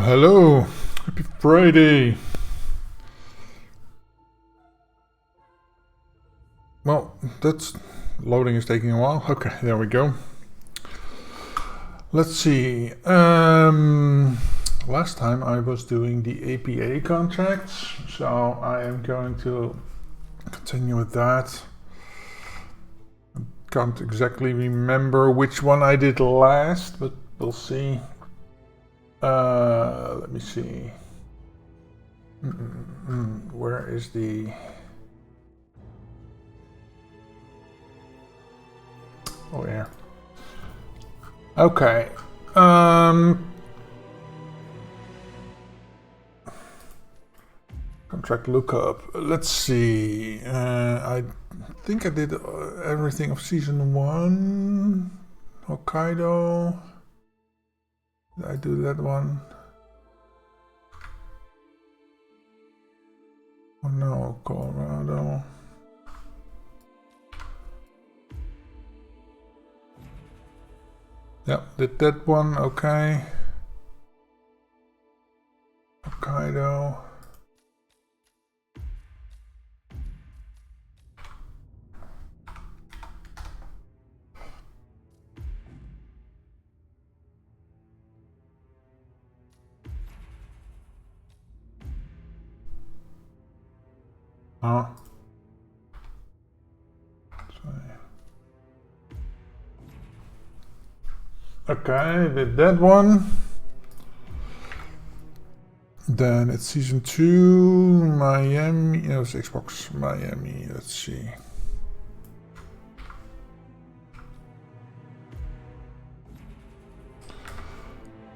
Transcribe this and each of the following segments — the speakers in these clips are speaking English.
Hello, happy Friday. Well, that's loading is taking a while. Okay, there we go. Let's see. Last time I was doing the APA contracts, so I am going to continue with that. I can't exactly remember which one I did last, but we'll see. Let me see. Where is the... Oh yeah. Okay. Contract lookup. Let's see. I think I did everything of season 1. Hokkaido. Did I do that one? Oh no, Colorado. Yeah, did that one, okay. Hokkaido. Oh. Okay, did that one. Then it's season 2, Miami. No, it's Xbox Miami. Let's see.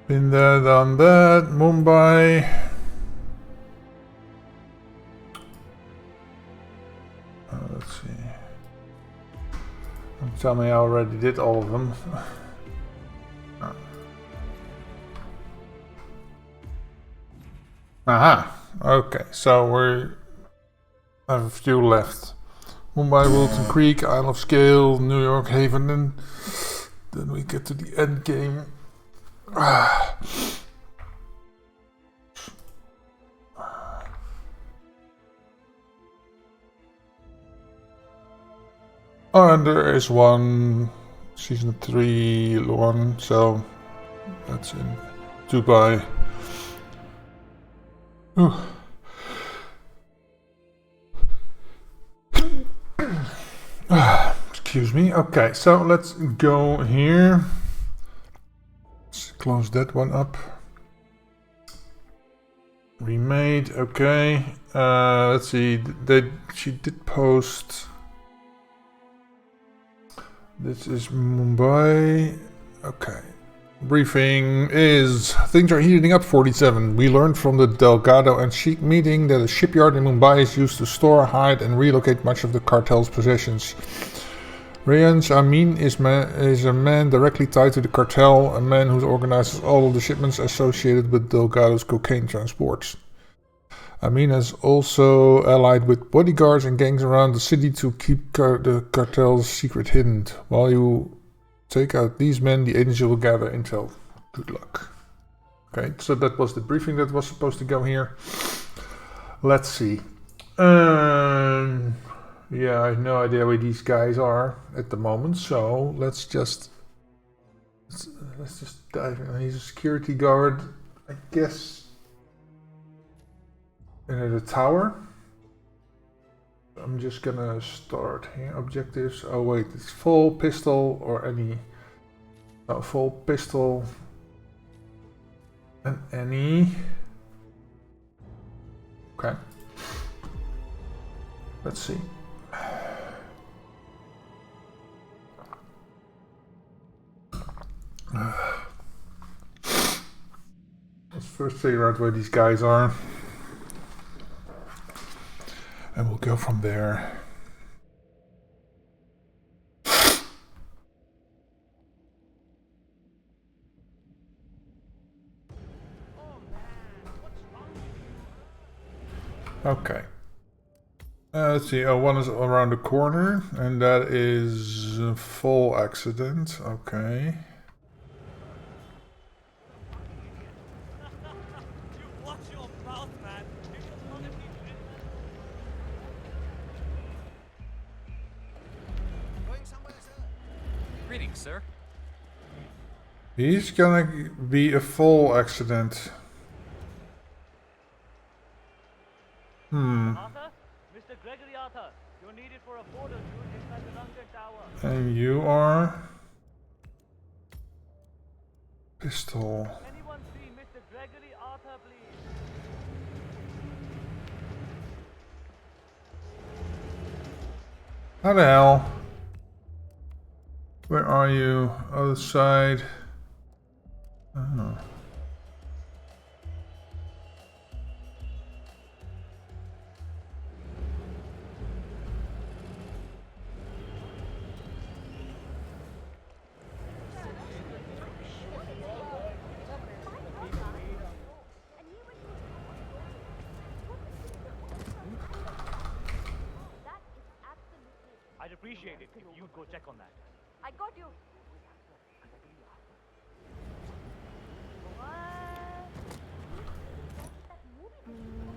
Been there, done that. Mumbai. Let's see. Don't tell me I already did all of them. Aha, okay, so we have a few left. Mumbai, Wilton Creek, Isle of Scale, New York Haven, and then we get to the end game. Oh, and there is one, season 3 one, so that's in Dubai. Excuse me. Okay, so let's go here. Let's close that one up. Remade. Okay. Let's see. She did post. This is Mumbai. Okay. Briefing is, things are heating up 47. We learned from the Delgado and Sheik meeting that a shipyard in Mumbai is used to store, hide and relocate much of the cartel's possessions. Rayans Amin is a man directly tied to the cartel, a man who organizes all of the shipments associated with Delgado's cocaine transports. Amin has also allied with bodyguards and gangs around the city to keep the cartel's secret hidden. While you take out these men, the agency will gather intel. Good luck. Okay, so that was the briefing that was supposed to go here. Let's see. Yeah, I have no idea where these guys are at the moment, so let's just dive in. He's a security guard, I guess, in the tower. I'm just gonna start here. Objectives. Oh wait, it's full pistol or any. Oh, full pistol and any. Okay. Let's see. Let's first figure out where these guys are. And we'll go from there. Okay. Let's see. Oh, one is around the corner, and that is a full accident. Okay. Greetings, sir. He's gonna be a full accident. Arthur? Mr. Gregory Arthur, you're needed for a photo shoot inside the London Tower. And you are... Pistol. Anyone see Mr. Gregory Arthur, please? How the hell? Where are you? Other side. Oh. I'd appreciate it if you'd go check on that. I got you. What?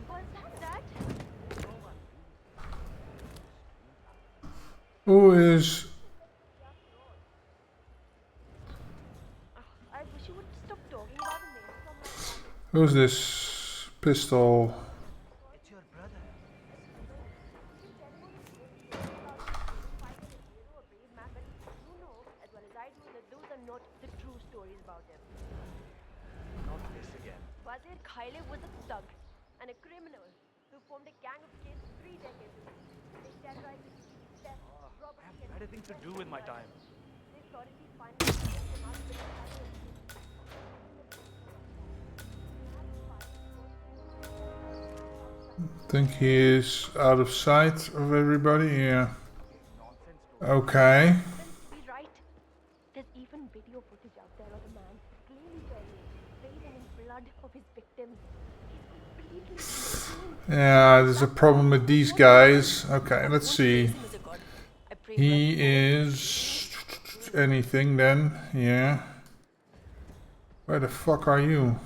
Was that? Who is... I wish you would stop talking about the name from my mouth. Who's this? Pistol. It's your brother. As well as I do, that those are not the true stories about him. Not this again. Wazir Khaile was a thug and a criminal who formed a gang of kids 3 decades ago. They terrorized the city, theft, robbery, and Better things to do with my time. they thought it'd be finally taken them out with the others. Think he is out of sight of everybody? Yeah. Okay. Then be right. There's even video footage out there of a man clearly bathing in blood of his victims. He's completely insane. Yeah, there's a problem with these guys. Okay, let's see. I pray He is... anything then. Yeah. Where the fuck are you?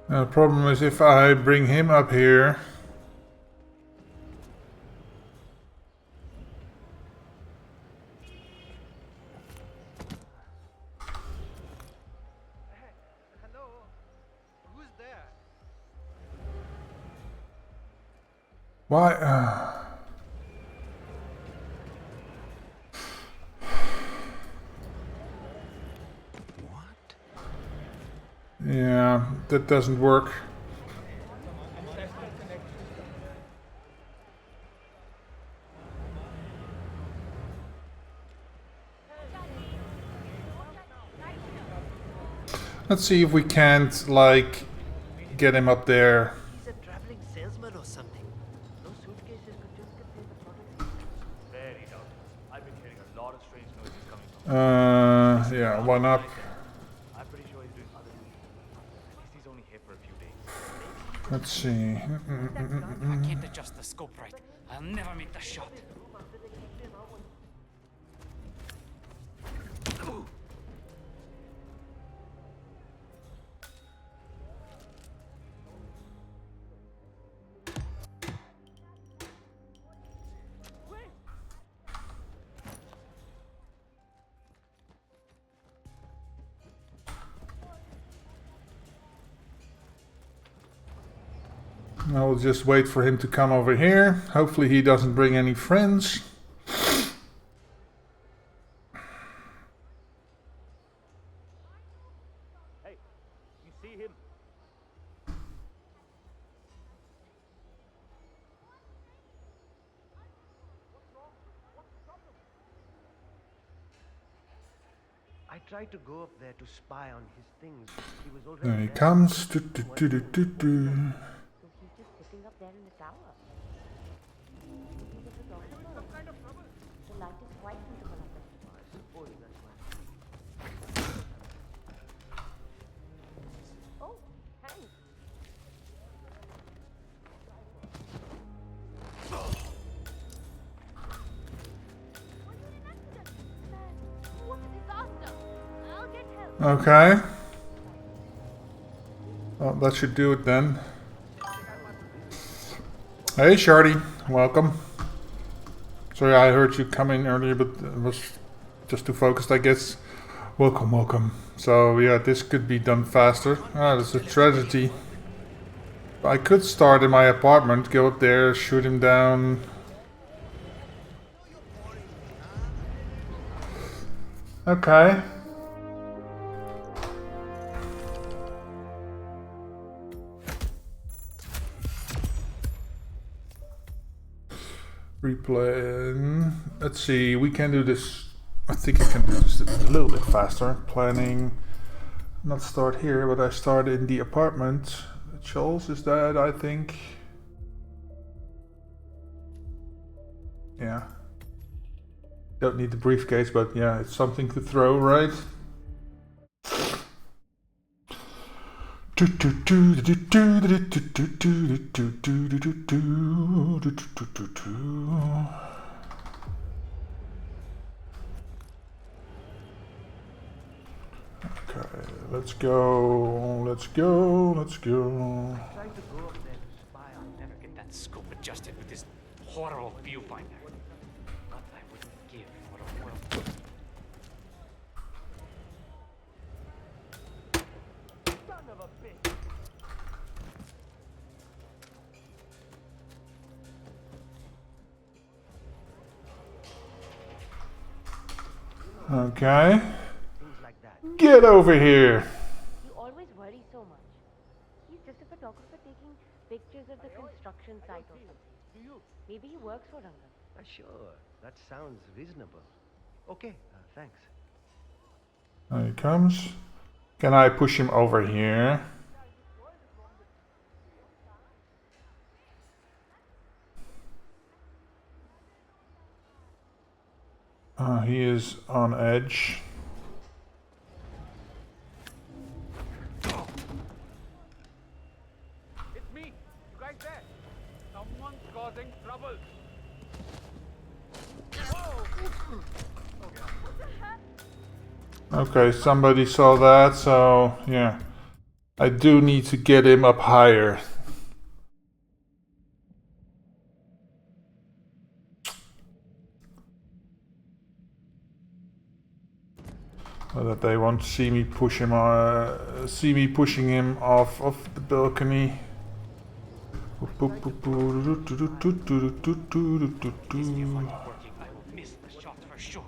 The problem is if I bring him up here... Hello? Who's there? Why? What? Yeah, that doesn't work. Let's see if we can't, like, get him up there. He's a traveling salesman or something. Those suitcases could just contain the product. Very doubtful. I've been hearing a lot of strange noises coming from Yeah, one up. I'm pretty sure he's doing other things. At least he's only here for a few days. Let's see. I can't adjust the scope right. I'll never make the shot. I will just wait for him to come over here. Hopefully he doesn't bring any friends. Hey, you see him? I tried to go up there to spy on his things. He was already There he there. comes. Do, do, do, do, do, do. So he's just sitting up there in the tower. Some kind of trouble. The light is quite visible up there. I suppose that's why. Oh, thanks. What a disaster! I'll get help. Okay. Well, that should do it then. Hey, Shardy. Welcome. Sorry, I heard you come in earlier, but it was just too focused, I guess. Welcome, welcome. So, yeah, this could be done faster. Ah, that's a tragedy. I could start in my apartment, go up there, shoot him down. Okay. Replay. Let's see, we can do this. I think I can do this a little bit faster. Planning. Not start here, but I start in the apartment. Charles is that, I think. Yeah. Don't need the briefcase, but yeah, it's something to throw, right? Okay, let's go, let's go, let's go. Trying to go up there to spy on them. Never get that scope adjusted with this horrible viewfinder. What I wouldn't give for a world. Son of a bitch! Okay, Things like that. get over here. You always worry so much. He's just a photographer taking pictures of the construction site or something. Do you? Maybe he works for Rangan. Sure. That sounds reasonable. Okay, thanks. There he comes. Can I push him over here? He is on edge. It's me! You guys there? Someone's causing trouble! Okay, somebody saw that, so yeah. I do need to get him up higher. So that they won't see me push him see me pushing him off of the balcony. This viewfinder working, I will miss the shot for sure.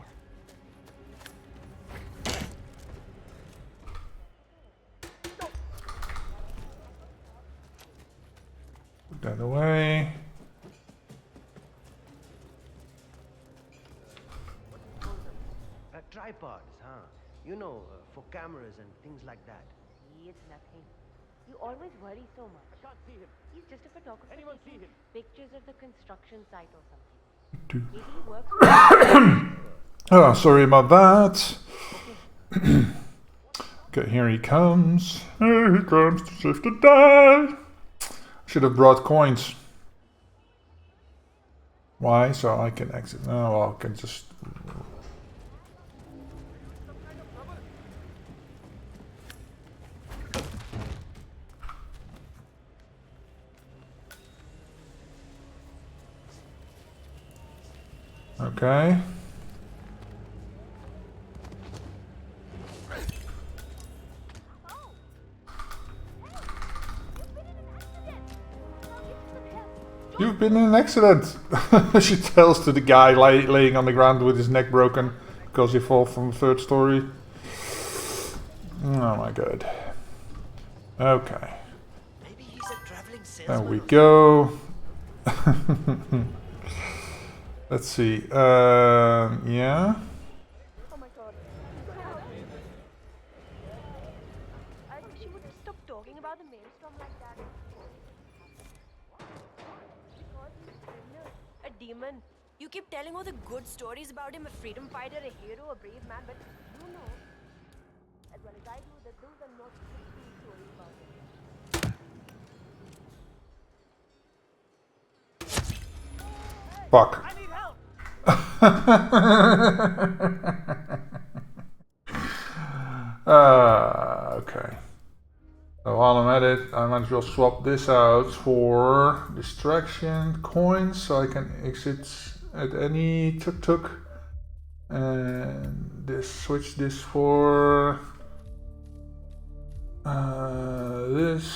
Put that away. Tripods, huh? You know, for cameras and things like that. See, it's nothing. You always worry so much. I can't see him. He's just a photographer Anyone see taking him? pictures of the construction site or something. Maybe he works for Oh, sorry about that. Okay, here he comes. Here he comes to save the day. Should have brought coins. Why? So I can exit. Oh, well, I can just. Okay. You've been in an accident, she tells to the guy laying on the ground with his neck broken because he fell from the third story. Oh my god. Okay. Maybe he's a traveling There salesman. we go. Let's see. Yeah. Oh my god. I wish you would stop talking about the maelstrom like that. Because he's a criminal, a demon. You keep telling all the good stories about him, a freedom fighter, a hero, a brave man, but you know, as well as I do, that those are not true stories about him. Fuck. I need help! Okay. So while I'm at it, I might as well swap this out for distraction coins so I can exit at any tuk-tuk. And switch this for this.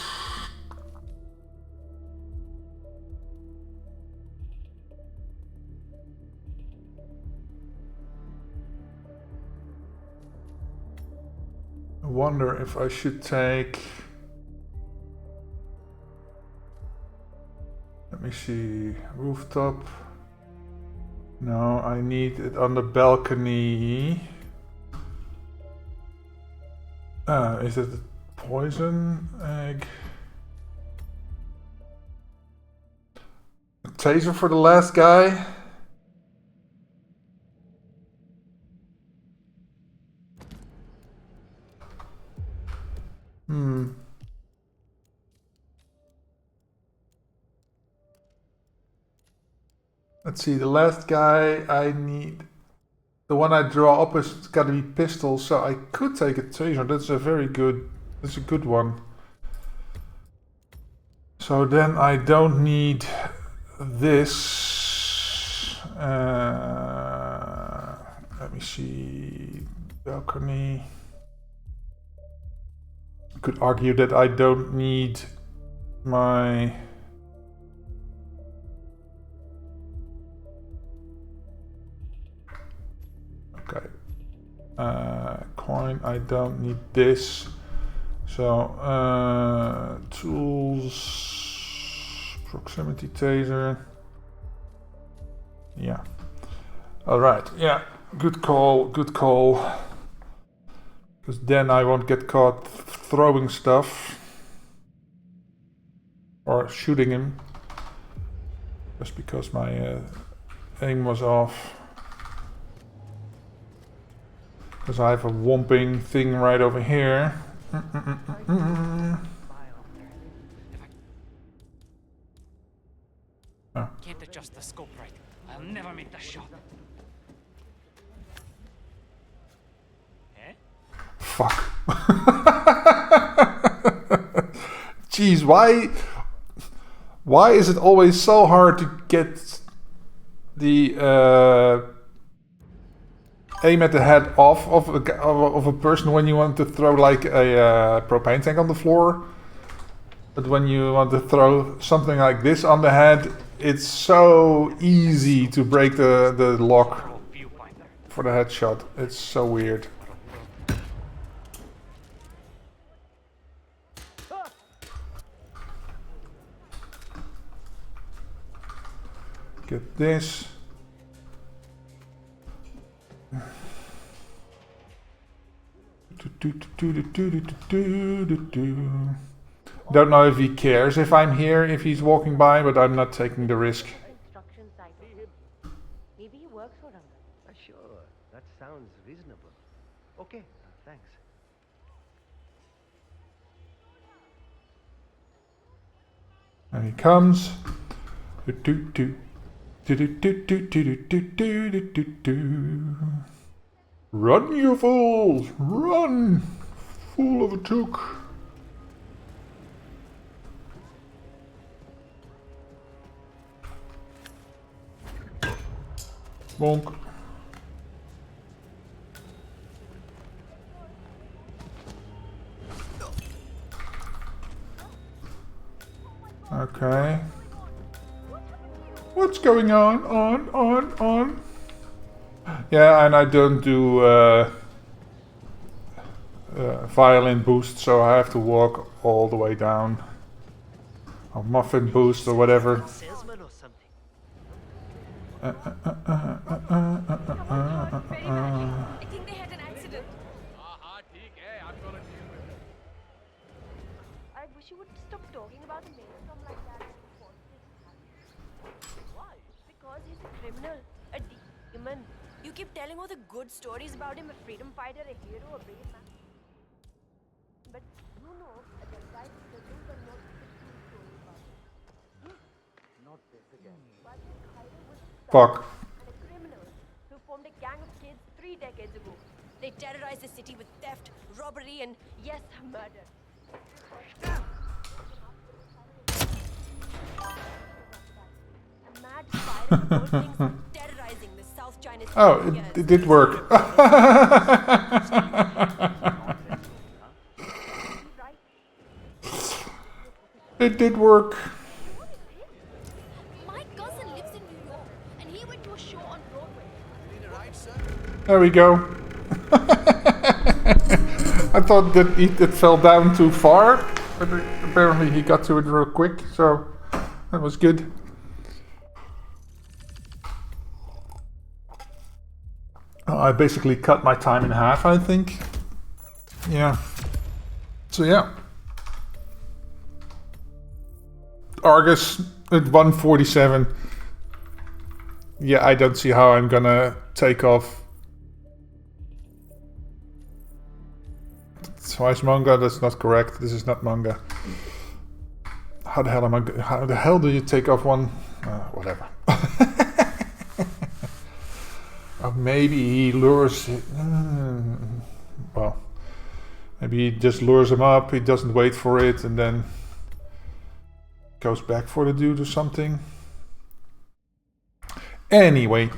I wonder if I should take. Let me see. Rooftop. No, I need it on the balcony. Is it a poison egg? A taser for the last guy? Let's see, the last guy I need. The one I draw up is gotta be pistol, so I could take a taser. That's a good one. So then I don't need this. Let me see, balcony. I could argue that I don't need my. Okay. Coin, I don't need this. So, tools, proximity taser. Yeah. Alright, yeah. Good call, good call. Because then I won't get caught throwing stuff. Or shooting him. Just because my aim was off. Because I have a whomping thing right over here. Oh. Can't adjust the scope right. I'll never make the shot. Eh? Fuck. Jeez, why is it always so hard to get the aim at the head off of a person when you want to throw like a propane tank on the floor? But when you want to throw something like this on the head, it's so easy to break the lock for the headshot. It's so weird. Get this. Don't know if he cares if I'm here, if he's walking by, but I'm not taking the risk. Instruction cycle. Maybe he works for Ranga. Sure, that sounds reasonable. Okay, thanks. And he comes. Run, you fools! Run! Fool of a took. Bonk. Okay. What's going on? On. Yeah, and I don't do violin boost, so I have to walk all the way down. Or muffin boost or whatever. Salesman or something. I think they had an accident. I'm gonna deal with it. I wish you would stop talking about the mayor from like that. Why? Because he's a criminal. keep telling all the good stories about him, a freedom fighter, a hero, a brave man. But you know, the guy doesn't want to true story about him. Not this again. But Khyber was a Fuck. and a criminal who formed a gang of kids 3 decades ago. They terrorized the city with theft, robbery, and yes, murder. A mad spiral of old things terrorizing the South China Sea Oh, for years. it did work. Right? It did work. My cousin lives in New York, and he went to a show on Broadway. There we go. I thought that it fell down too far, but apparently he got to it real quick, so that was good. I basically cut my time in half, I think. Yeah. So yeah. Argus at 147. Yeah, I don't see how I'm gonna take off twice manga. That's not correct. This is not manga. How the hell am I? How the hell do you take off one? Whatever. Maybe he lures it. Well, maybe he just lures him up. He doesn't wait for it, and then goes back for the dude or something. Anyway,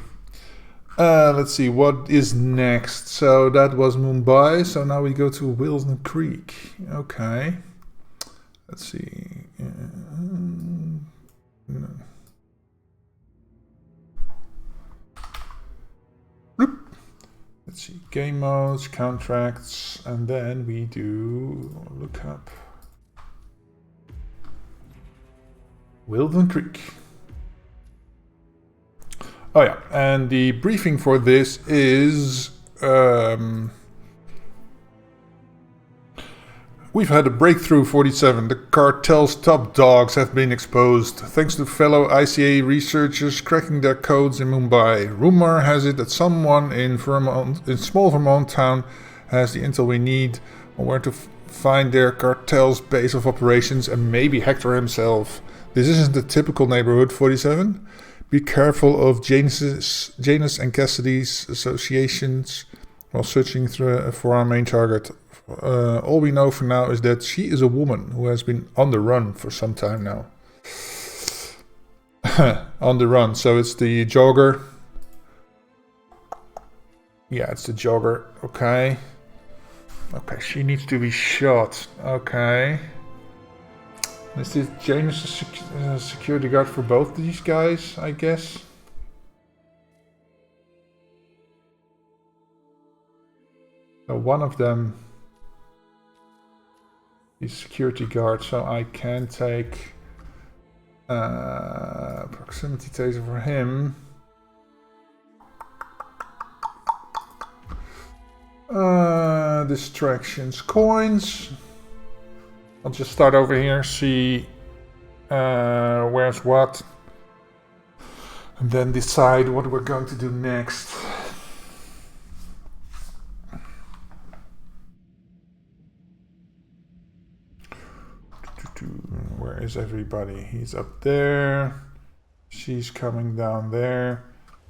let's see what is next. So that was Mumbai. So now we go to Wilson Creek. Okay. Let's see. No. Let's see. Game modes, contracts, and then we do look up Wilson Creek. Oh yeah, and the briefing for this is we've had a breakthrough 47. The cartel's top dogs have been exposed thanks to fellow ICA researchers cracking their codes in Mumbai. Rumor has it that someone in small Vermont town has the intel we need on where to find their cartel's base of operations and maybe Hector himself. This isn't the typical neighborhood 47. Be careful of Janus and Cassidy's associations while searching for our main target. All we know for now is that she is a woman who has been on the run for some time now. On the run, so it's the jogger. Yeah, it's the jogger. Okay. Okay, she needs to be shot. Okay. Is this Janus a security guard for both these guys, I guess? So one of them is security guard, so I can take proximity taser for him. Distractions, coins. I'll just start over here, see where's what, and then decide what we're going to do next. Where is everybody? He's up there. She's coming down there.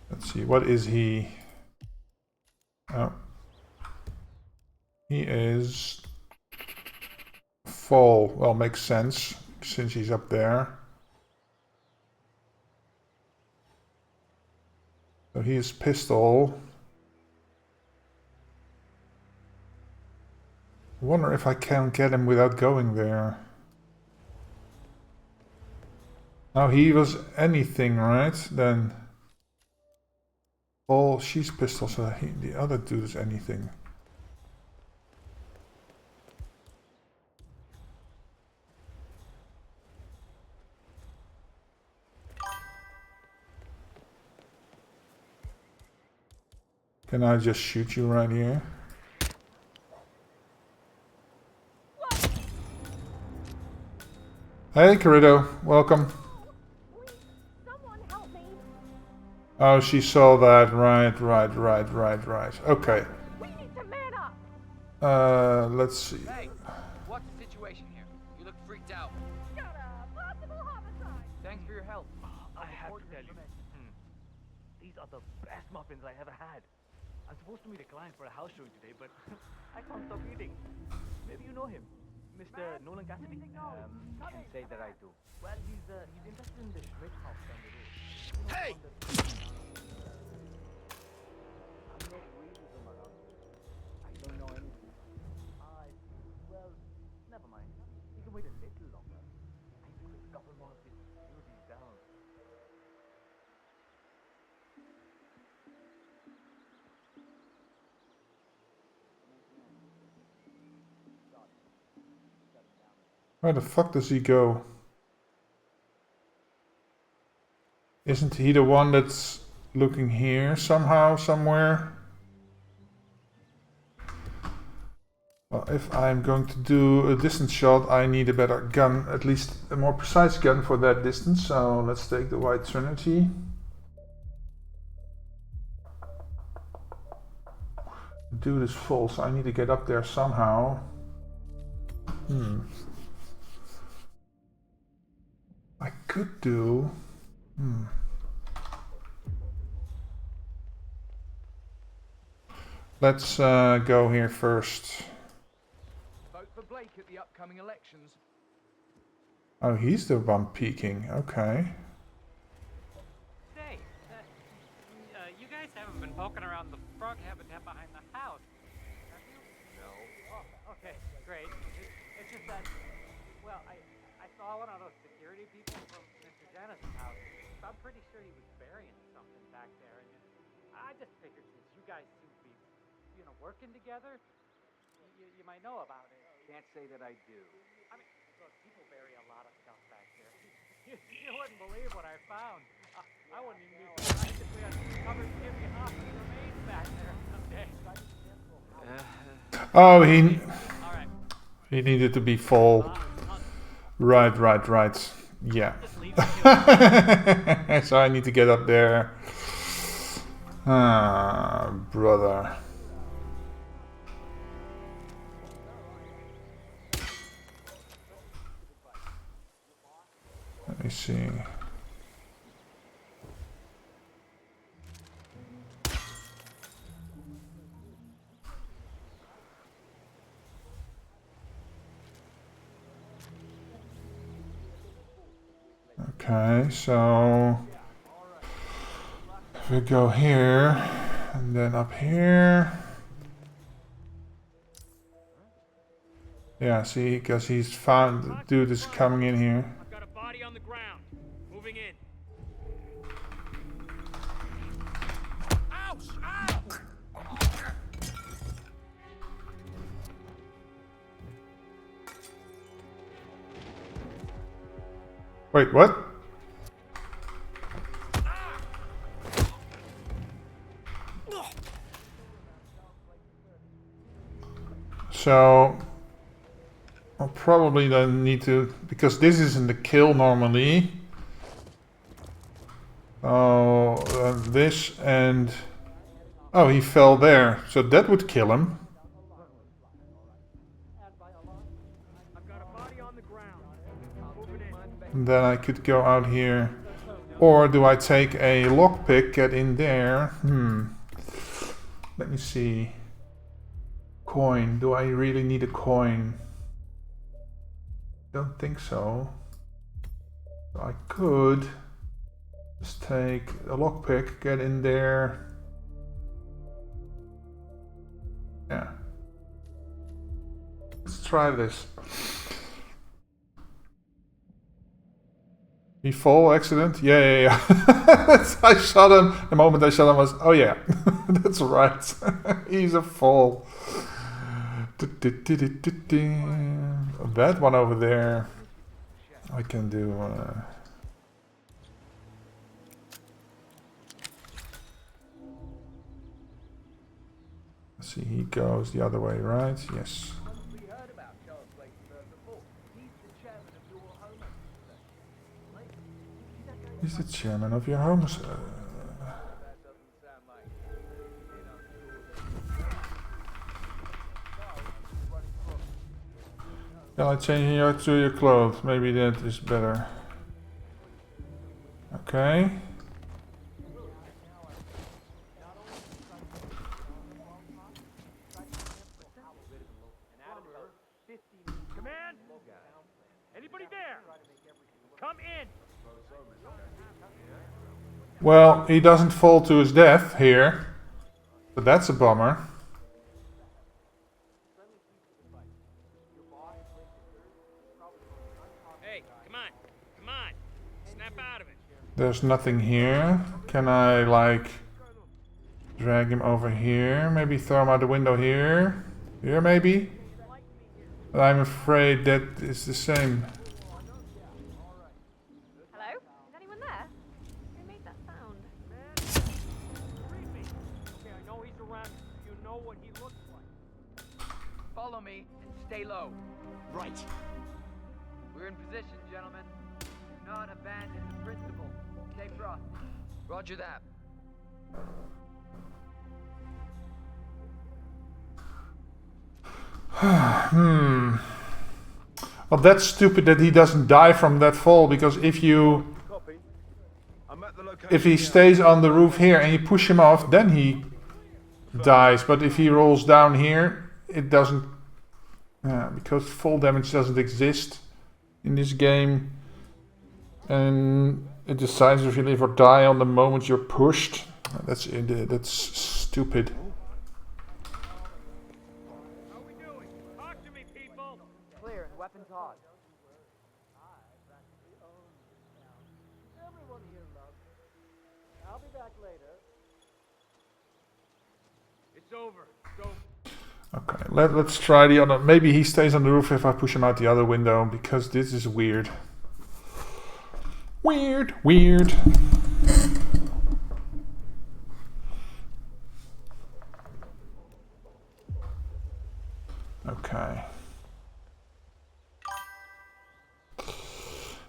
Let's see, what is he? Oh. He is fall. Well, makes sense since he's up there. So he is pistol. I wonder if I can get him without going there. Now he was anything, right? Then oh, she's pistol, so the other dude is anything. Can I just shoot you right here? Hey, Corrido, welcome. Someone help me. Oh, she saw that. Right. Okay. We need to man up. Let's see. Hey, what's the situation here? You look freaked out. Shut up. Possible homicide. Thanks for your help. I have to tell you, these are the best muffins I ever had. I'm supposed to meet a client for a house showing today, but I can't stop eating. Maybe you know him, Mr. Nolan Cassidy. Can't say that I do. Well, he's interested in the Schmidt house down the road. Hey! I'm not really from around here. I don't know anything. Well, never mind. You can wait a little longer. I need to put a couple more of his beauties down. Where the fuck does he go? Isn't he the one that's looking here somehow, somewhere? Well, if I'm going to do a distance shot, I need a better gun, at least a more precise gun for that distance. So let's take the White Trinity. Dude is full, so I need to get up there somehow. I could do... Let's go here first. Vote for Blake at the upcoming elections. Oh, he's the one peeking. Okay. Say, you guys haven't been poking around the frog habitat behind the house, have you? No. Oh, okay, great. It's just that, well, I saw one of those security people from Mr. Dennis' house. I'm pretty sure he was burying something back there, and I just figured since you guys seem to be, working together, you might know about it. Can't say that I do. I mean, look, people bury a lot of stuff back there. You wouldn't believe what I found. I wouldn't even be surprised if we uncovered Jimmy Hoffa's remains back there someday. Oh, All right. he needed to be full. Right. Yeah. Just leave it. So I need to get up there. Ah, brother. Let me see. Okay, so if we go here and then up here. Yeah, see, because he's found the dude is coming in here. I've got a body on the ground. Moving in. Ouch! Ow! Wait, what? So I'll probably then need to, because this isn't the kill normally. Oh, this and oh, he fell there, so that would kill him. I've got a body on the ground. Moving in. And then I could go out here, or do I take a lockpick, get in there? Let me see. Coin. Do I really need a coin? Don't think so. So I could just take a lockpick, get in there. Yeah. Let's try this. He fall accident? Yeah. I shot him. The moment I shot him was, oh yeah, that's right. He's a fall. That one over there, I can do. Let's see, he goes the other way, right? Yes. We heard about Charles Blake before. He's the chairman of your home association. He's the chairman of your home. Can I change you to your clothes? Maybe that is better. Okay. Command? Anybody there? Come in! Well, he doesn't fall to his death here. But that's a bummer. Hey, come on. Come on. Snap out of it. There's nothing here. Can I, like, drag him over here? Maybe throw him out the window here? Here, maybe? But I'm afraid that is the same. Hello? Is anyone there? Who made that sound? Creepy. Okay, I know he's around. You know what he looks like. Follow me and stay low. Right. We're in position, gentlemen. Do not abandon the principle. Stay frosty. Roger that. Well, that's stupid that he doesn't die from that fall, because if you... Copy. I'm at the location. If he stays on the roof here and you push him off, then he dies. But if he rolls down here, it doesn't... because fall damage doesn't exist in this game. And it decides if you live or die on the moment you're pushed. That's stupid. How we doing? Talk to me, people. Clear and weapons hot. Everyone here loves me. I'll be back later. It's over. It's over. Okay, let's try the other. Maybe he stays on the roof if I push him out the other window, because this is weird. Weird. Okay.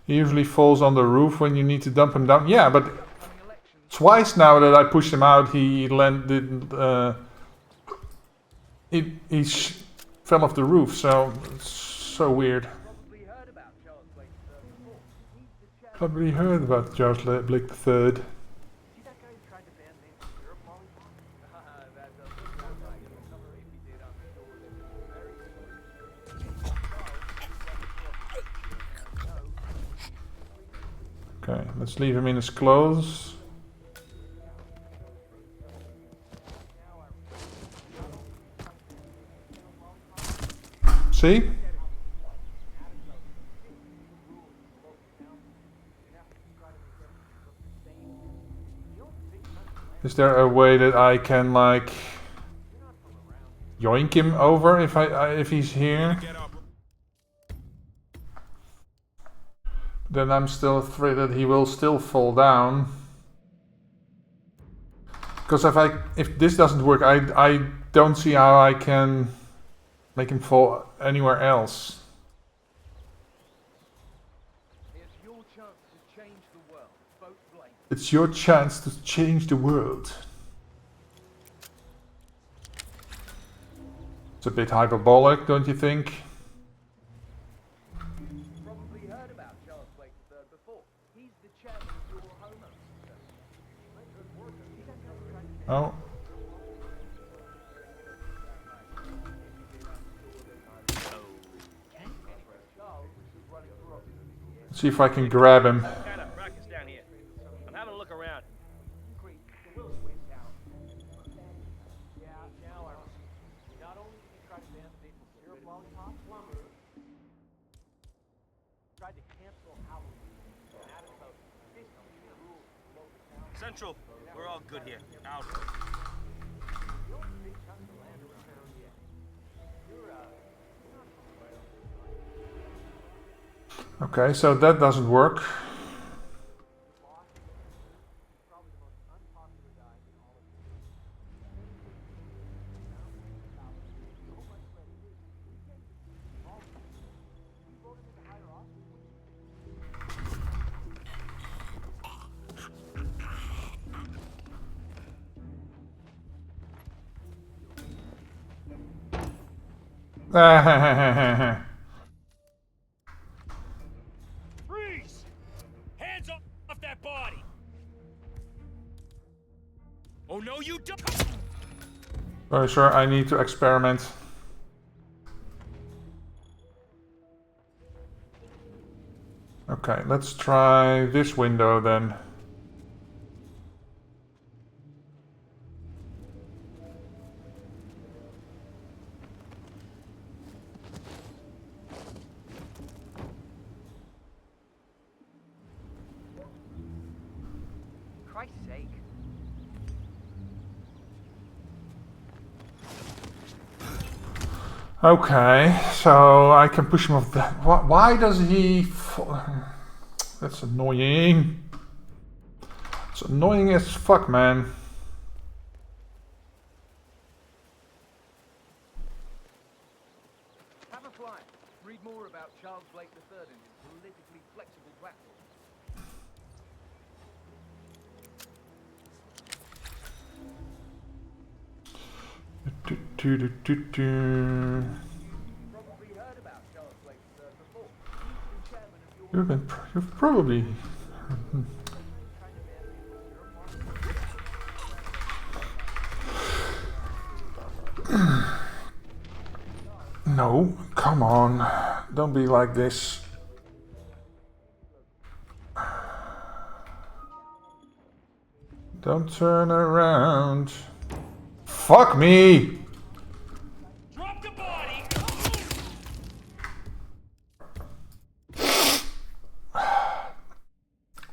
He usually falls on the roof when you need to dump him down. Yeah, but twice now that I pushed him out, he landed. He fell off the roof, so it's so weird. Probably heard about Charles Blake III. See that guy who tried to ban names from Europe while he's on? That doesn't sound like it. Cover if he did on the story. Okay, let's leave him in his clothes. See? Is there a way that I can, like, yoink him over if he's here? Then I'm still afraid that he will still fall down. Because if this doesn't work, I don't see how I can make him fall anywhere else. It's your chance to change the world. Vote Blake. It's your chance to change the world. It's a bit hyperbolic, don't you think? Probably heard about Charles Blake III before. He's the chairman of your homeowners. Oh. Let's see if I can grab him. Kind of ruckus down here. I'm having a look around. Yeah, now I not only did he try to ban maple syrup lollipop, tried to cancel Halloween and added about 50 rules to local town. Central, we're all good here. Out. Okay, so that doesn't work. Oh no, you don't! Sorry, sir, I need to experiment. Okay, let's try this window then. Christ's sake. Okay, so I can push him off that. Why does he... That's annoying. It's annoying as fuck, man. Have a fly. Read more about Charles Blake III and his politically flexible platform. Probably heard about Charles Blake III before. He's the chairman of your... You've probably... No, come on. Don't be like this. Don't turn around. Fuck me! Drop the body!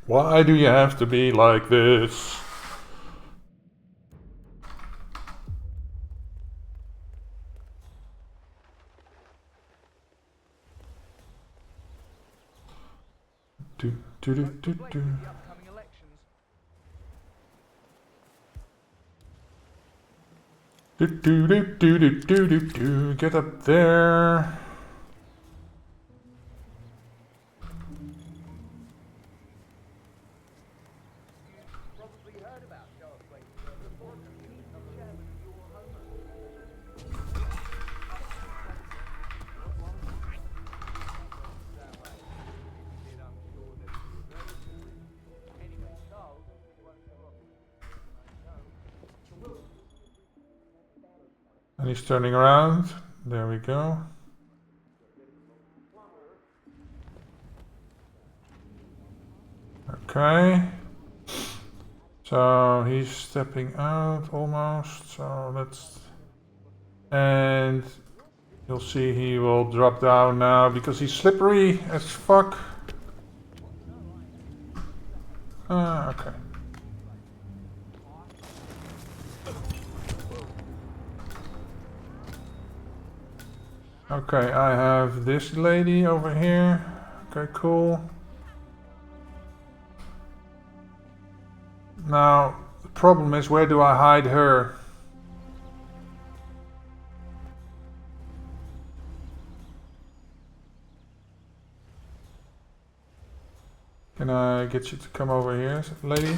Why do you have to be like this? Do. The upcoming elections. Get up there. Probably heard about Charles Blake III before. He's the chairman of your home. Anyway, Charles, you won't show up. And he's turning around. There we go. Okay. So he's stepping out almost. So let's... And you'll see he will drop down now because he's slippery as fuck. Okay. Okay, I have this lady over here. Okay, cool. Now, the problem is, where do I hide her? Can I get you to come over here, lady?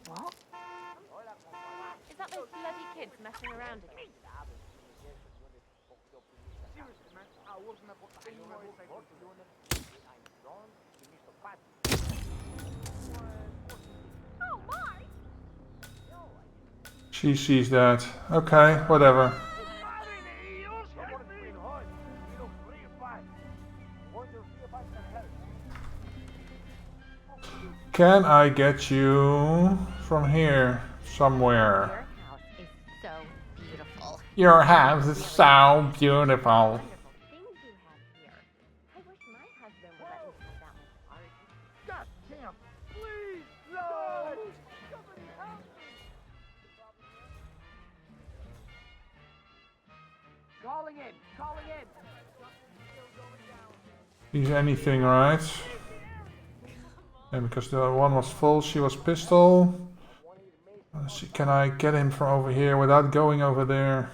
What? Is that those bloody kids messing around again? Seriously, man, I wasn't about to any more excited to doing it. Oh my! She sees that. Okay, whatever. Can I get you from here somewhere? Your house is so beautiful. Your house is so beautiful. Wonderful things you have here. I wish my husband would let me have that much art. God damn! Please! No! Somebody help me! Calling in! Calling in! Is anything right? And because the one was full, she was pistol. Let's see, can I get him from over here without going over there?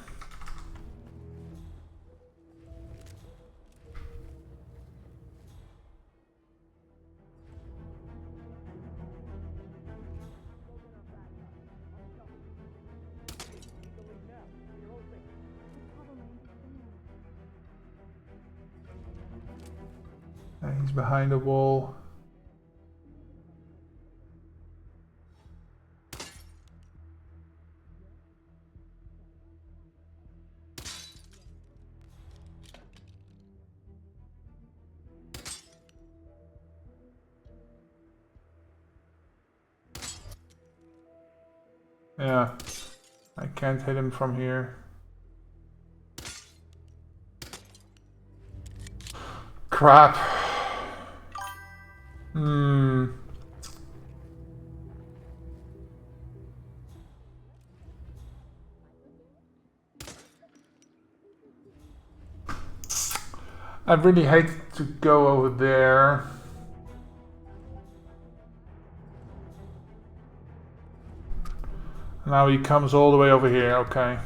And he's behind the wall. Yeah, I can't hit him from here. Crap. I really hate to go over there. Now he comes all the way over here, okay.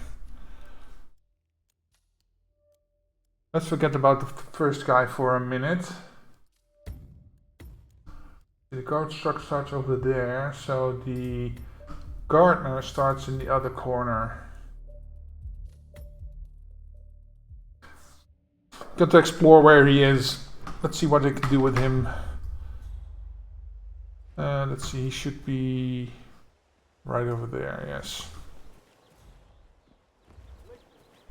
Let's forget about the first guy for a minute. The guard truck starts over there, so the gardener starts in the other corner. Got to explore where he is. Let's see what I can do with him. Let's see, he should be right over there, yes. Listen,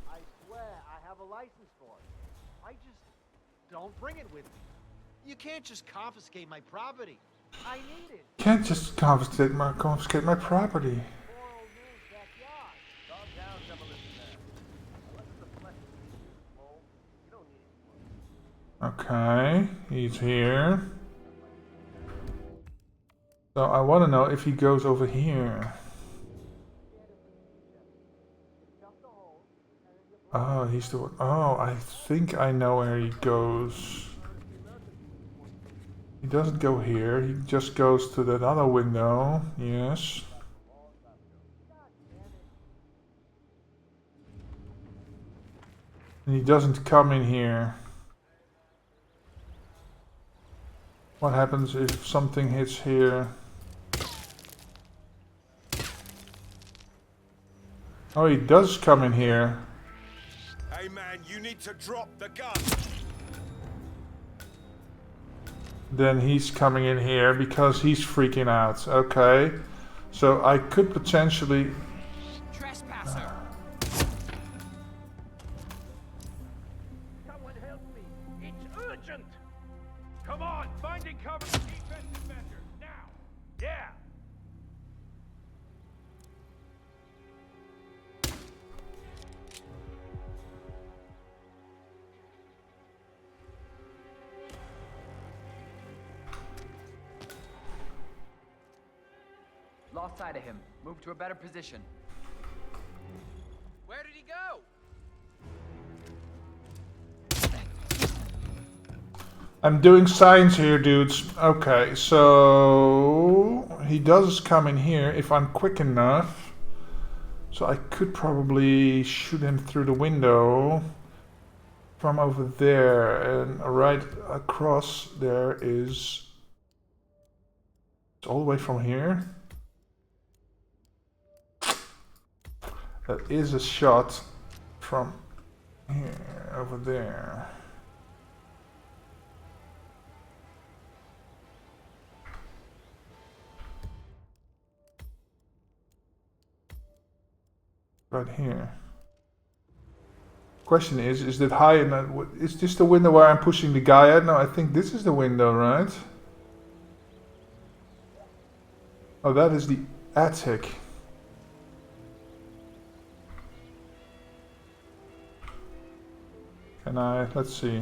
I swear I have a license for it. I just don't bring it with me. You can't just confiscate my property. I need it. Can't just confiscate my property. Poor old man's backyard. Calm down, demolition man. Unless it's a flesh hole, you don't need it. Okay, he's here. So I want to know if he goes over here. Oh, he's the one. Oh, I think I know where he goes. He doesn't go here, he just goes to that other window. Yes. And he doesn't come in here. What happens if something hits here? Oh, he does come in here. Hey man, you need to drop the gun. Then he's coming in here because he's freaking out. Okay. So I could potentially... Trespasser. Someone help me. It's urgent. Come on, finding cover. Defensive measures, now. Yeah. Lost sight of him. Move to a better position. Where did he go? I'm doing signs here, dudes. Okay, so... he does come in here if I'm quick enough. So I could probably shoot him through the window. From over there. And right across there is... it's all the way from here. That is a shot from here, over there. Right here. Question is that high enough? Is this the window where I'm pushing the guy at? No, I think this is the window, right? Oh, that is the attic. Can I, let's see.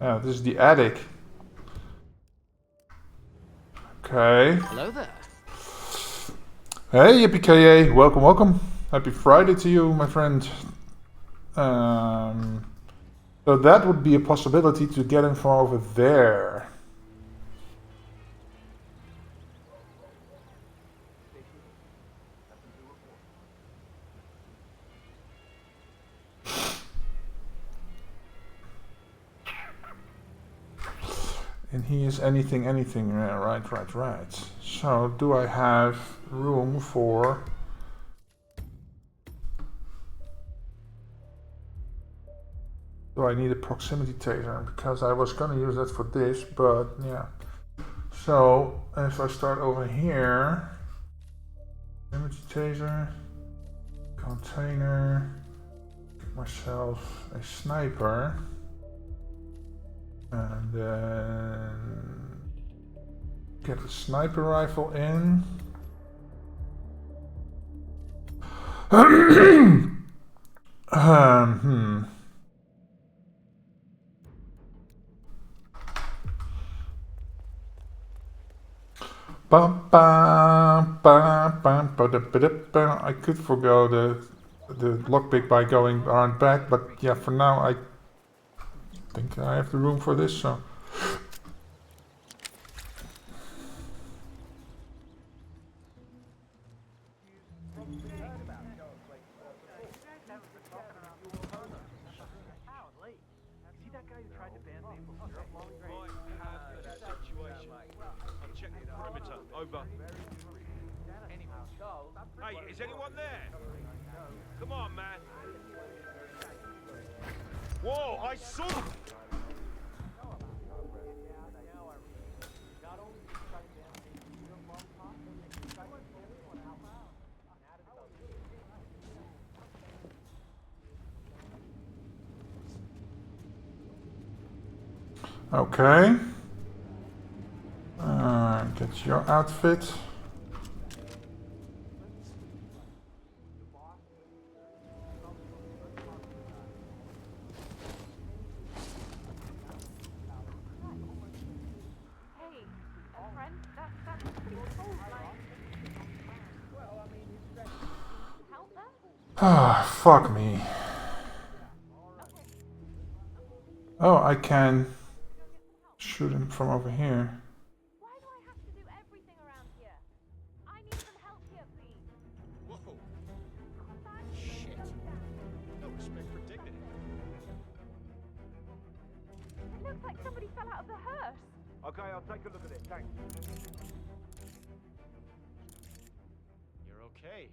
Yeah, this is the attic. Okay. Hello there. Hey, yippee-ki-yay. Welcome, welcome. Happy Friday to you, my friend. So that would be a possibility to get him from over there. And he is anything, yeah, right. So, do I have room for... So I need a proximity taser because I was gonna use that for this, but yeah. So if I start over here, proximity taser, container, get myself a sniper, and then get the sniper rifle in. Hmm. I could forgo the lockpick by going around back, but yeah, for now I think I have the room for this, so. See that guy who tried to ban me from Europe? Situation. I'm checking the perimeter. Over. Hey, is anyone there? Come on, man. Whoa, I saw. Okay. Get your outfit. Hey, a friend? That's pretty cool, like... Well, I mean, help them? Ah, fuck me. Oh, I can shoot him from over here. Why do I have to do everything around here? I need some help here, please. Whoa. Contact. Shit. No respect for dignity. It looks like somebody fell out of the hearse. Okay, I'll take a look at it. Thanks. You're okay.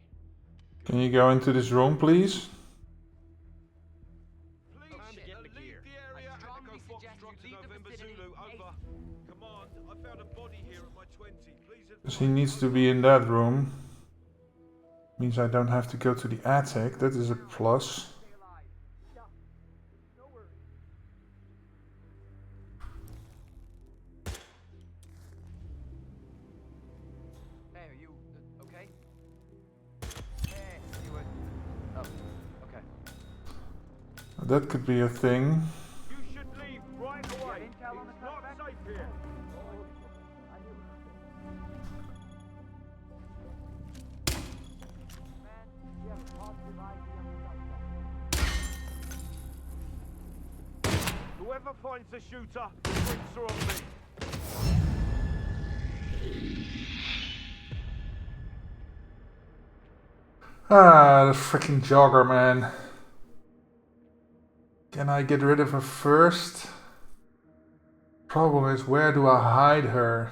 Can you go into this room, please? Please shit. leave the area and strongly go suggest Foxtrot you to leave the November vicinity Zulu. Over. Command, I found a body here at my 20. Please Because he needs to be in that room. Means I don't have to go to the attic. That is a plus. Hey, are you okay? Hey, you were. Oh, okay. That could be a thing. You should leave right away. It's not safe here. Whoever finds the shooter, drinks are on me. Ah, the freaking jogger, man. Can I get rid of her first? Problem is, where do I hide her?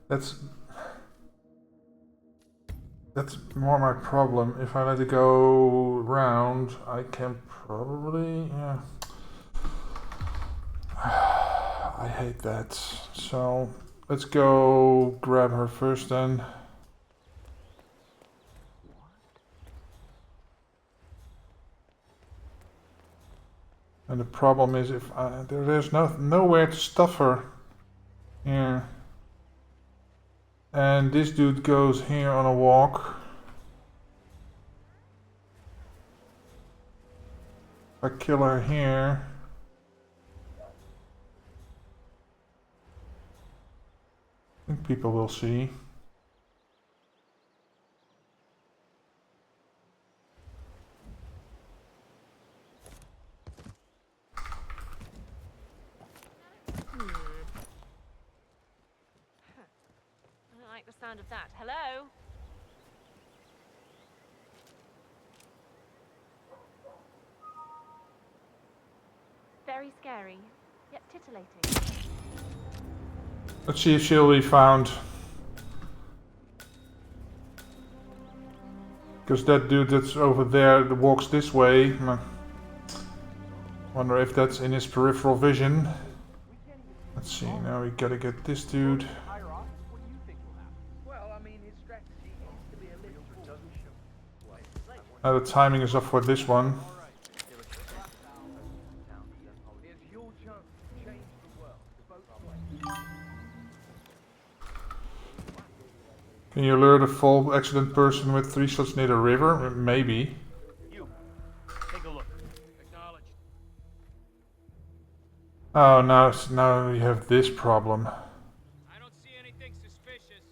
That's more my problem. If I let it go round, I can probably, yeah. I hate that. So let's go grab her first then. And the problem is if there's nowhere to stuff her here. And this dude goes here on a walk. I kill her here. I think people will see. I don't like the sound of that. Hello? Very scary, yet titillating. Let's see if she'll be found. Because that dude that's over there that walks this way. Wonder if that's in his peripheral vision. Let's see, now we gotta get this dude. Higher office, what do you think will happen? Well, I mean, his strategy seems to be a little foolish. Now the timing is off for this one. Here's your chance to change the world. Both ways. Can you lure the fall accident person with 3 shots near the river? Maybe. You, take a look. Acknowledged. Oh, now we have this problem. I don't see anything suspicious.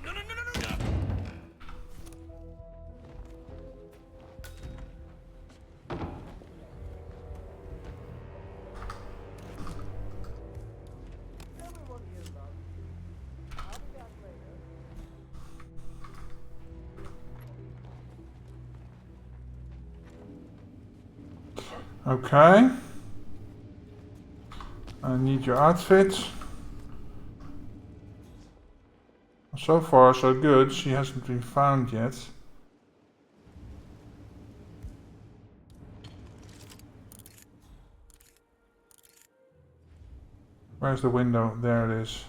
No, no, no, no, no, no! Okay. I need your outfit. So far, so good. She hasn't been found yet. Where's the window? There it is.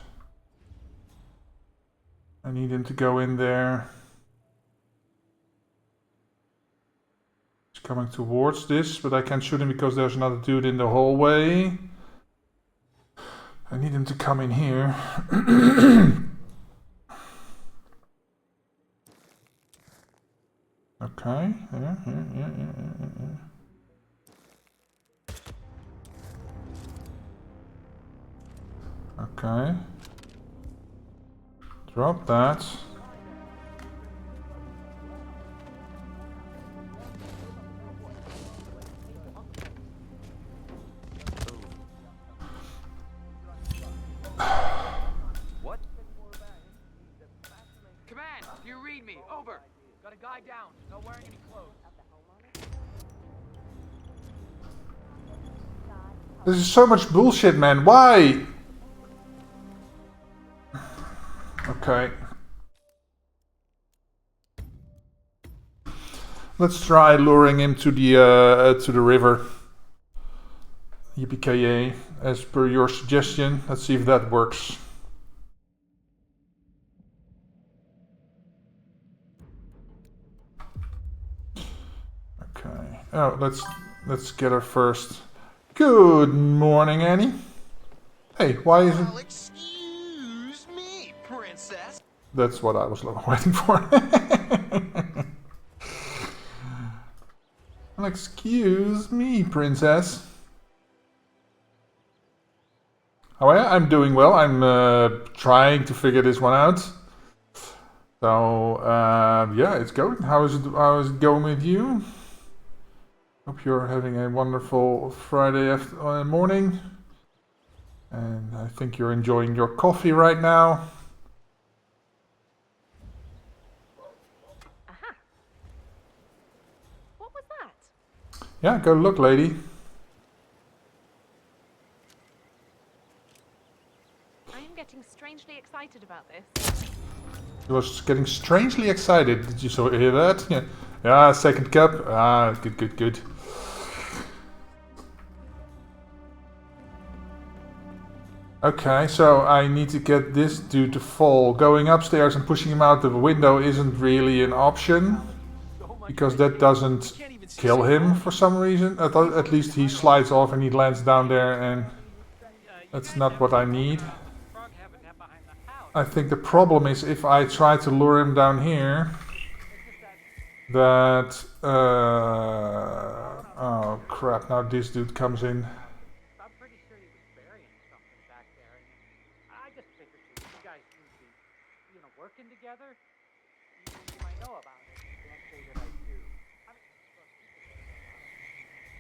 I need him to go in there. He's coming towards this, but I can't shoot him because there's another dude in the hallway. I need him to come in here. Okay. Yeah. Okay. Drop that. What? Command, do you read me? Over. Got a guy down. Not wearing any clothes. This is so much bullshit, man. Why? Okay. Let's try luring him to the river. Yippee-ki-yay. As per your suggestion. Let's see if that works. Okay. Oh, let's get her first. Good morning, Annie. Hey, why is it? Well, excuse me, princess. That's what I was waiting for. Well, excuse me, princess. Oh yeah, I'm doing well. I'm trying to figure this one out. So yeah, it's going. How is it going with you? Hope you're having a wonderful Friday morning. And I think you're enjoying your coffee right now. Aha. What was that? Yeah, go look, lady. I am getting strangely excited about this. He was getting strangely excited. Did you hear that? Yeah. Yeah, second cup. Ah, good. Okay, so I need to get this dude to fall. Going upstairs and pushing him out the window isn't really an option. Because that doesn't kill him for some reason. At least he slides off and he lands down there, and that's not what I need. Frog habitat behind the house. I think the problem is if I try to lure him down here, that... oh crap, now this dude comes in. I'm pretty sure he was burying something back there. And I just figured you guys seem to be, working together. You might know about it. Can't say that I do.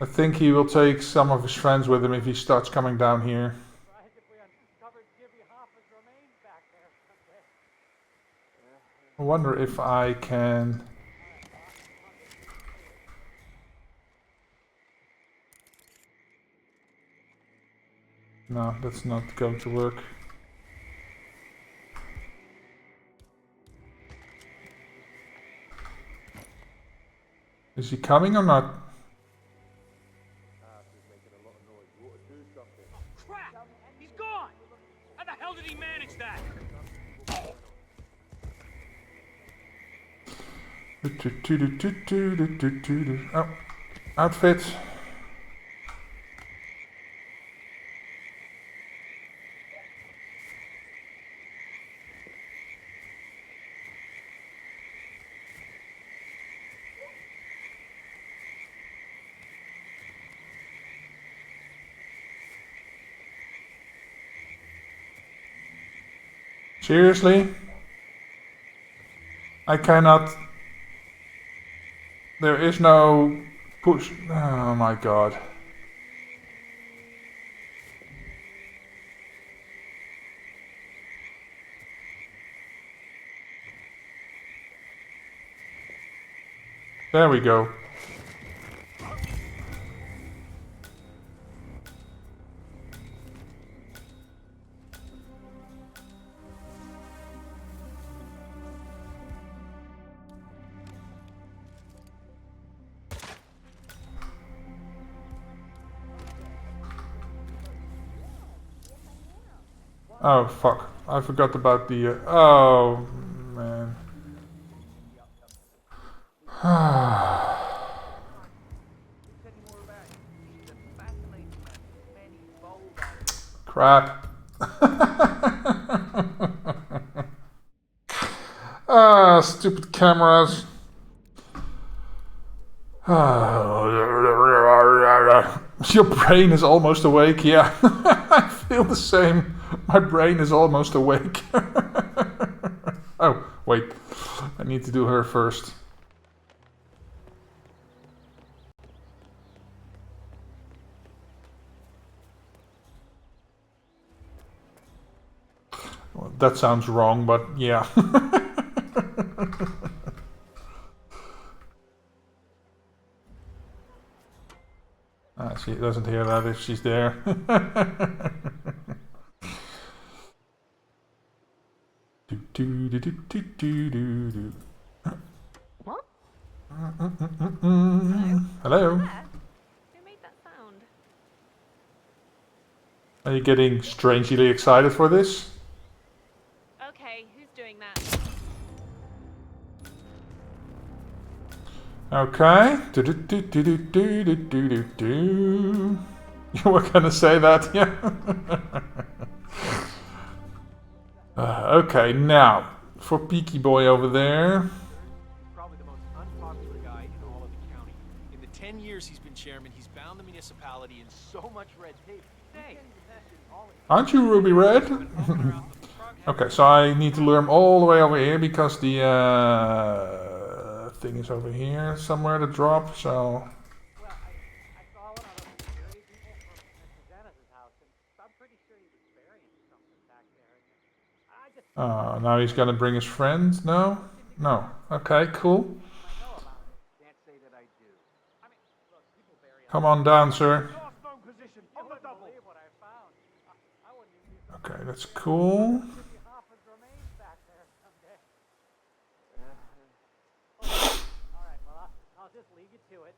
I think he will take some of his friends with him if he starts coming down here. Right? If we uncovered Gibby I wonder if I can... No, that's not going to work. Is he coming or not? Crap! He's gone! How the hell did he manage that? Oh, outfit. Seriously? I cannot... There is no push... Oh my god. There we go. Oh fuck, I forgot about the... oh man. Crap. Ah, stupid cameras. Your brain is almost awake, yeah. I feel the same. My brain is almost awake. Oh, wait. I need to do her first. Well, that sounds wrong, but yeah. She doesn't hear that if she's there. What? Hello. Who made that sound? Are you getting strangely excited for this? Okay, who's doing that? Okay. You were gonna say that, yeah. Okay, now for Peaky Boy over there. Probably the most unpopular guy in all of the county. In the 10 years he's been chairman, he's bound the municipality in so much red tape. Hey, Aren't you Ruby Red? Okay, so I need to lure him all the way over here because the thing is over here somewhere to drop, so... Well, I saw one of those security people from Mr. Dennis's house, and I'm pretty sure he was burying something back there. I just now he's gonna bring his friend? No? No. Okay, cool. can't say that I do. I mean, look, people bury Come on down, sir. phone position on the double. What I found. I wouldn't even be Okay, that's cool. Hoffa's remains back there someday. All right, well, I'll just leave you to it.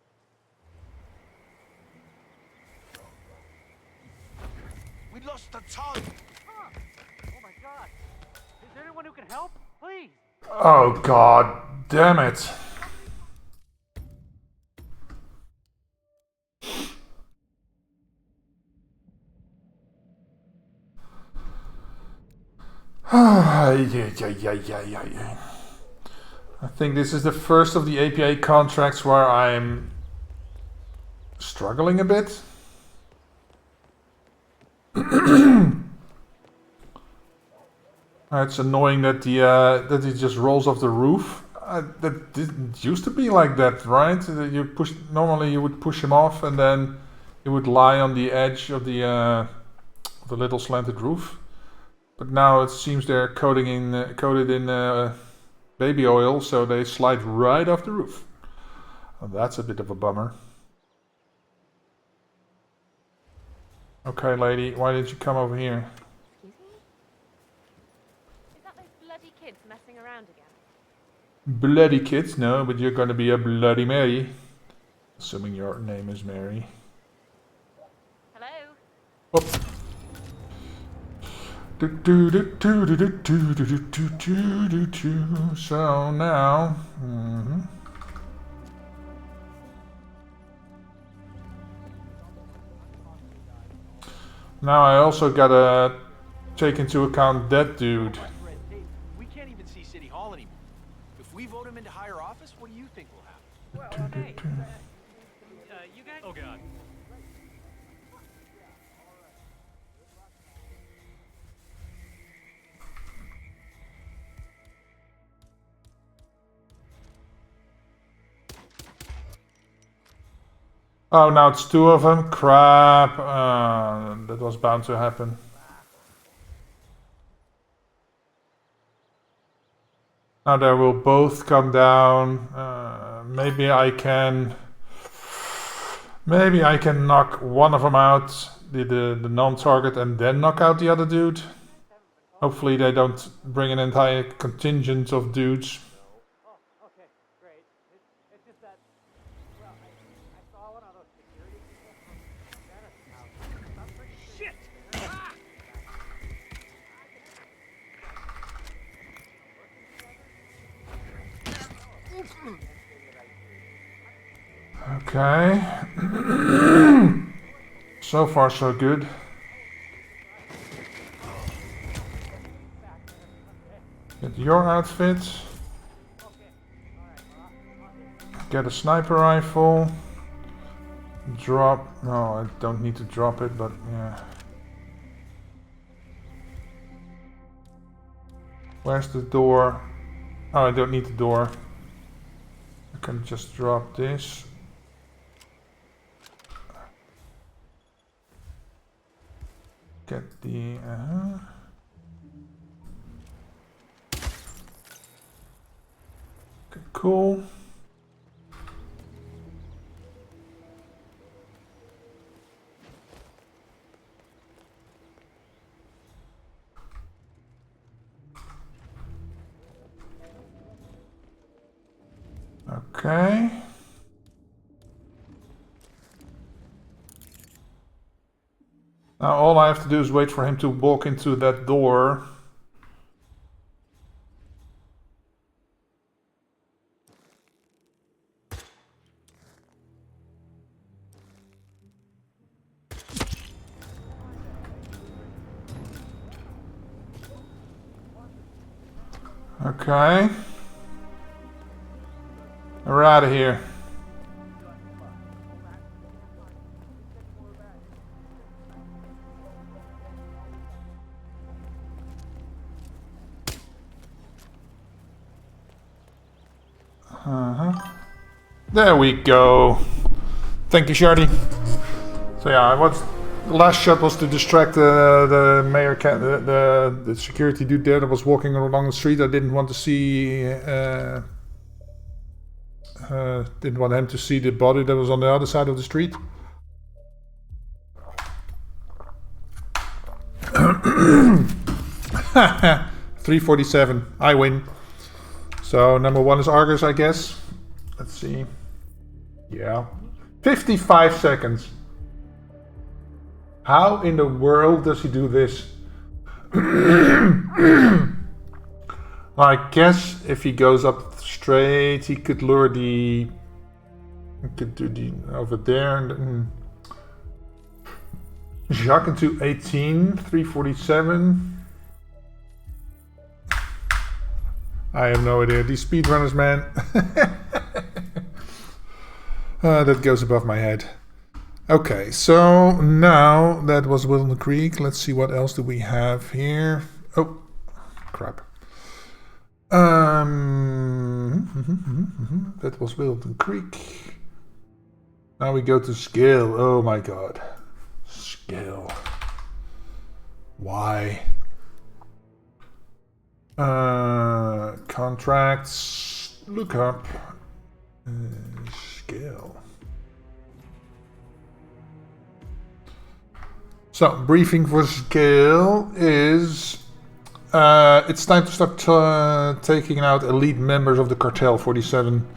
We lost a ton. Huh. Oh my God. Is there anyone who can help? Please. Oh god damn it. I think this is the first of the APA contracts where I'm struggling a bit. It's annoying that that he just rolls off the roof. That didn't used to be like that, right? Normally you would push him off and then he would lie on the edge of the little slanted roof. But now it seems they're coded in baby oil, so they slide right off the roof. Well, that's a bit of a bummer. Okay, lady, why did you come over here? Excuse me? Is that those bloody kids messing around again? Bloody kids? No, but you're gonna be a Bloody Mary. Assuming your name is Mary. Hello? Oh. So now... Now I also gotta take into account that dude. So much red tape. We can't even see City Hall anymore. If we vote him into higher office, what do you think will happen? Well, hey, you guys. Oh god. Oh, now it's two of them? Crap. That was bound to happen. Now they will both come down. Maybe I can knock one of them out, the non-target, and then knock out the other dude. Hopefully they don't bring an entire contingent of dudes. Oh, okay, great. It's just that. Well, I saw one of those security people from Dennis's house. I'm pretty sure. Shit! Ah! Okay. So far so good. Get your outfit. Get a sniper rifle. Drop. No, I don't need to drop it, but yeah. Where's the door? Oh, I don't need the door. I can just drop this. Get the... Okay, cool. Okay. Now all I have to do is wait for him to walk into that door. Okay. We're out of here. There we go. Thank you, Shardy. So yeah, the last shot was to distract the mayor, the security dude there that was walking along the street. I didn't want to see, didn't want him to see the body that was on the other side of the street. $347. I win. So number one is Argus, I guess. Let's see. Yeah. 55 seconds. How in the world does he do this? Well, I guess if he goes up straight, he could lure the... He could do the... over there and then... Jacques into 18, 347. I have no idea. These speedrunners, man. That goes above my head. Okay, so now that was Wilton Creek. Let's see what else do we have here. Oh, crap. That was Wilton Creek. Now we go to Skill. Oh my god. Skill. Why? Contracts. Look up. Scale. So, briefing for Scale is... it's time to start taking out elite members of the cartel, 47.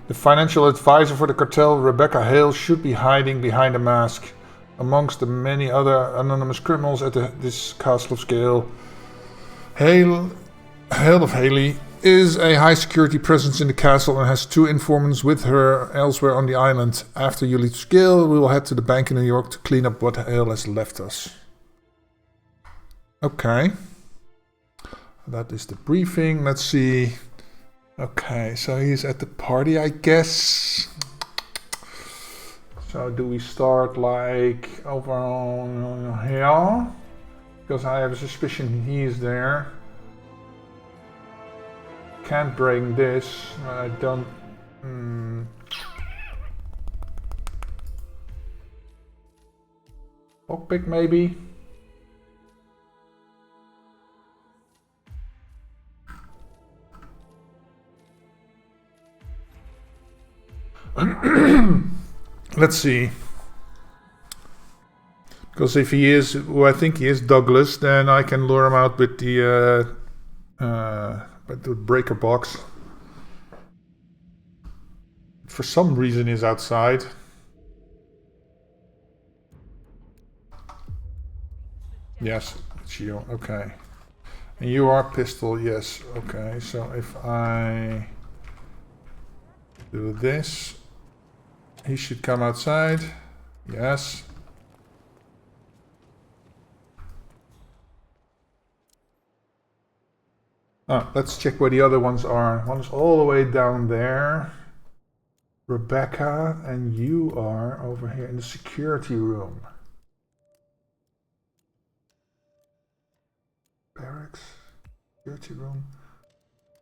The financial advisor for the cartel, Rebecca Hale, should be hiding behind a mask. Amongst the many other anonymous criminals at this castle of Scale, Hale of Haley is a high security presence in the castle and has 2 informants with her elsewhere on the island. After you leave Scale, we will head to the bank in New York to clean up what Hale has left us. Okay. That is the briefing. Let's see. Okay, so he's at the party, I guess. So do we start like over on here? Because I have a suspicion he's there. Can't break this. I don't... Lockpick maybe? Let's see. Because if he is who I think he is, Douglas, then I can lure him out with the breaker box. For some reason he's outside. Yes, it's you. Okay. And you are pistol, yes. Okay, so if I do this, he should come outside. Yes. Let's check where the other ones are. One is all the way down there. Rebecca, and you are over here in the security room. Barracks, security room.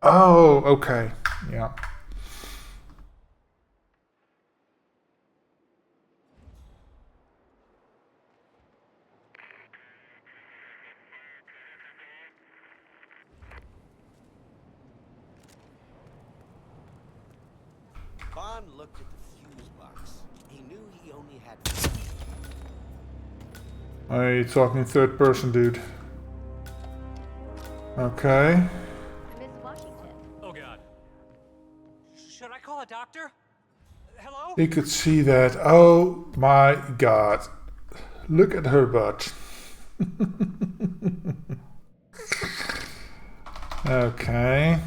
Oh, okay. Yeah. Bond looked at the fuse box. He knew he only had... Are you talking third person, dude? Okay. Miss Washington. Oh God. Should I call a doctor? Hello? He could see that. Oh my god. Look at her butt. Okay.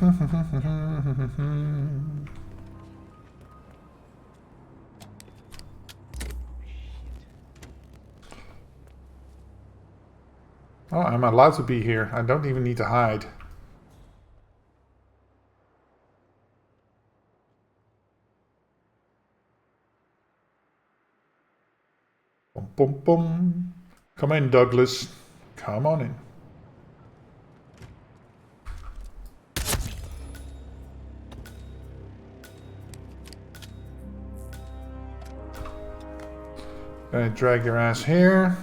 Oh, I'm allowed to be here. I don't even need to hide. Boom, boom, boom. Come in, Douglas. Come on in. Gonna drag your ass here.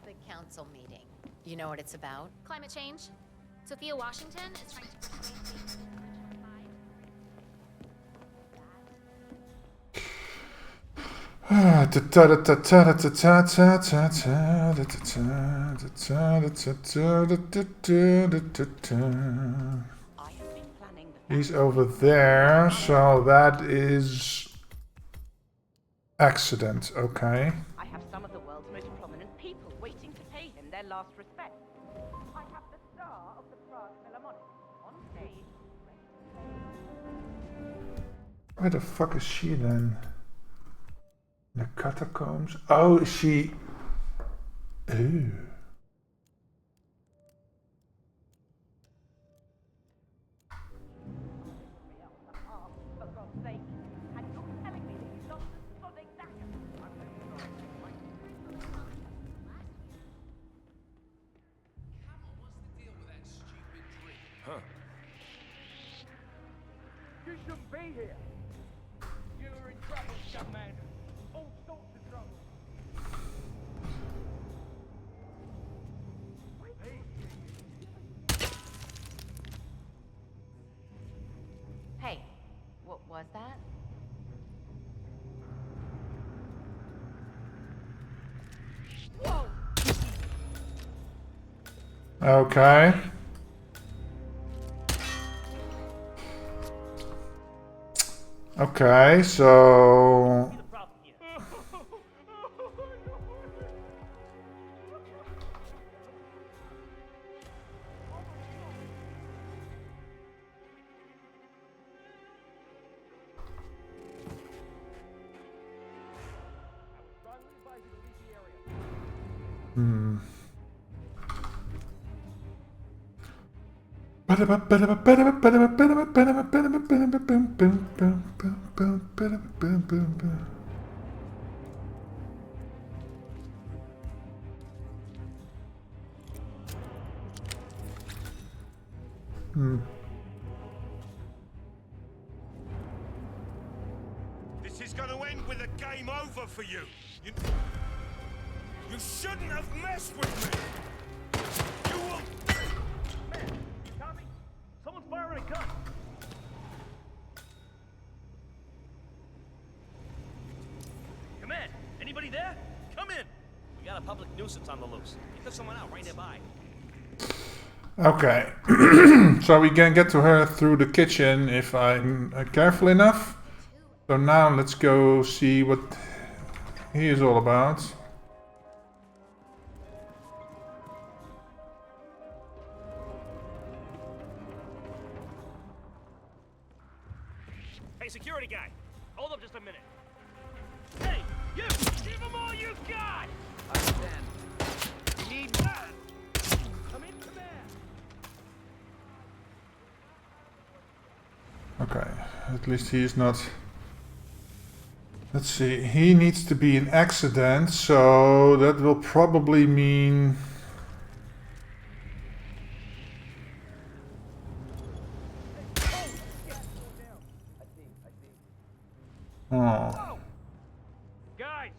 The council meeting. You know what it's about? Climate change. Sophia Washington is trying to persuade states He's over there, so that is accident, okay. I have some of the world's most prominent people waiting to pay him their last respect. I have the star of the Prague Philharmonic on stage, ready to play. Where the fuck is she then? In the catacombs? Oh, is she... Ooh. For God's sake, and you're telling me that you lost the sodding dagger? I'm so sorry. You shouldn't be here. You're in trouble, young man. All sorts of trouble. Hey, what was that? Okay. Okay, so... Hmm. This is going to end with a game over for you. You shouldn't have messed with me. You will... Man, Tommy, someone's firing a gun. Command, anybody there? Come in. We got a public nuisance on the loose. We took someone out right nearby. Okay. So we can get to her through the kitchen if I'm careful enough. So now let's go see what he is all about. Hey, security guy, hold up just a minute. Hey, you! Give them all you got! Understand. We need that. I'm in command. Okay, at least he is not... Let's see, he needs to be an accident, so that will probably mean... Oh, Guys,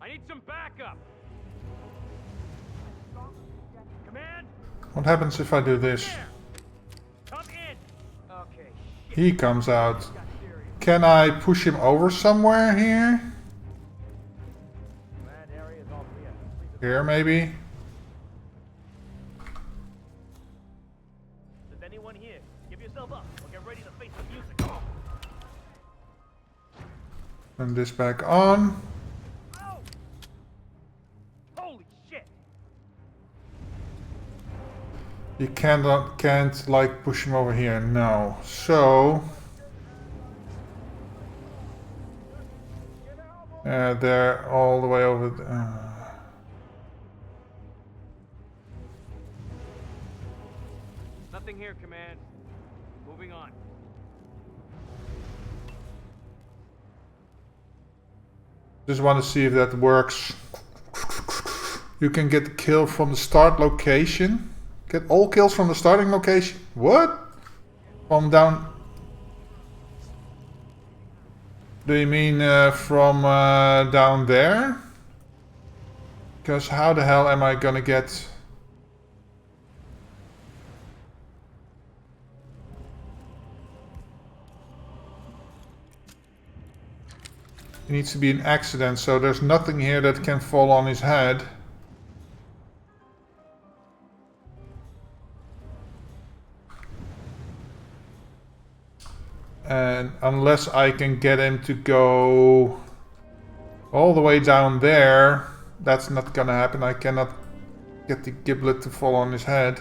I need some backup. Command, what happens if I do this? come in. Okay. He comes out. Can I push him over somewhere here? Command area is all clear. Here maybe? Is anyone here? Give yourself up or get ready to face the music. Turn this back on. Oh! Holy shit! You can't like push him over here, no. So... they're all the way over there. Nothing here, Command. Moving on. Just want to see if that works. You can get the kill from the start location. Get all kills from the starting location. What? From down... Do you mean from down there? Because how the hell am I gonna get... It needs to be an accident, so there's nothing here that can fall on his head. And unless I can get him to go all the way down there, that's not gonna happen. I cannot get the giblet to fall on his head.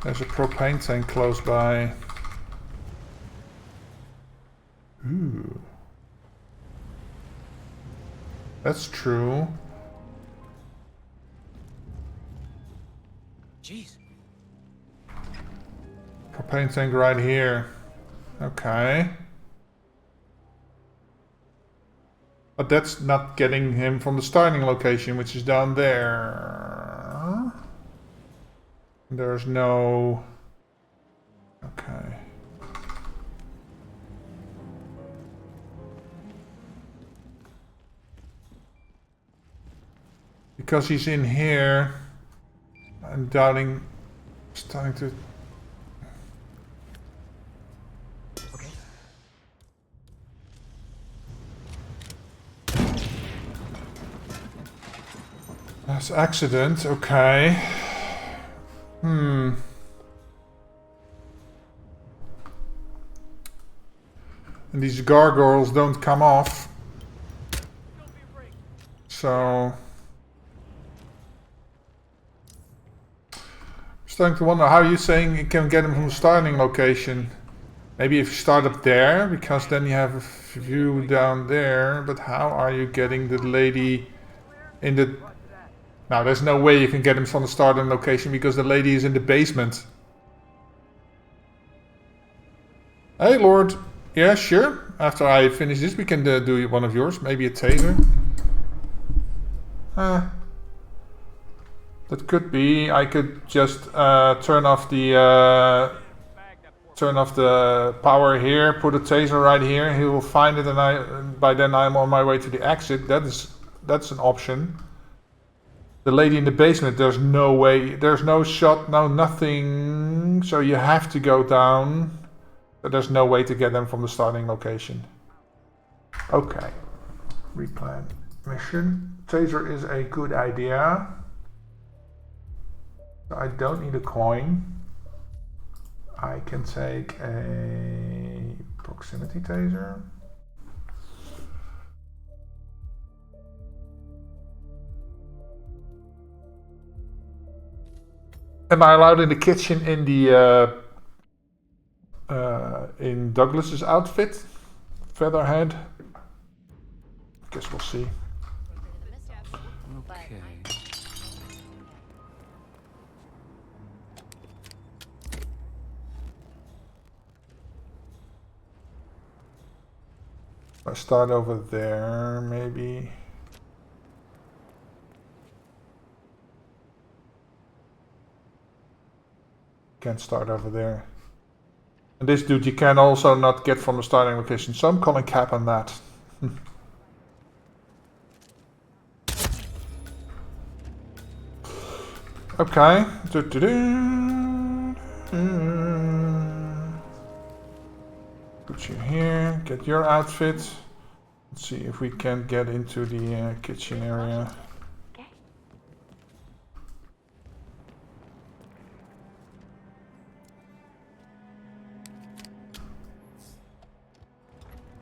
There's a propane tank close by. Ooh. That's true. Jeez. Propane tank right here. Okay. But that's not getting him from the starting location, which is down there. There's no... Okay. Because he's in here, I'm doubting, starting to... Okay. That's accident, okay. And these gargoyles don't come off. So... Starting to wonder how you're saying you can get them from the starting location. Maybe if you start up there, because then you have a view down there. But how are you getting the lady in the... Now, there's no way you can get him from the starting location because the lady is in the basement. Hey, Lord. Yeah, sure. After I finish this, we can do one of yours. Maybe a taser. That could be. I could just turn off the power here, put a taser right here. He will find it, and by then I'm on my way to the exit. That's an option. The lady in the basement. There's no way. There's no shot. No nothing. So you have to go down. But there's no way to get them from the starting location. Okay. Replan mission. Taser is a good idea. I don't need a coin. I can take a proximity taser. Am I allowed in the kitchen in the in Douglas's outfit? Featherhead? Guess we'll see. Okay. I start over there, maybe. Can't start over there. And this dude you can also not get from the starting location, so I'm calling cap on that. Okay. Put you here, get your outfit. Let's see if we can get into the kitchen area.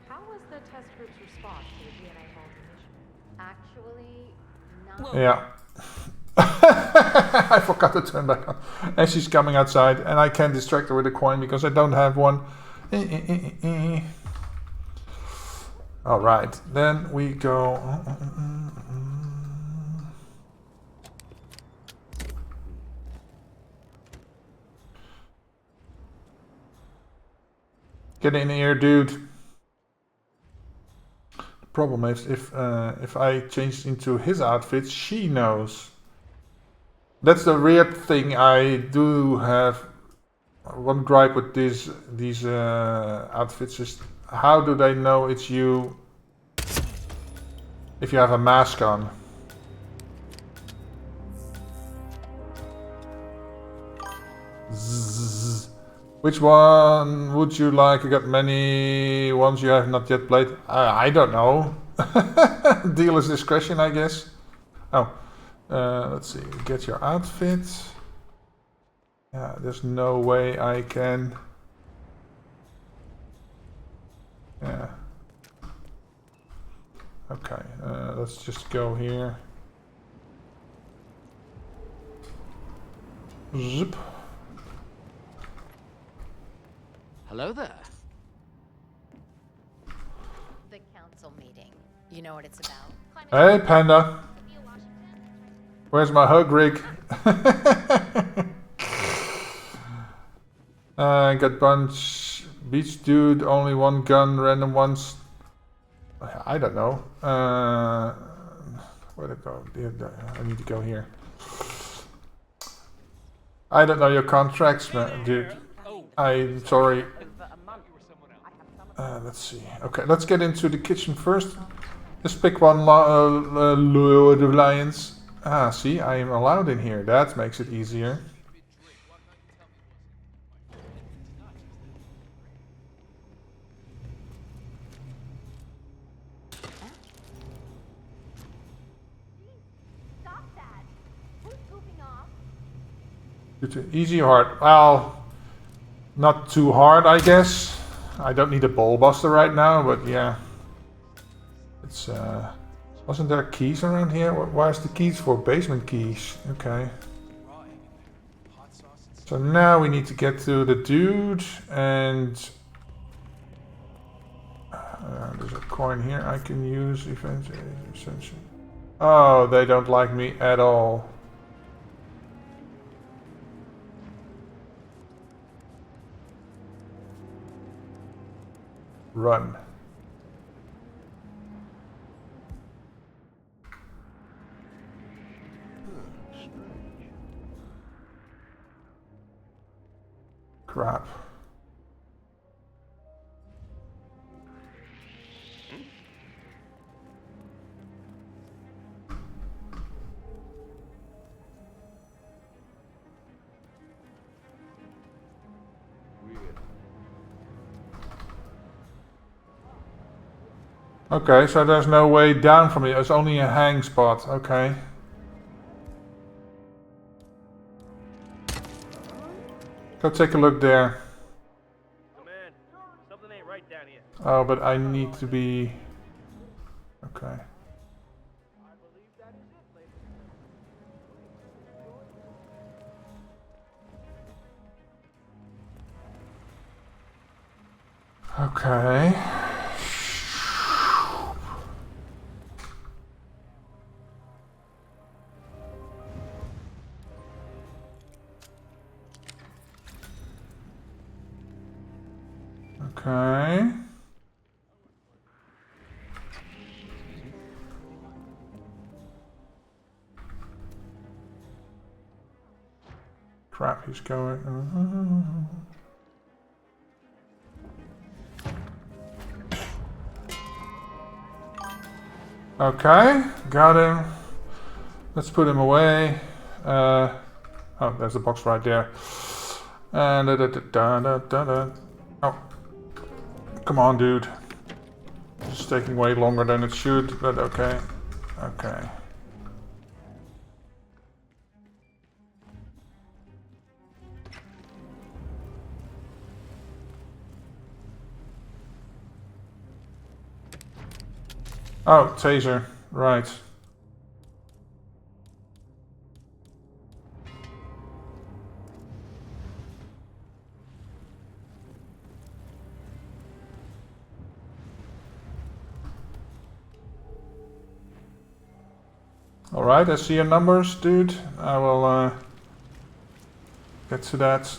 How was the test group's response to the DNA hallucination? Actually, not. Yeah. I forgot to turn back on. And she's coming outside, and I can't distract her with a coin because I don't have one. Alright, then we go. Get in here, dude. The problem is if I change into his outfit, she knows. That's the weird thing. I do have one gripe with these outfits is how do they know it's you if you have a mask on? Zzz. Which one would you like? I got many ones you have not yet played. I don't know. Dealer's discretion, I guess. Oh. Let's see, get your outfit. Yeah, there's no way I can. Yeah. Okay, let's just go here. Zip. Hello there. The council meeting. You know what it's about? Hey, Panda. Where's my hug rig? Got bunch. Beach dude, only one gun, random ones. I don't know. Where to go? I need to go here. I don't know your contracts, man, dude. I'm sorry. Let's see. Okay, let's get into the kitchen first. Let's pick one Lord of Lions. Ah, see, I am allowed in here. That makes it easier. Stop that. Who's goofing off? Easy or hard? Well, not too hard, I guess. I don't need a ball buster right now, but yeah. It's, wasn't there keys around here? Why is the keys for basement keys? Okay. So now we need to get to the dude, and there's a coin here I can use eventually. Oh, they don't like me at all. Run. Crap. Okay, so there's no way down from here. It's only a hang spot. Okay. Go take a look there. Man, something ain't right down here. Oh, but I need to be... Okay. Okay. Okay. Crap, he's going. Okay, got him. Let's put him away. Oh, there's a box right there. And oh, come on, dude. It's taking way longer than it should, but okay. Okay. Oh, taser. Right. Alright, I see your numbers, dude. I will get to that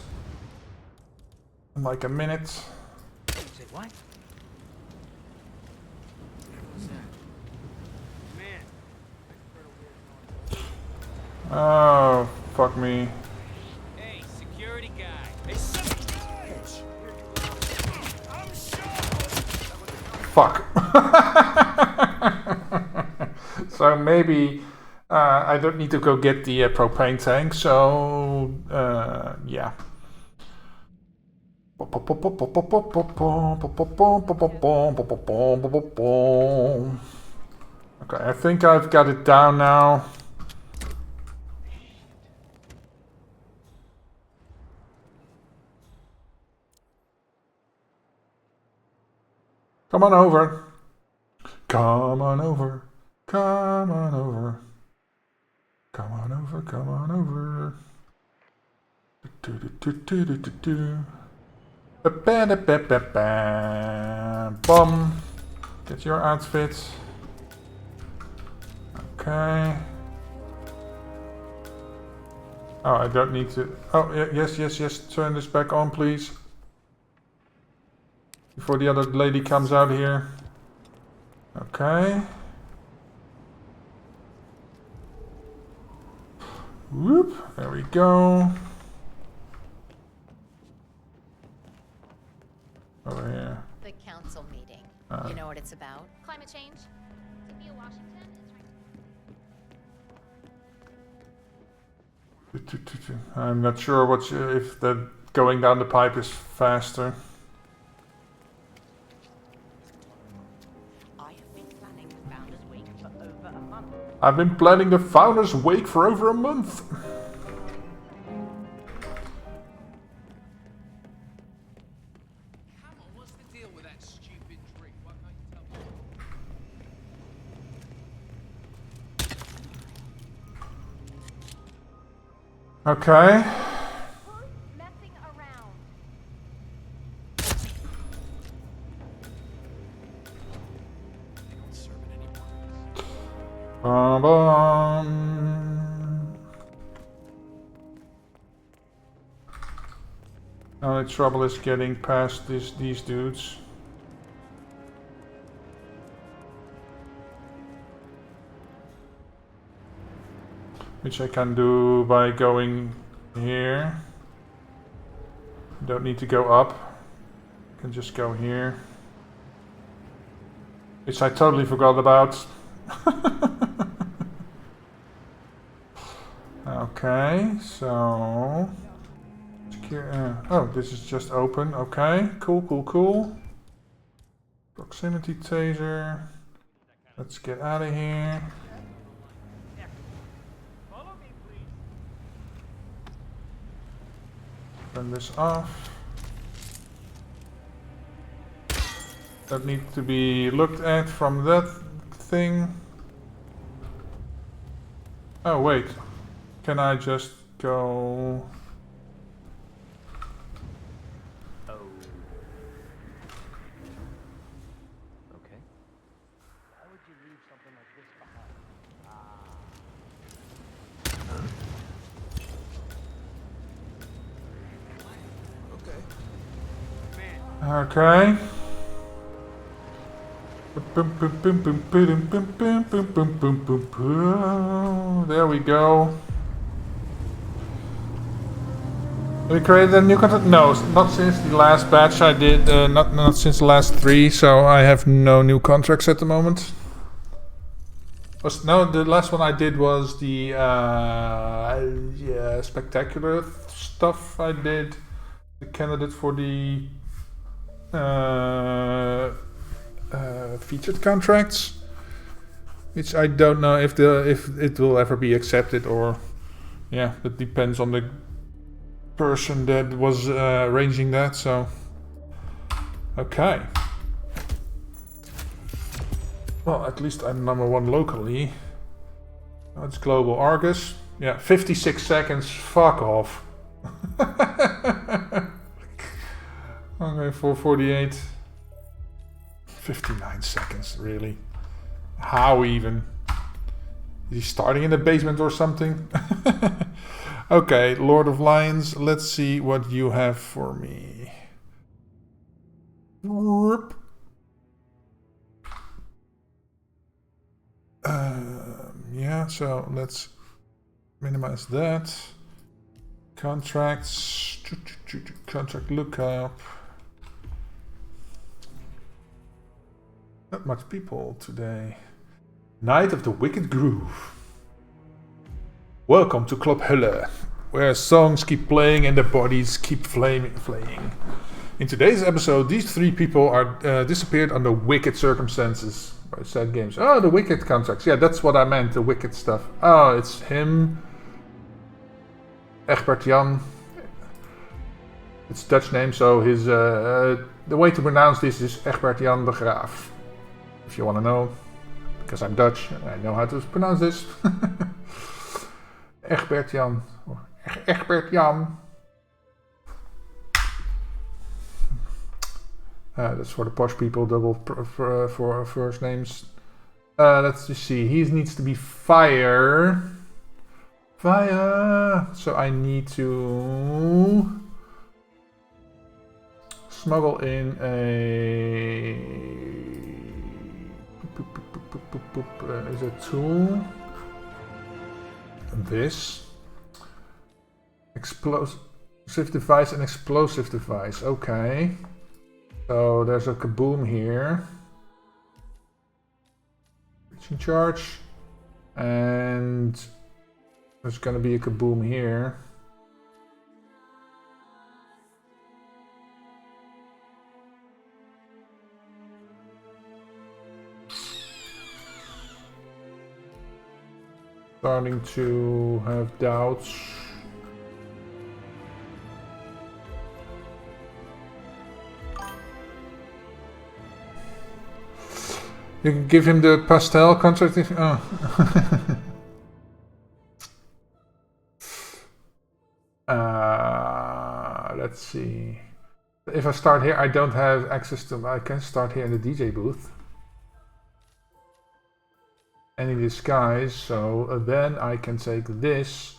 in like a minute. Say what? Oh, fuck me. Hey, security guy. Hey, son of a bitch! I'm Fuck. So maybe I don't need to go get the propane tank, so yeah. Okay, I think I've got it down now. Come on over. Come on over. Come on over. Come on over. Come on over. Bum. Get your outfit. Okay. Oh, I don't need to. Oh, yes, yes, yes. Turn this back on, please. Before the other lady comes out here. Okay. Whoop. There we go. Over here. The council meeting. Ah. You know what it's about? Climate change. Sophia Washington is trying to... I'm not sure if that going down the pipe is faster. I have been planning the Founders Week for over a month. I've been planning the Founders Wake for over a month. Come on, what's the deal with that stupid drink? Why can't you tell me? Okay. Who's messing around? They don't serve it anymore. Ba-bum. Only trouble is getting past these dudes. Which I can do by going here. Don't need to go up. Can just go here. Which I totally forgot about. Okay, so... oh, this is just open. Okay, cool. Proximity taser. Let's get out of here. Follow me, please. Turn this off. That needs to be looked at from that thing. Oh wait, can I just go? Oh. Okay. Why would you leave something like this behind? Okay. There we go. We created a new content? No, not since the last batch I did, not since the last 3, so I have no new contracts at the moment. No, the last one I did was the spectacular stuff I did. The candidate for the featured contracts, which I don't know if it will ever be accepted, or it depends on the person that was arranging that. So okay, well, at least I'm #1 locally. Oh, it's Global Argus. 56 seconds. Fuck off. Okay, 448. 59 seconds, really? How even? Is he starting in the basement or something? Okay, Lord of Lions, let's see what you have for me. Whoop. So let's minimize that. Contracts, contract lookup. Not much people today. Night of the Wicked Groove. Welcome to Club Hulle, where songs keep playing and the bodies keep flaying. In today's episode, these 3 people are disappeared under wicked circumstances by Sad Games. Oh, the Wicked contracts. Yeah, that's what I meant, the Wicked stuff. Oh, it's him. Egbert Jan. It's Dutch name, so his the way to pronounce this is Egbert Jan de Graaf. If you want to know, because I'm Dutch and I know how to pronounce this. Egbert Jan. Egbert Jan. That's for the posh people, double for first names. Let's just see. He needs to be fire. Fire. So I need to smuggle in a... is a tool. This. Explosive device and explosive device. Okay. So there's a kaboom here. Reaching charge. And there's gonna be a kaboom here. Starting to have doubts. You can give him the pastel contract if... Oh. Let's see. If I start here, I don't have access to... I can start here in the DJ booth. Any disguise, so then I can take this,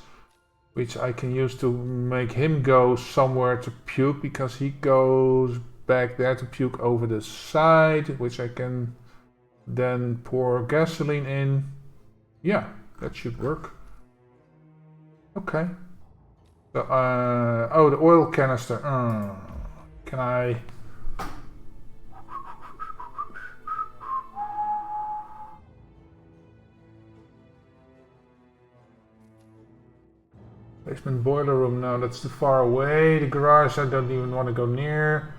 which I can use to make him go somewhere to puke, because he goes back there to puke over the side, which I can then pour gasoline in. Yeah, that should work. Okay. So, oh, the oil canister. Can I... Basement boiler room, no, that's too far away. The garage, I don't even want to go near.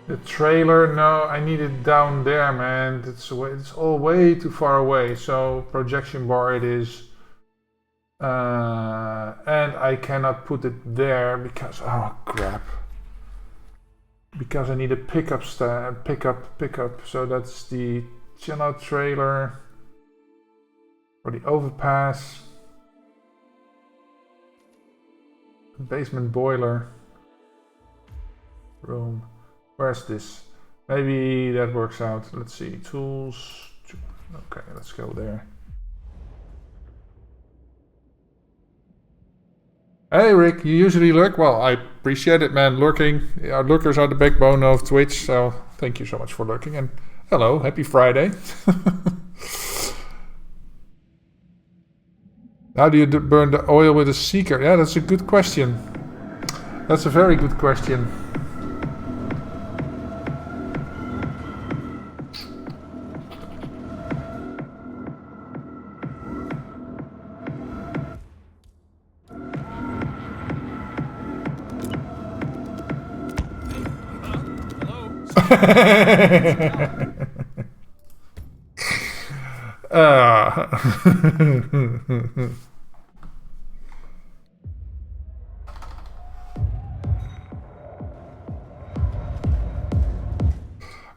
The trailer, no, I need it down there, man. It's all way too far away. So projection bar it is. And I cannot put it there because, oh crap. Because I need a pickup. So that's the chill out trailer. For the overpass. Basement boiler room. Where's this? Maybe that works out. Let's see. Tools. Okay, let's go there. Hey Rick, you usually lurk? Well, I appreciate it, man. Lurking. Our lurkers are the backbone of Twitch, so thank you so much for lurking. And hello, happy Friday. How do you burn the oil with a seeker? Yeah, that's a good question. That's a very good question.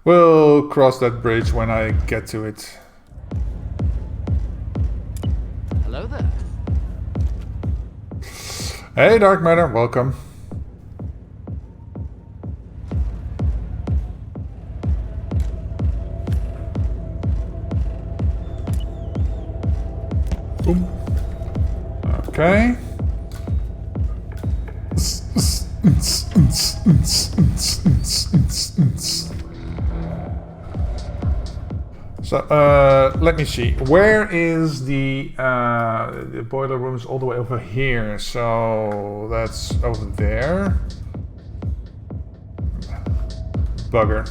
We'll cross that bridge when I get to it. Hello there. Hey Dark Matter, welcome. Boom. Okay. So, let me see. Where is the boiler room is all the way over here. So that's over there. Bugger.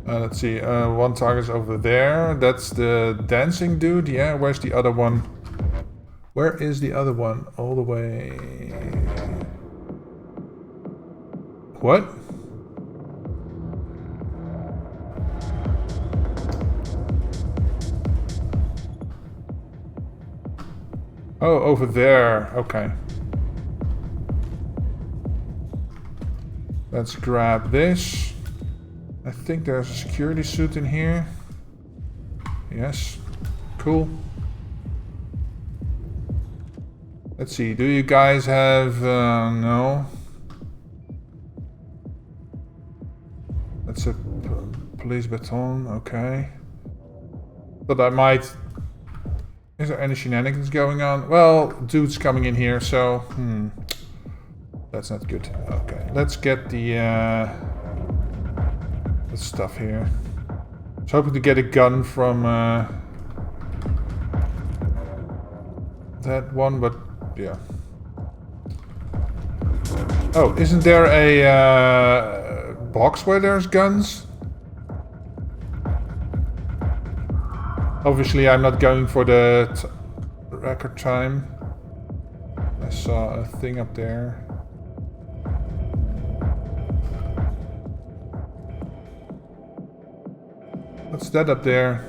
Let's see. One target's over there. That's the dancing dude. Yeah. Where's the other one? Where is the other one? All the way... What? Oh, over there. Okay. Let's grab this. I think there's a security suit in here. Yes. Cool. Let's see, do you guys have... no. That's a police baton, okay. But I might... Is there any shenanigans going on? Well, dude's coming in here, so... That's not good. Okay, let's get the stuff here. I was hoping to get a gun from that one, but yeah. Oh, isn't there a box where there's guns? Obviously, I'm not going for the record time. I saw a thing up there. What's that up there?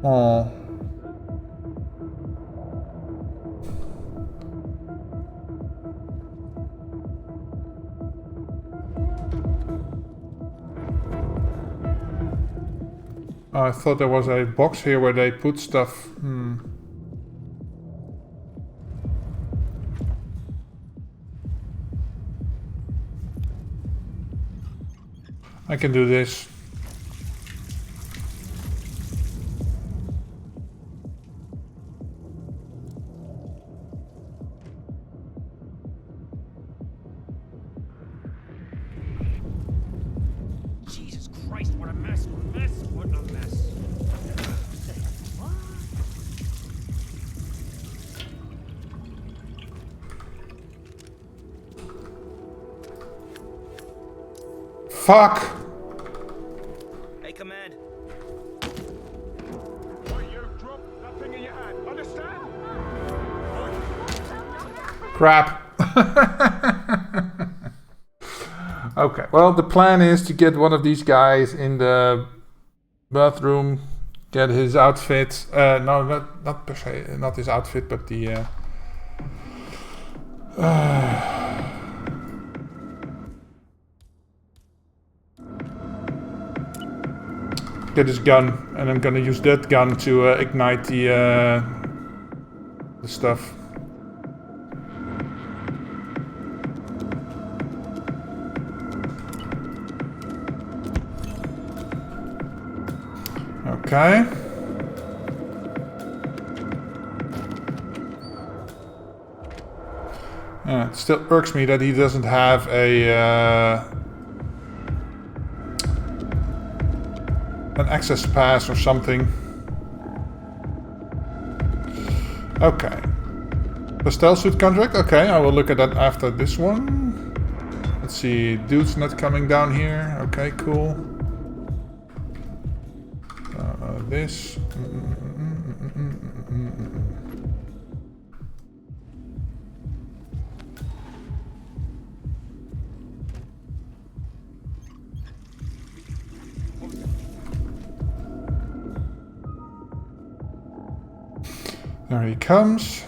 Oh. I thought there was a box here where they put stuff. I can do this. Jesus Christ, what a mess, what a mess, what a mess. Fuck! Hey, Command. You drop that thing in your hand, understand? Crap. Okay, well, the plan is to get one of these guys in the bathroom, get his outfit. No, not per se, not his outfit, but the. Get his gun, and I'm gonna use that gun to ignite the stuff. Okay. It still irks me that he doesn't have a an access pass or something. Okay. Pastel suit contract? Okay, I will look at that after this one. Let's see, dude's not coming down here. Okay, cool. This. There he comes.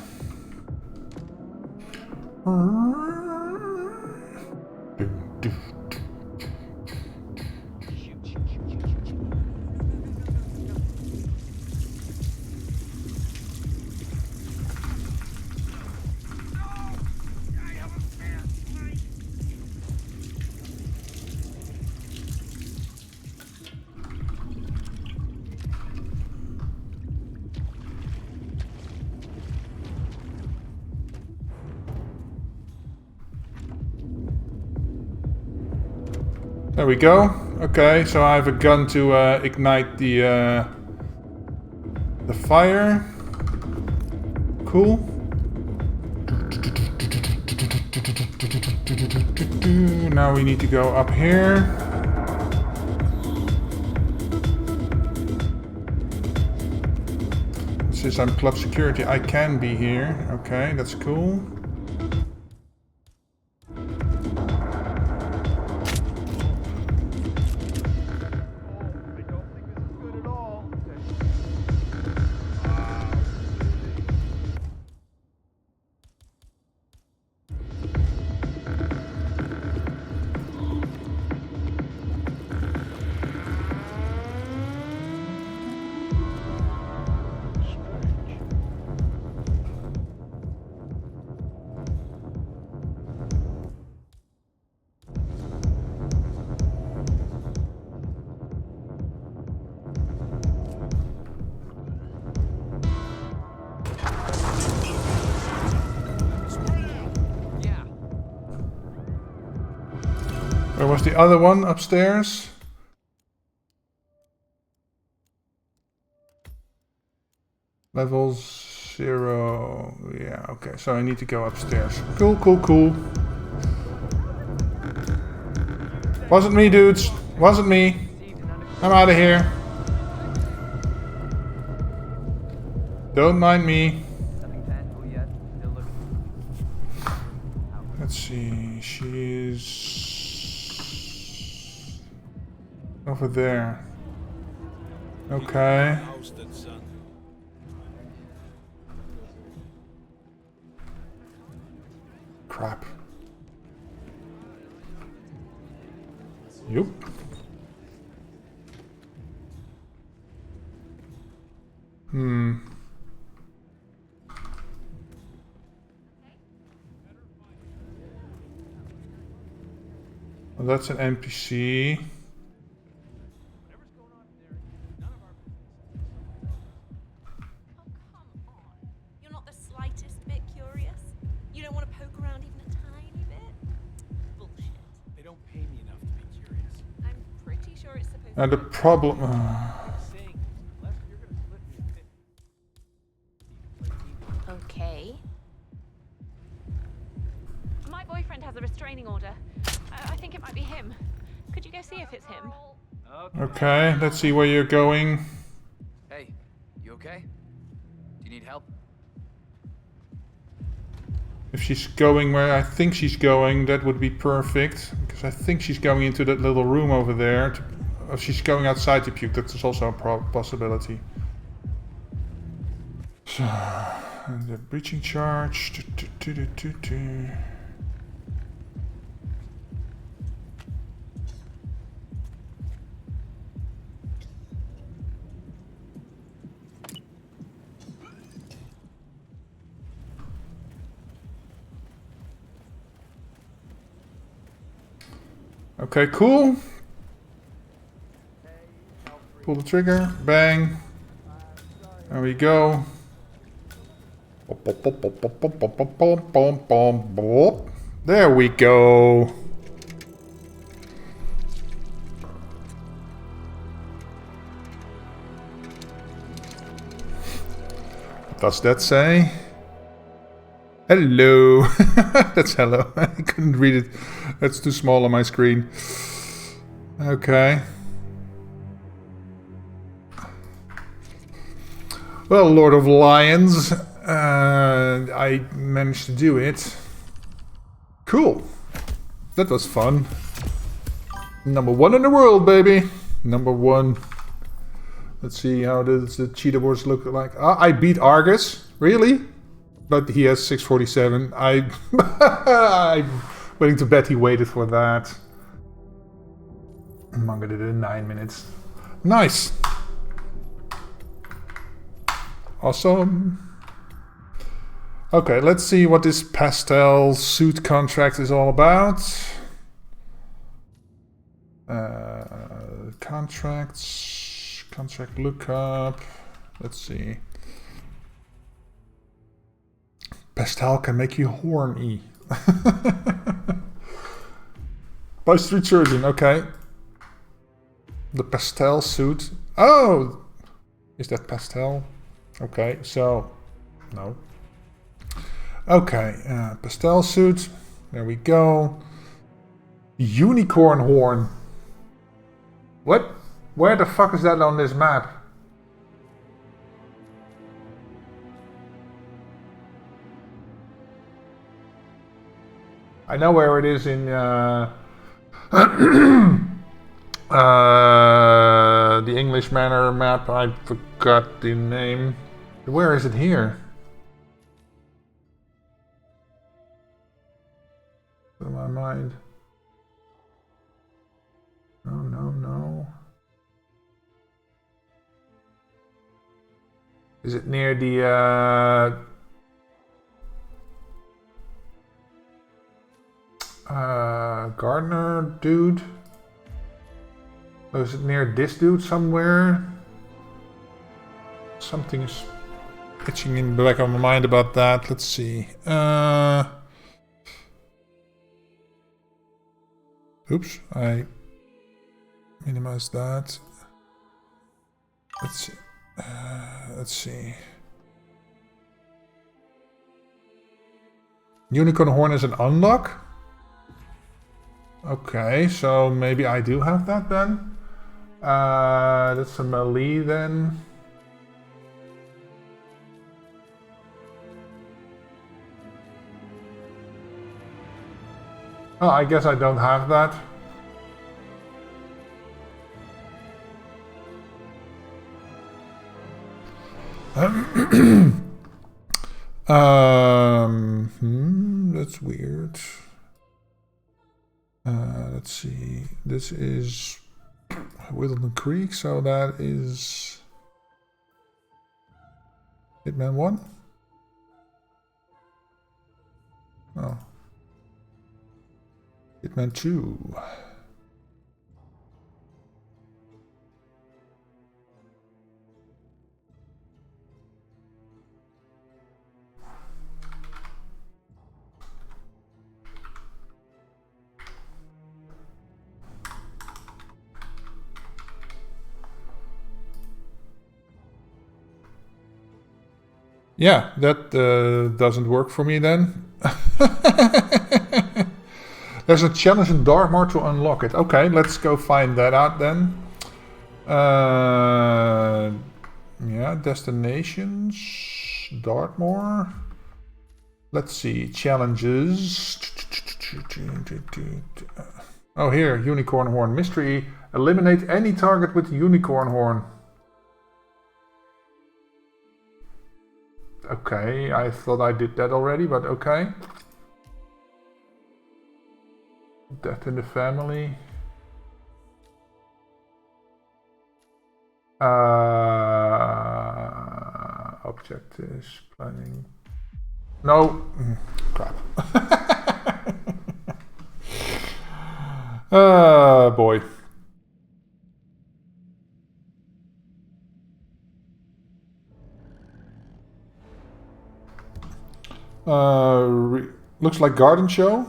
There we go. Okay, so I have a gun to ignite the fire. Cool. Now we need to go up here. Since I'm club security, I can be here. Okay, that's cool. was the other one upstairs? Level 0. Yeah, okay, so I need to go upstairs. Cool, cool, cool. Wasn't me, dudes. Wasn't me. I'm out of here. Don't mind me. Nothing tangible yet. Still looking. Let's see. She's over there. Okay. Hosted, son. Crap. Yup. Hmm. Well, that's an NPC. You're not the slightest bit curious? You don't want to poke around even a tiny bit? Bullshit. They don't pay me enough to be curious. I'm pretty sure it's supposed And the problem. Saying, Lester, you're gonna split me a bit. Okay. My boyfriend has a restraining order. I think it might be him. Could you go see if it's him? Okay, let's see where you're going. Hey, you okay? Do you need help? If she's going where I think she's going, that would be perfect. Because I think she's going into that little room over there. Or she's going outside to puke. That is also a possibility. So, and the breaching charge. Okay, cool. Pull the trigger. Bang. There we go. There we go. What does that say? Hello. That's hello. I couldn't read it. That's too small on my screen. Okay. Well, Lord of Lions. I managed to do it. Cool. That was fun. #1 in the world, baby. #1. Let's see how does the cheetah wars look like. I beat Argus. Really? But he has 647. I'm willing to bet he waited for that. Manga did it in 9 minutes. Nice. Awesome. Okay, let's see what this pastel suit contract is all about. Contracts. Contract lookup. Let's see. Pastel can make you horny. By street surgeon, okay. The pastel suit. Oh! Is that pastel? Okay, so... No. Okay, pastel suit. There we go. Unicorn horn. What? Where the fuck is that on this map? I know where it is in the English Manor map. I forgot the name. Where is it here? In my mind. No. Is it near the gardener dude? Or is it near this dude somewhere? Something is itching in the back of my mind about that. Let's see. Oops, I minimized that. Let's see. Let's see. Unicorn horn is an unlock? Okay, so maybe I do have that then. That's a melee then. Oh, I guess I don't have that. That's weird. Let's see. This is Whittleton Creek, so that is Hitman 1. Oh. Hitman 2. Yeah, that doesn't work for me then. There's a challenge in Dartmoor to unlock it. Okay, let's go find that out then. Yeah, destinations, Dartmoor. Let's see, challenges. Oh, here, unicorn horn mystery. Eliminate any target with unicorn horn. Okay, I thought I did that already, but okay. Death in the family. Objectives, planning. No. Crap. Boy. Looks like garden show.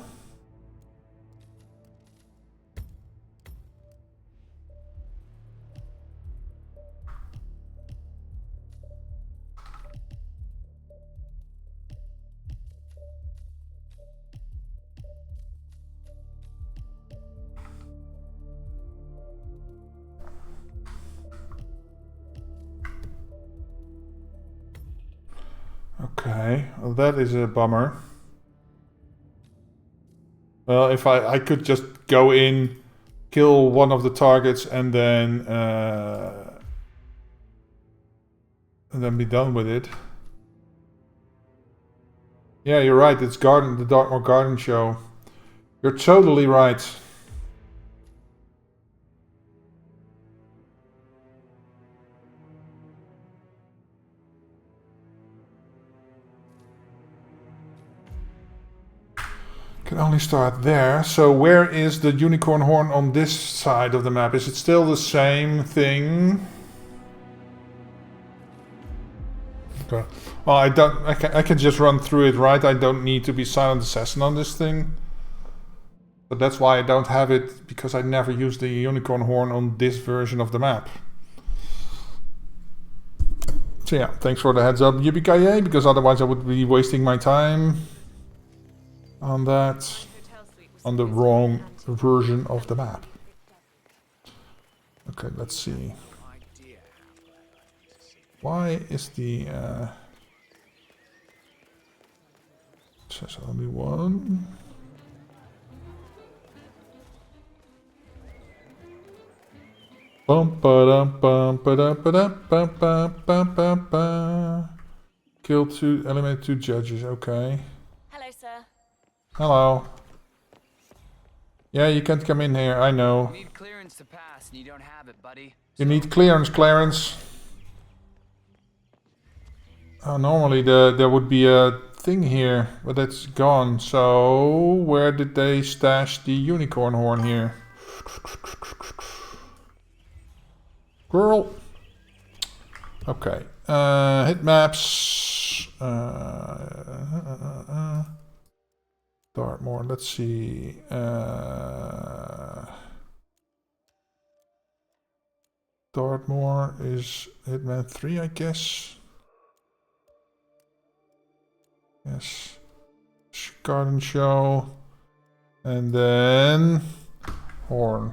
Okay, well that is a bummer. Well, if I could just go in, kill one of the targets, and then be done with it. Yeah, you're right. It's the Dartmoor Garden Show. You're totally right. Can only start there. So where is the unicorn horn on this side of the map? Is it still the same thing? Okay. Well, I can just run through it, right? I don't need to be silent assassin on this thing. But that's why I don't have it, because I never used the unicorn horn on this version of the map. So yeah, thanks for the heads up, yippee-ki-yay, because otherwise I would be wasting my time on that, on the wrong version of the map. Okay, let's see. Why is the says only one? Bum ba dum bum ba dum ba dum bum bum bum bum bum. Kill two, eliminate two judges. Okay. Hello, sir. Hello. Yeah, you can't come in here. I know. You need clearance to pass, and you don't have it, buddy. You need clearance, Clarence. Normally there would be a thing here, but it's gone. So where did they stash the unicorn horn here? Girl. Okay. Hit maps. Dartmoor, let's see. Dartmoor is Hitman 3, I guess. Yes. Garden Show. And then horn.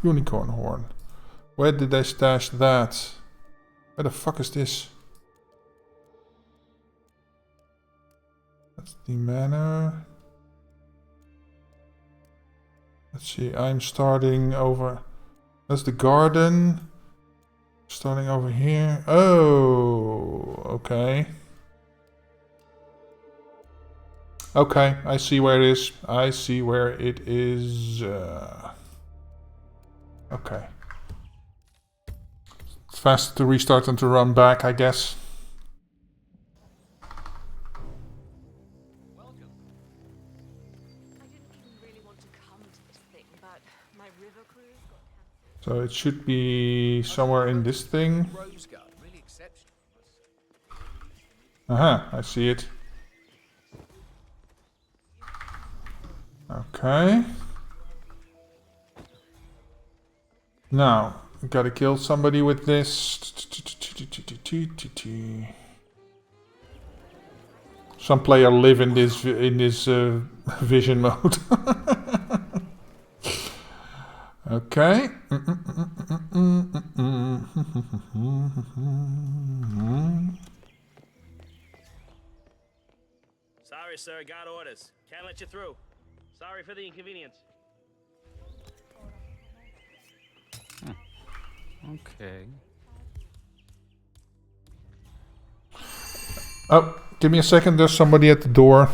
Unicorn horn. Where did I stash that? Where the fuck is this? That's the manor. Let's see, I'm starting over. That's the garden. Starting over here. Oh, okay. Okay, I see where it is. I see where it is. Okay. It's faster to restart than to run back, I guess. Welcome. I didn't even really want to come to this thing, but my river cruise got cancelled. So it should be somewhere in this thing. Rose garden, really exceptional. I see it. Okay. Now, gotta kill somebody with this. Some player live in this vision mode. Okay. Sorry, sir. Got orders. Can't let you through. Sorry for the inconvenience. Okay. Oh, give me a second. There's somebody at the door.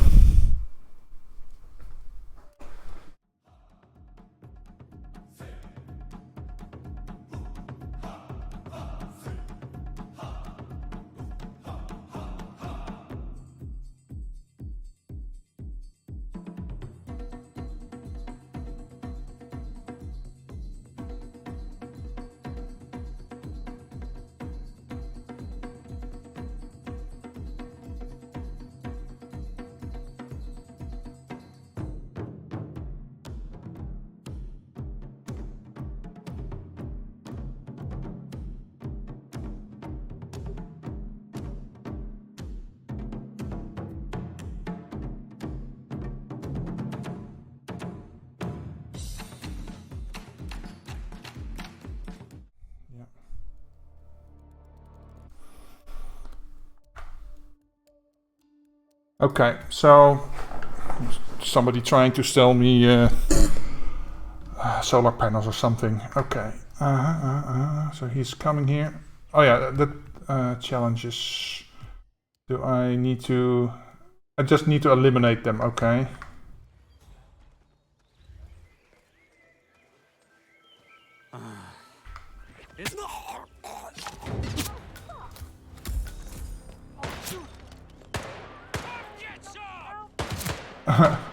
Okay, so somebody trying to sell me solar panels or something. Okay, so he's coming here. Oh yeah, that challenges. Do I need to? I just need to eliminate them. Okay.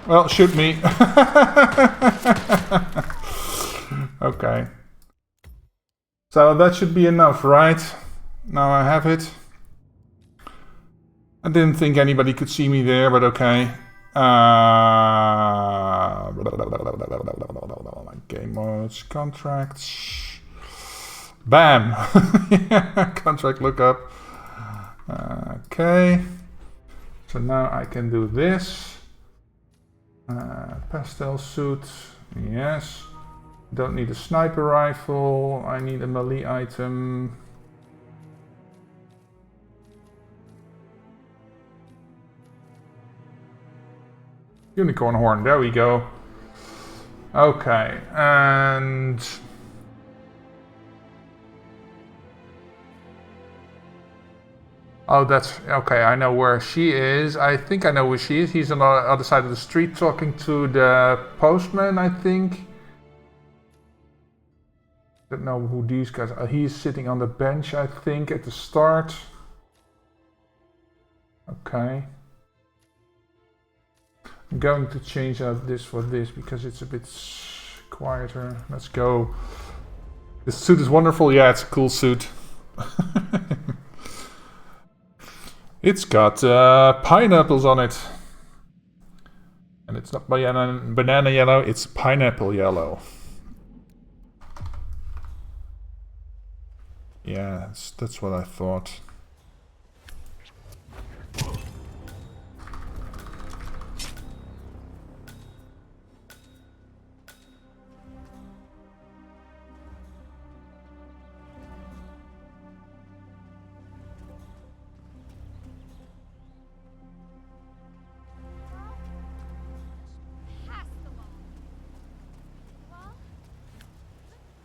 Well, shoot me. Okay. So that should be enough, right? Now I have it. I didn't think anybody could see me there, but okay. Game modes, contracts. Bam! Contract lookup. Okay. So now I can do this. Pastel suit, yes. Don't need a sniper rifle. I need a melee item. Unicorn horn, there we go. Okay, and oh, that's okay. I know where she is. I think I know where she is. He's on the other side of the street talking to the postman, I think. Don't know who these guys are. He's sitting on the bench, I think, at the start. Okay. I'm going to change out this for this because it's a bit quieter. Let's go. This suit is wonderful. Yeah, it's a cool suit. It's got pineapples on it. And it's not banana yellow, it's pineapple yellow. Yeah, that's what I thought.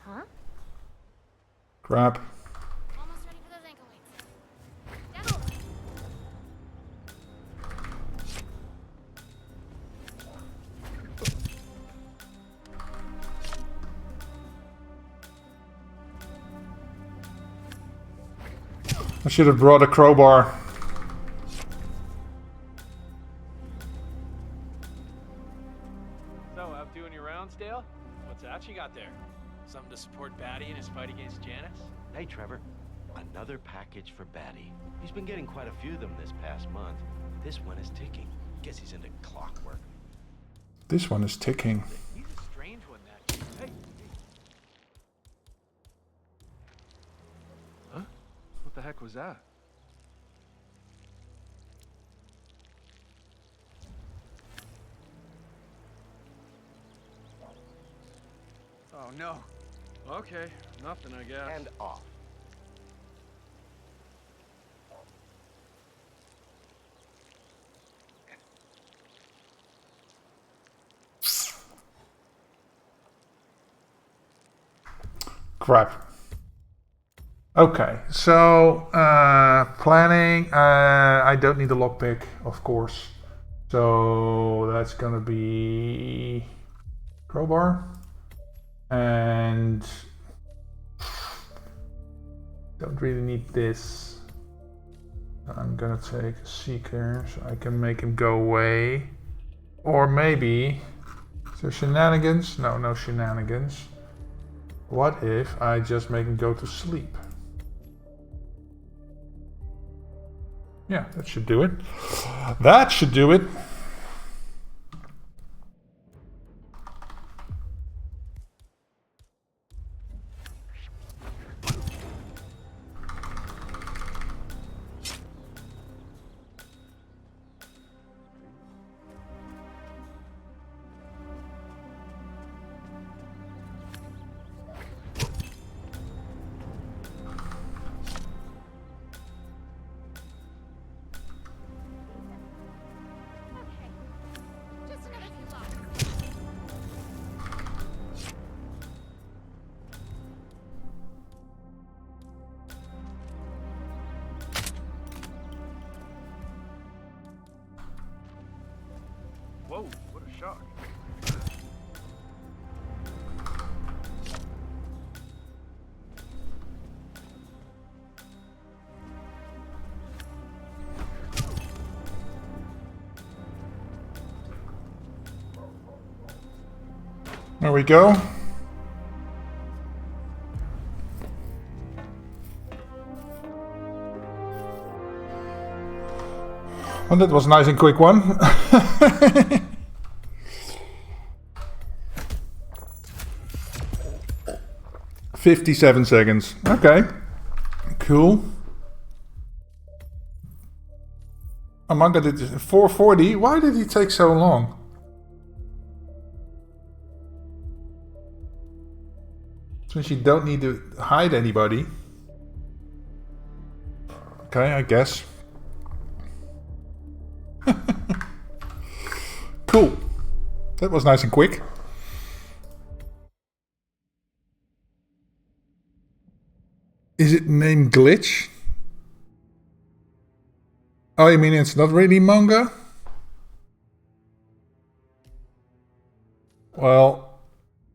Huh? Crap. Almost ready for those ankle weights. Devil! I should have brought a crowbar. So, out doing your rounds, Dale? What's that you got there? Something to support Batty in his fight against Janice? Hey, Trevor. Another package for Batty. He's been getting quite a few of them this past month. This one is ticking. Guess he's into clockwork. This one is ticking. He's a strange one, that kid. Hey! Huh? What the heck was that? Oh, no. Okay, nothing, I guess. And off. Crap. Okay, so planning. I don't need a lockpick, of course. So that's gonna be crowbar. And don't really need this. I'm gonna take a seeker so I can make him go away. Or maybe, is there shenanigans? No, no shenanigans. What if I just make him go to sleep? Yeah, that should do it. That should do it. Just another few blocks. Whoa, what a shock. There we go. Well, that was a nice and quick one. 57 seconds. Okay. Cool. Amanga did 440. Why did he take so long? Since you don't need to hide anybody. Okay, I guess. Cool. That was nice and quick. Is it named Glitch? Oh, you mean it's not really manga? Well,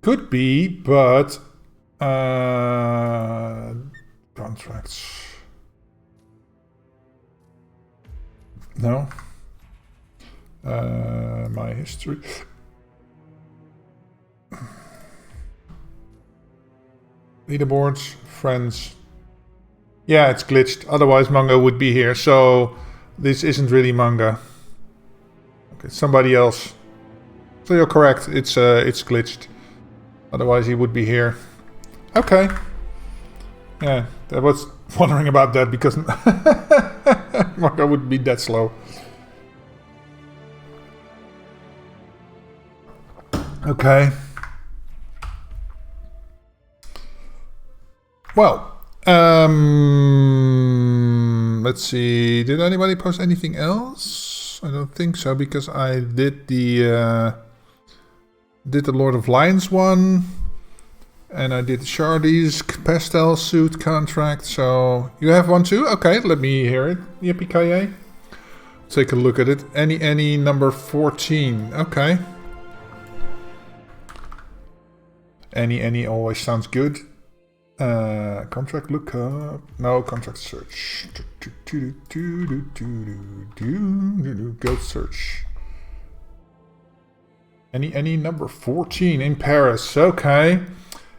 could be, but contracts. No. My history. Leaderboards, friends. Yeah, it's glitched. Otherwise, manga would be here. So this isn't really manga. Okay, somebody else. So you're correct. It's glitched. Otherwise he would be here. Okay. Yeah, I was wondering about that because Marco would be that slow. Okay. Well, let's see. Did anybody post anything else? I don't think so because I did the Lord of Lions one, and I did Shardy's pastel suit contract. So you have one too? Okay, let me hear it. Yippee-ki-yay! Take a look at it. Any number 14. Okay. Any always sounds good. Contract lookup. No, contract search. Go search. Any number 14 in Paris. Okay.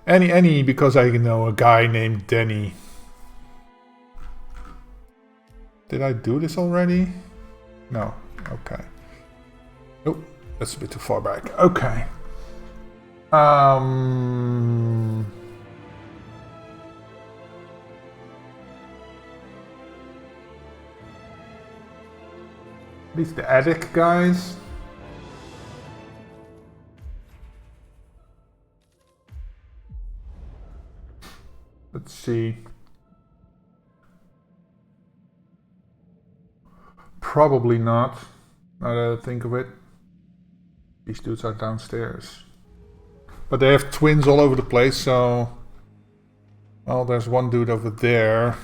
Any because I know a guy named Denny. Did I do this already? No. Okay. Nope. That's a bit too far back. Okay. At least the attic guys. Let's see. Probably not. Now that I think of it. These dudes are downstairs. But they have twins all over the place, so... Well, there's one dude over there.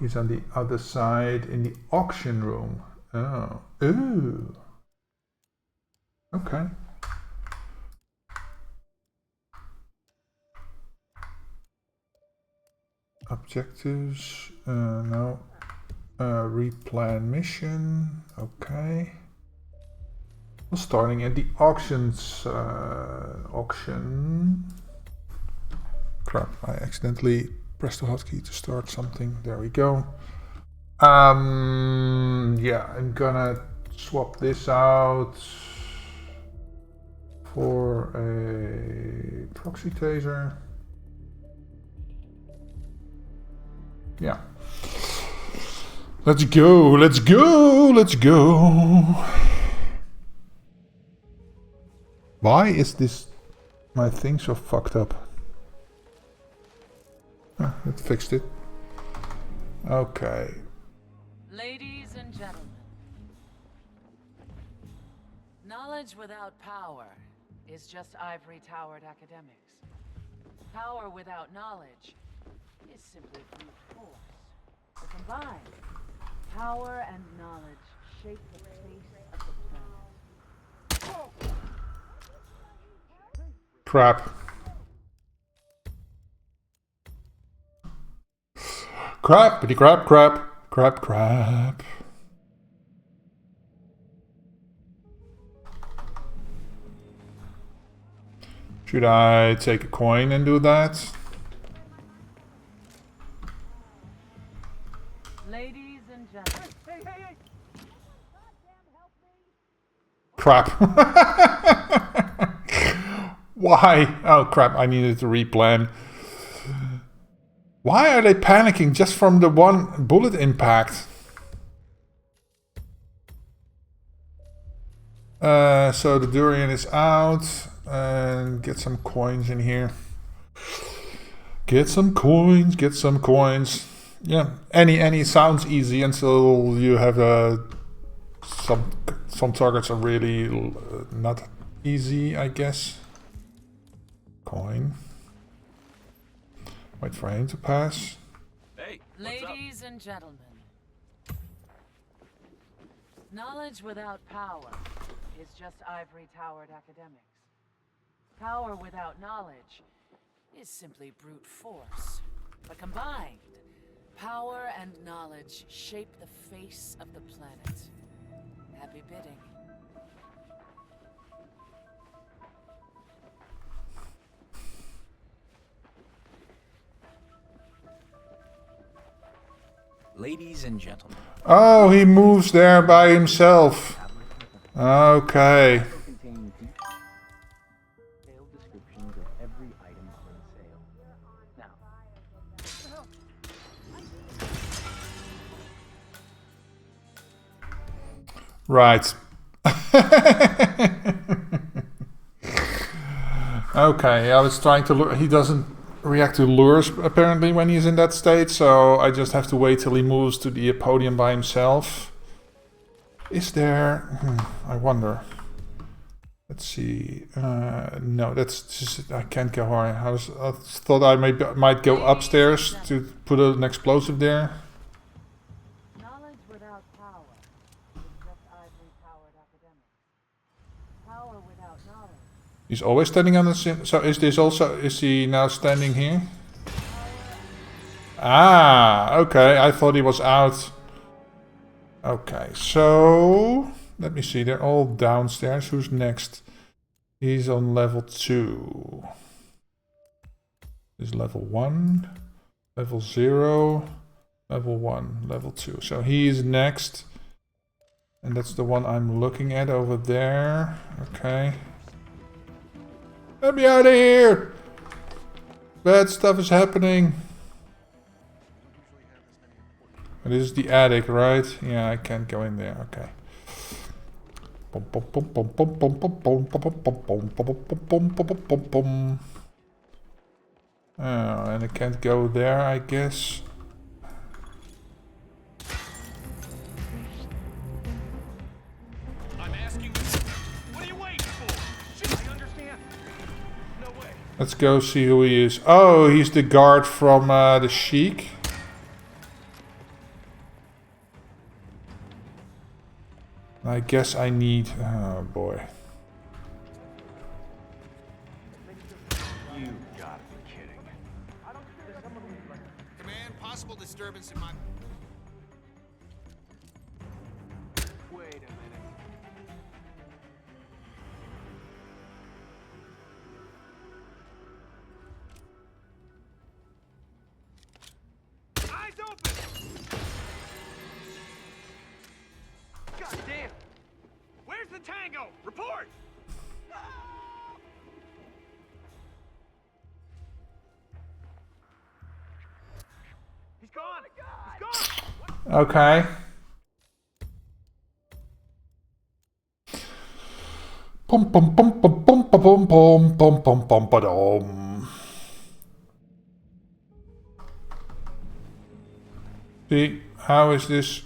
He's on the other side in the auction room. Oh. Ooh. Okay. Objectives. No. Replan mission. Okay. Well, starting at the auctions. Auction. Crap, I accidentally pressed the hotkey to start something. There we go. Yeah, I'm gonna swap this out for a proxy taser. Yeah. Let's go, let's go, let's go. Why is my thing so fucked up? Ah, it fixed it. Okay. Ladies and gentlemen, knowledge without power is just ivory-towered academics. Power without knowledge is simply brute force. But combined, power and knowledge shape the face of the planet. Crap. Crappity crap, crap, crap, crap. Should I take a coin and do that? Ladies and gentlemen. Hey. Crap. Why? Oh crap, I needed to replan. Why are they panicking just from the one bullet impact? So the durian is out. And get some coins in here. Get some coins, get some coins. Yeah, any sounds easy until you have some targets are really not easy, I guess. Coin. Wait for him to pass. Hey, Ladies and gentlemen, knowledge without power is just ivory-towered academics. Power without knowledge is simply brute force. But combined, power and knowledge shape the face of the planet. Happy bidding. Ladies and gentlemen. Oh, he moves there by himself. Okay. Right. Okay, I was trying to lure. He doesn't react to lures apparently when he's in that state, so I just have to wait till he moves to the podium by himself. Is there... I wonder. Let's see. No, that's just... I can't go high. I thought I might go upstairs to put an explosive there. Knowledge without power is just ivory-powered academics. Power without knowledge. He's always standing on the... So is this also... Is he now standing here? Ah, okay. I thought he was out. Okay, so... Let me see. They're all downstairs. Who's next? He's on level 2. This is level 1. Level 0. Level 1. Level 2. So he's next. And that's the one I'm looking at over there. Okay. Let me out of here! Bad stuff is happening. This is the attic, right? Yeah, I can't go in there. Okay. Oh, and I can't go there, I guess. I'm asking you, what are you waiting for? Shit, I understand. No way. Let's go see who he is. Oh, he's the guard from the Sheik. I guess I need... Oh boy. You gotta be kidding. Command, possible disturbance in my... Wait a minute. Eyes open! God damn! Where's the tango? Report! He's gone! He's gone! Okay. Pum pum pum pum pum pum pum pum pum pum pum. See, how is this?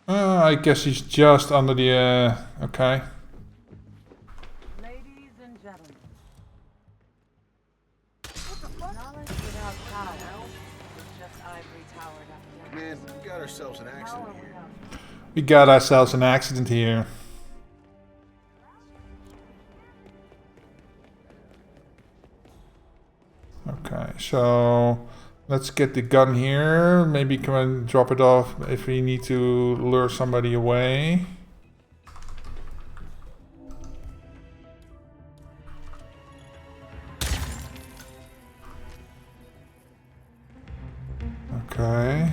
I guess he's just under the... okay. Ladies and gentlemen. Knowledge without power is just ivory-towered academics. Man, we got ourselves an accident here. We got ourselves an accident here. Okay, so... Let's get the gun here. Maybe come and drop it off if we need to lure somebody away. Okay.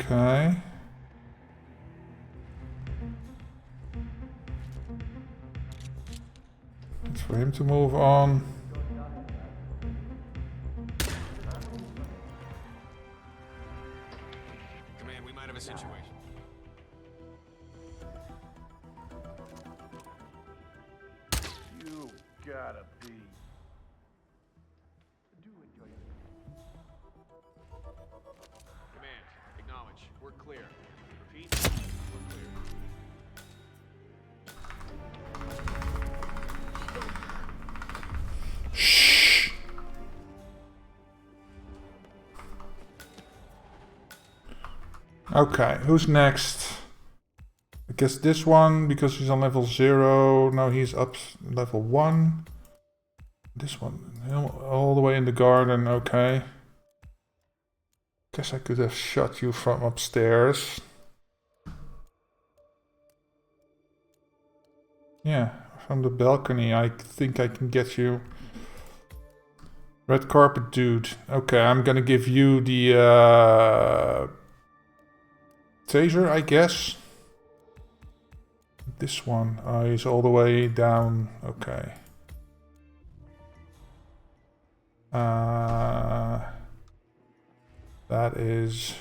Okay. It's for him to move on. Command, we might have a situation. You gotta be. Command, acknowledge. We're clear. Repeat, we're clear. Shh. Okay, who's next? I guess this one, because he's on level 0. No, he's up level 1. This one, all the way in the garden, okay. Guess I could have shot you from upstairs. Yeah, from the balcony, I think I can get you. Red carpet dude. Okay, I'm gonna give you the taser, I guess. This one, he's all the way down. Okay. That is...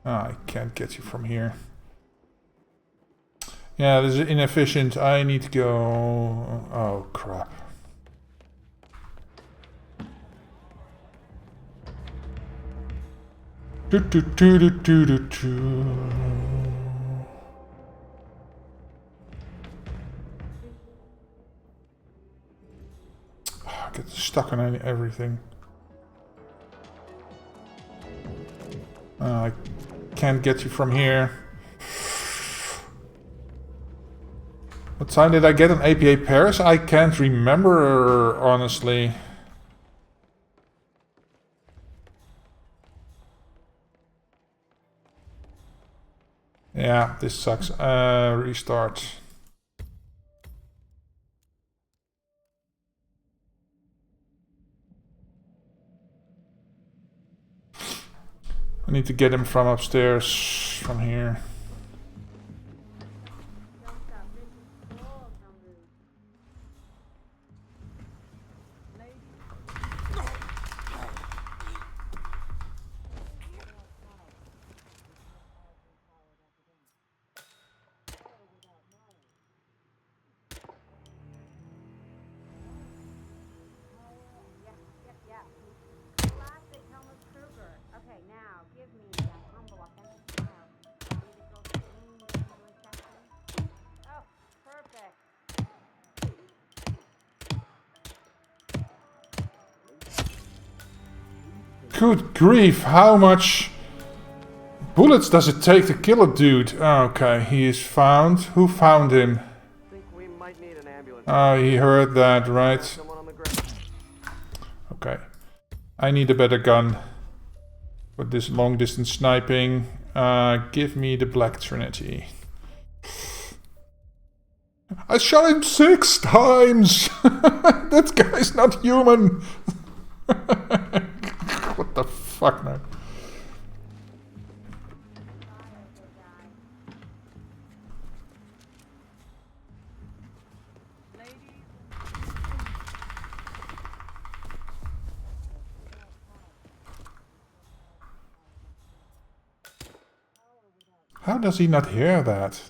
I can't get you from here. Yeah, this is inefficient. I need to go... Oh, crap. Do, do, do, do, do, do, do. I get stuck on everything. I can't get you from here. What time did I get an APA Paris? I can't remember, honestly. Yeah, this sucks. Restart. I need to get him from upstairs, from here. Good grief, how much bullets does it take to kill a dude? Okay, he is found. Who found him? Oh, he heard that, right? Okay. I need a better gun for this long distance sniping. Give me the Black Trinity. I shot him 6 times! That guy's not human! What the fuck, man? How does he not hear that?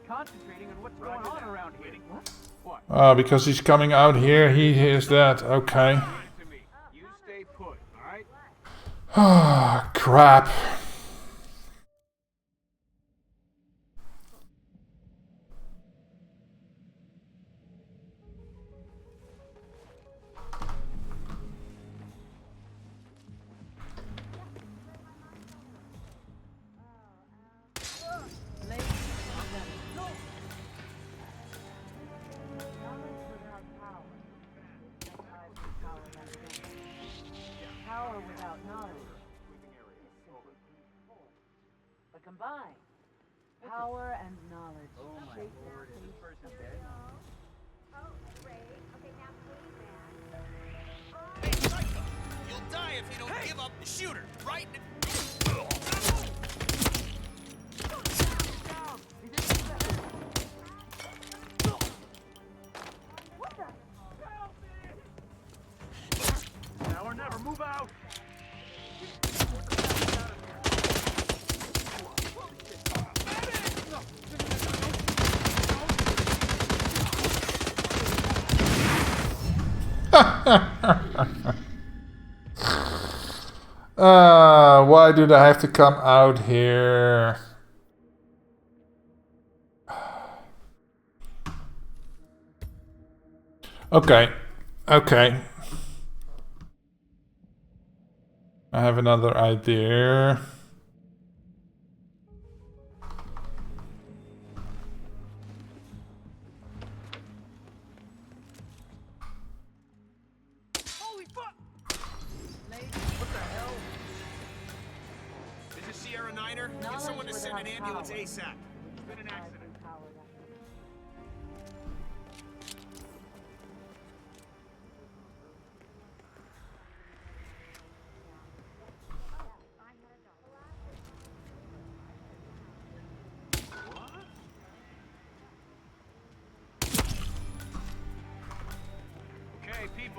Concentrating on what's going on around here. What? Because he's coming out here, he hears that. Okay. You stay put, alright? Ah, crap. Combine power and knowledge. Oh my lord, is this person dead? Oh, great. Okay, now please, man. Hey, Psycho! You'll die if you don't give up the shooter, right? Now or never, move out! Why did I have to come out here? Okay. Okay. I have another idea. Holy fuck! What the hell? This is Sierra Niner. Get someone to send an ambulance ASAP. It's been an accident.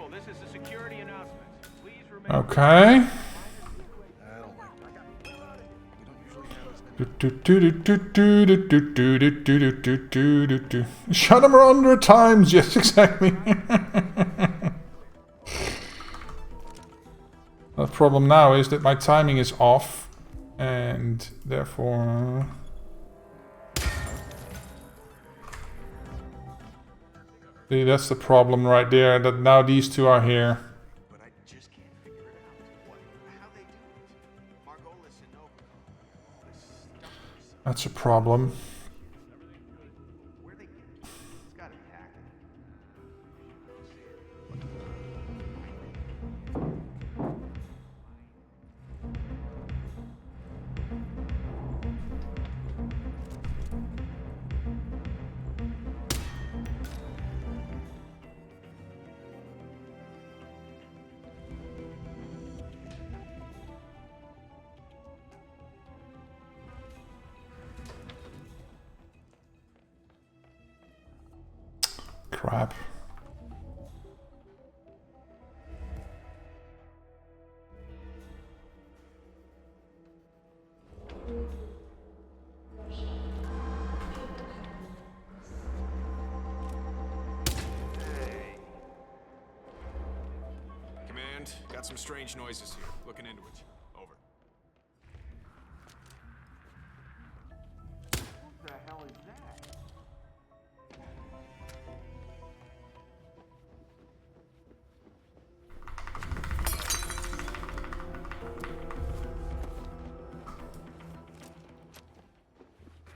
people, this is a security announcement. Please remain. Okay. Shut him 100 times. Yes, exactly. The problem now is that my timing is off, and therefore. See, that's the problem right there. That now these two are here. But I just can't figure it out. How they do it. Margolis and Nova. All this stuff. That's a problem. Where they get it? It's gotta be hacked. Crap. Command, got some strange noises here. Looking into it. Over. What the hell is that?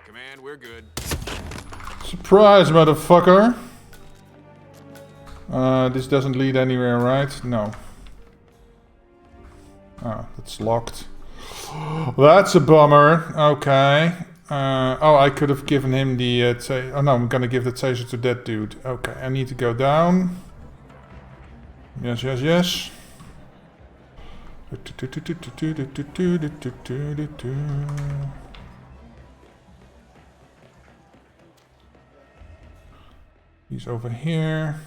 Command, we're good. Surprise, motherfucker. This doesn't lead anywhere, right? No. Oh, it's locked. That's a bummer. Okay. Oh, I could have given him the... oh no, I'm gonna give the taser to that dude. Okay, I need to go down. Yes, yes, yes. He's over here.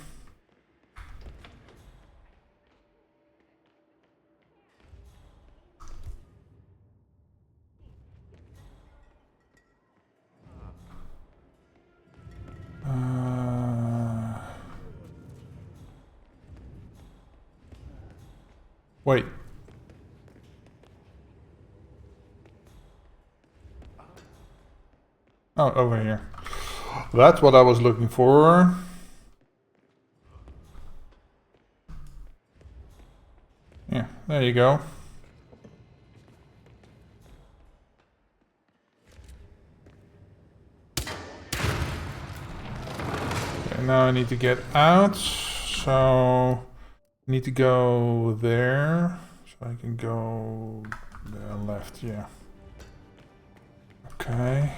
Wait. Oh, over here. That's what I was looking for. Yeah, there you go. Okay, now I need to get out. So I need to go there. So I can go there left, yeah. Okay.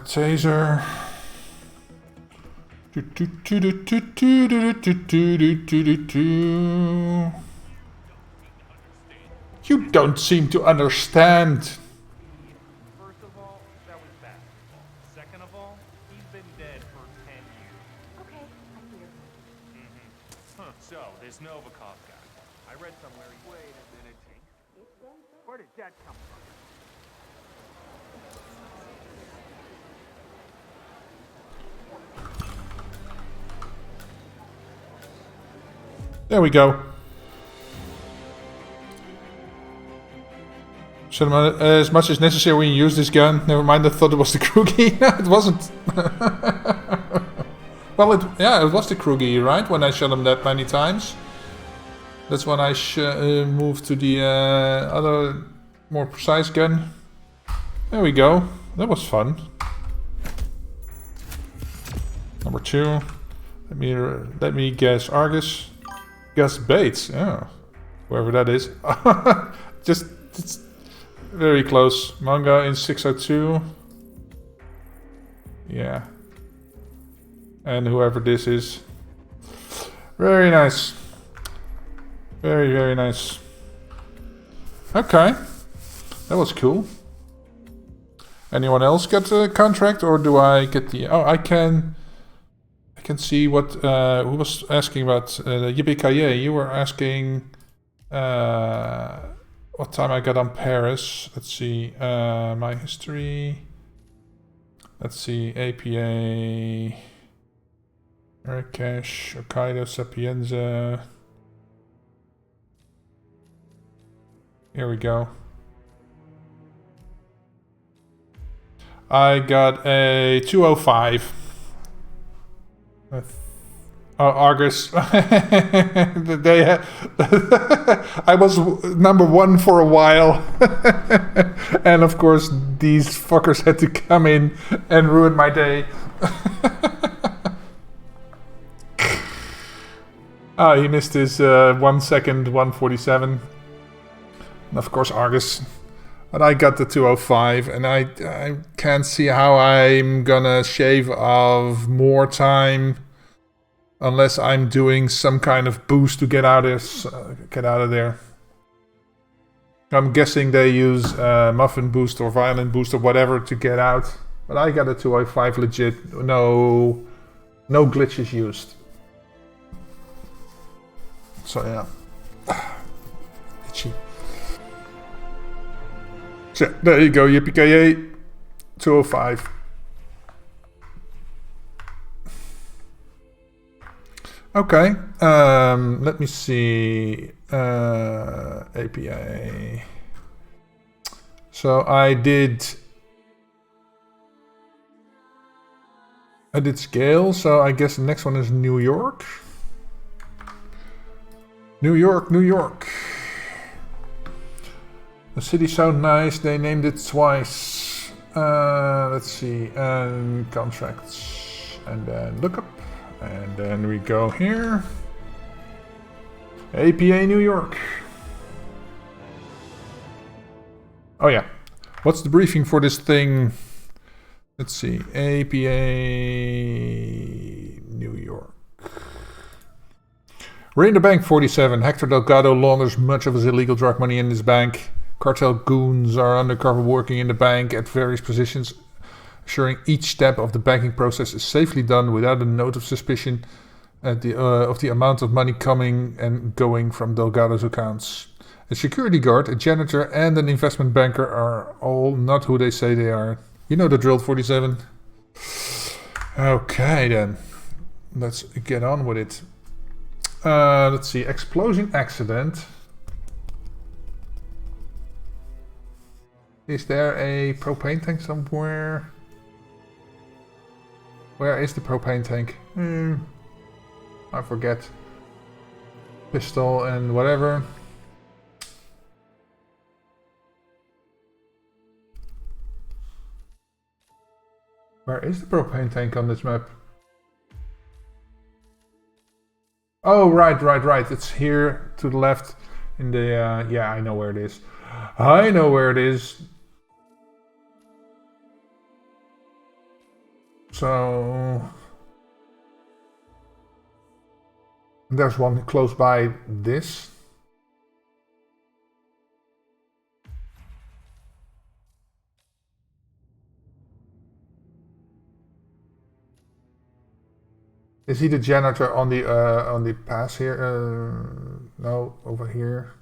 Taser. You don't seem to understand. First of all, that was basketball. Second of all, he's been dead for 10 years. Okay, I hear. Huh, so, this Novikov guy. I read somewhere he... Wait a minute, Tink. Where did that come from? There we go. So as much as necessary when you use this gun. Never mind, I thought it was the Krugi. No, it wasn't. Well, it was the Krugi, right? When I shot him that many times. That's when I moved to the other, more precise gun. There we go. That was fun. Number 2. Let me guess Argus. Gus Bates. Oh, whoever that is. Just it's very close. Manga in 602. Yeah. And whoever this is. Very nice. Very, very nice. Okay. That was cool. Anyone else get a contract, or do I get the... Oh, I can see what... who was asking about Yippee-ki-yay? You were asking... what time I got on Paris. Let's see. My history. Let's see. APA... Marrakesh, Hokkaido, Sapienza. Here we go. I got a 205. Oh, Argus. I was number 1 for a while. And of course, these fuckers had to come in and ruin my day. Oh, he missed his 1 second, 147. And of course, Argus. But I got the 205, and I can't see how I'm gonna shave off more time unless I'm doing some kind of boost to get out of there. I'm guessing they use muffin boost or violin boost or whatever to get out. But I got a 205 legit. No glitches used. So yeah. Itchy. So there you go, yippee-ki-yay. 205. Okay. Let me see. APA. So I did scale, so I guess the next one is New York. New York. The city sounds nice, they named it twice. Let's see, and contracts, and then lookup, and then we go here. APA New York. Oh yeah, what's the briefing for this thing? Let's see, APA New York. Rain the Bank 47. Hector Delgado launders much of his illegal drug money in his bank. Cartel goons are undercover working in the bank at various positions, ensuring each step of the banking process is safely done without a note of suspicion of the amount of money coming and going from Delgado's accounts. A security guard, a janitor, and an investment banker are all not who they say they are. You know the drill, 47. Okay then, let's get on with it. Let's see, explosion accident. Is there a propane tank somewhere? Where is the propane tank? I forget. Pistol and whatever. Where is the propane tank on this map? Oh, right. It's here to the left in the... yeah, I know where it is. So... there's one close by this. Is he the janitor on the pass here? No, over here.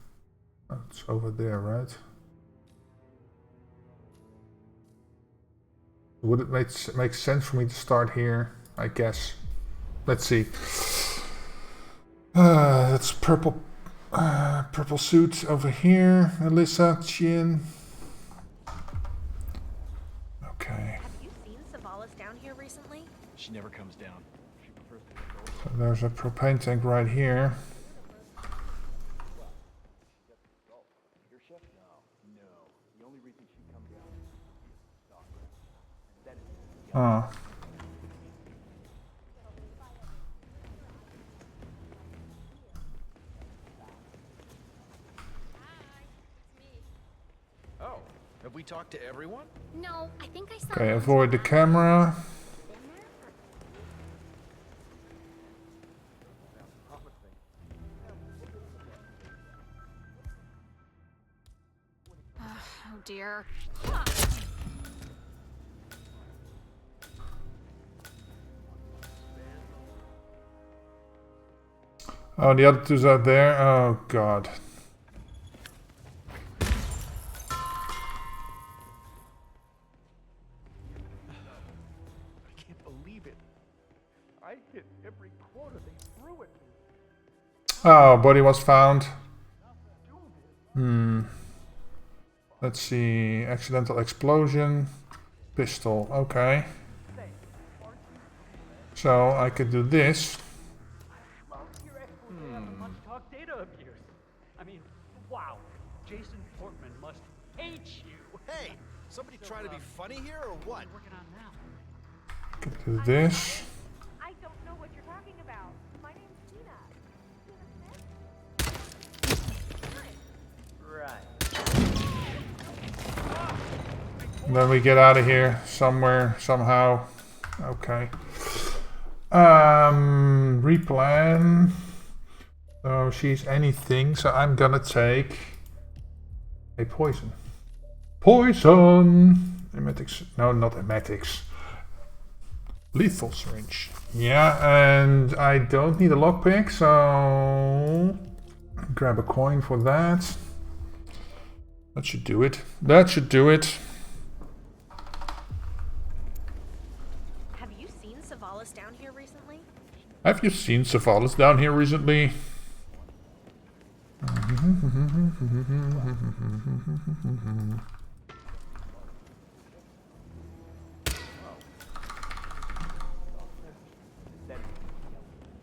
Oh, it's over there, right? Would it make sense for me to start here? I guess. Let's see. That's purple suit over here. Alyssa, Chin. Okay. Have you seen Savalas down here recently? She never comes down. She prefers to So there's a propane tank right here. Your shift? No. The only reason she comes down is Oh. Oh, have we talked to everyone? No, I think I saw. Okay, avoid the camera. dear. Oh, the other two's out there. Oh god. I can't believe it. I hit every corner they threw at me. Oh, body was found. Let's see. Accidental explosion. Pistol. Okay. So I could do this. Much talk data abuse. I mean, wow. Jason Portman must hate you. Hey, somebody trying to be funny here or what? Working on now. Could do this. I don't know what you're talking about. My name's Tina. Right. And then we get out of here somewhere, somehow. Okay. Replan. So she's anything, so I'm gonna take a poison. Poison! Emetics. No, not emetics. Lethal syringe. Yeah, and I don't need a lockpick, so grab a coin for that. That should do it. That should do it. Have you seen Savalas down here recently? Have you seen Savalas down here recently?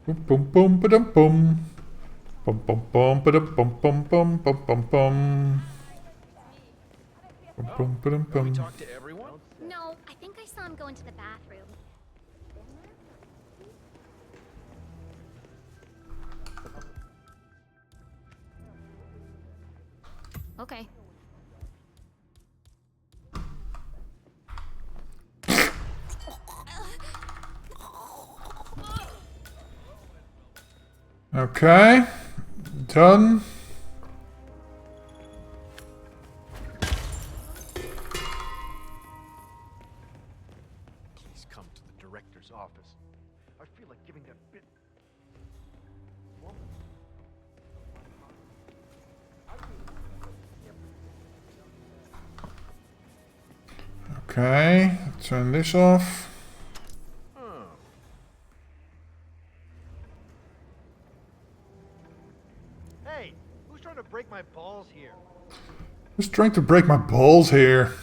Boom boom boom ba-dum boom. Bum bum bum ba-dum bum bum bum bum bum bum. Bum bum ba-dum We bum. talked to everyone? No, I think I saw him go into the bathroom. Okay. Okay. Done. Please come to the director's office. I feel like giving that bit. Okay. Turn this off. Hey, who's trying to break my balls here? Who's trying to break my balls here?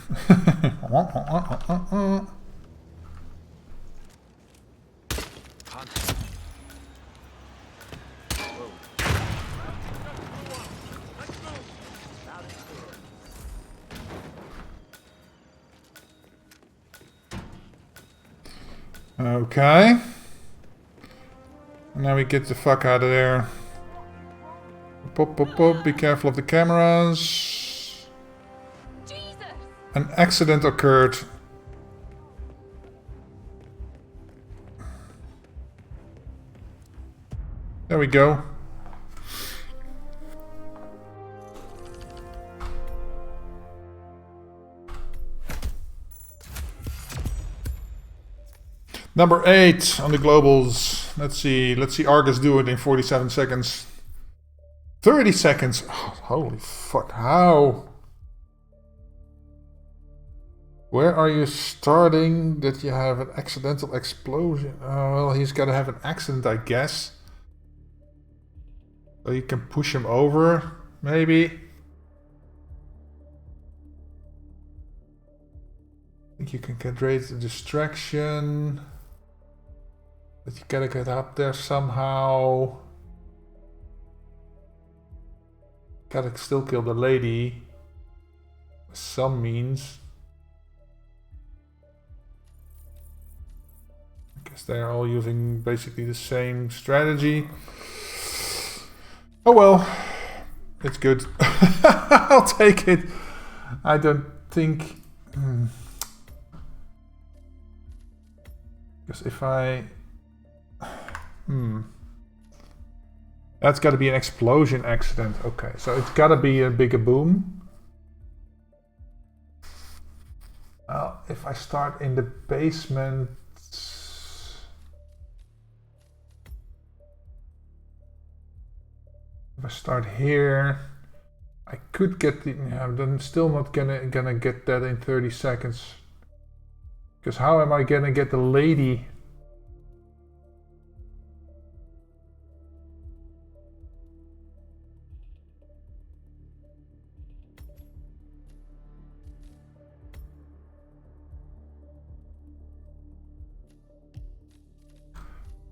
Okay. Now we get the fuck out of there. Pop, pop, pop. Be careful of the cameras. An accident occurred. There we go. Number 8 on the globals. Let's see Argus do it in 47 seconds. 30 seconds. Oh, holy fuck. How? Where are you starting that you have an accidental explosion? Oh, well, he's got to have an accident, I guess. So you can push him over, maybe. I think you can create a distraction. But you gotta get up there somehow. Gotta still kill the lady. By some means. I guess they're all using basically the same strategy. Oh well. It's good. I'll take it. I don't think... Because if I... That's got to be an explosion accident. Okay, so it's got to be a bigger boom. Well, if I start in the basement... If I start here, I could get the... Yeah, I'm still not gonna get that in 30 seconds. Because how am I gonna get the lady?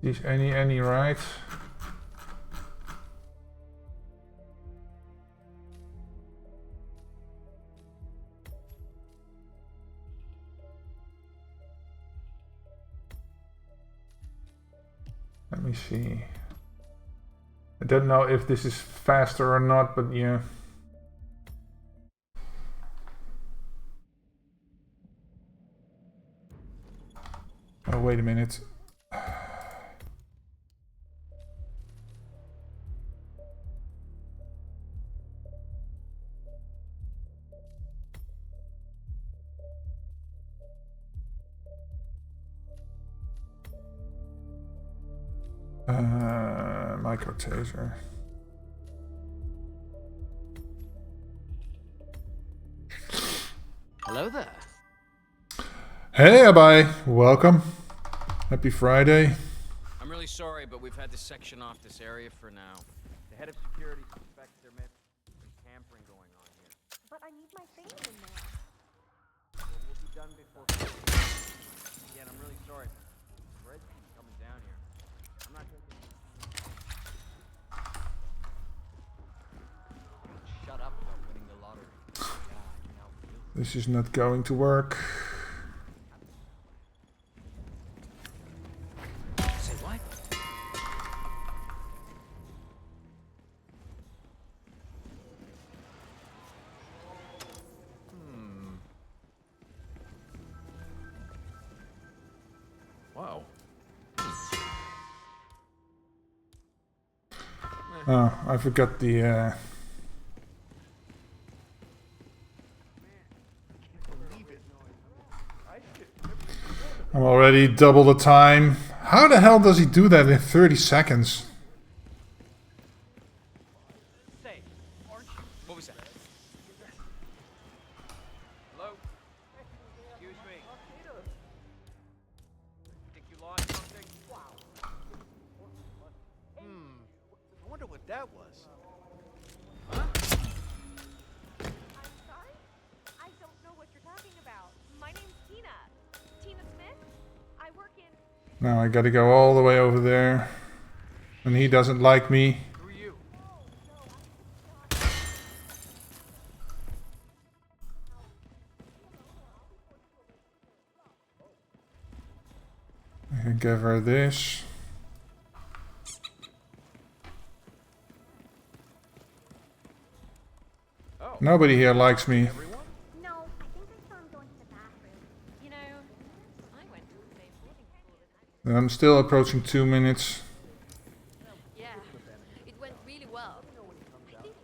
Is any right? Let me see. I don't know if this is faster or not, but yeah. Oh, wait a minute. Micro taser. Hello there. Hey, Abai. Welcome. Happy Friday. I'm really sorry, but we've had to section off this area for now. The head of security suspects there may be some tampering going on here. But I need my things in there. Well, we'll be done before... Again, I'm really sorry. Red keeps coming down here. I'm not taking... Shut up about winning the lottery. This is not going to work. Say what? Wow. Oh, I forgot the... I'm already double the time. How the hell does he do that in 30 seconds? Say, aren't you... What was that? Hello? Excuse me. Think you lost something? I wonder what that was. I'm sorry? I don't know what you're talking about. My name's Tina. Tina Smith. I work in... Now I gotta go all the way over there. And he doesn't like me. Who are you? I can give her this. Oh. Nobody here likes me. No, I think I saw him going to the bathroom. You know, I went to the same boarding school as I'm still approaching 2 minutes. Yeah, it went really well. I think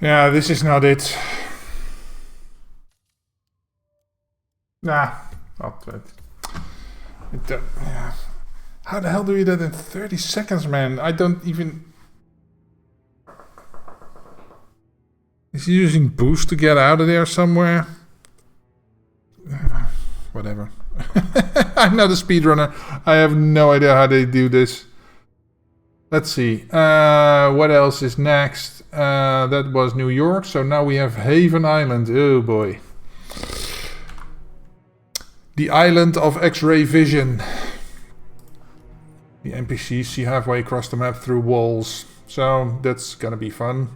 Yeah, this is not it. Nah, not it. Yeah. How the hell do you do that in 30 seconds, man? I don't even... Is he using boost to get out of there somewhere? Whatever. I'm not a speedrunner. I have no idea how they do this. Let's see. What else is next? That was New York. So now we have Haven Island. Oh boy. The island of X-ray vision. The NPCs see halfway across the map through walls. So that's gonna be fun.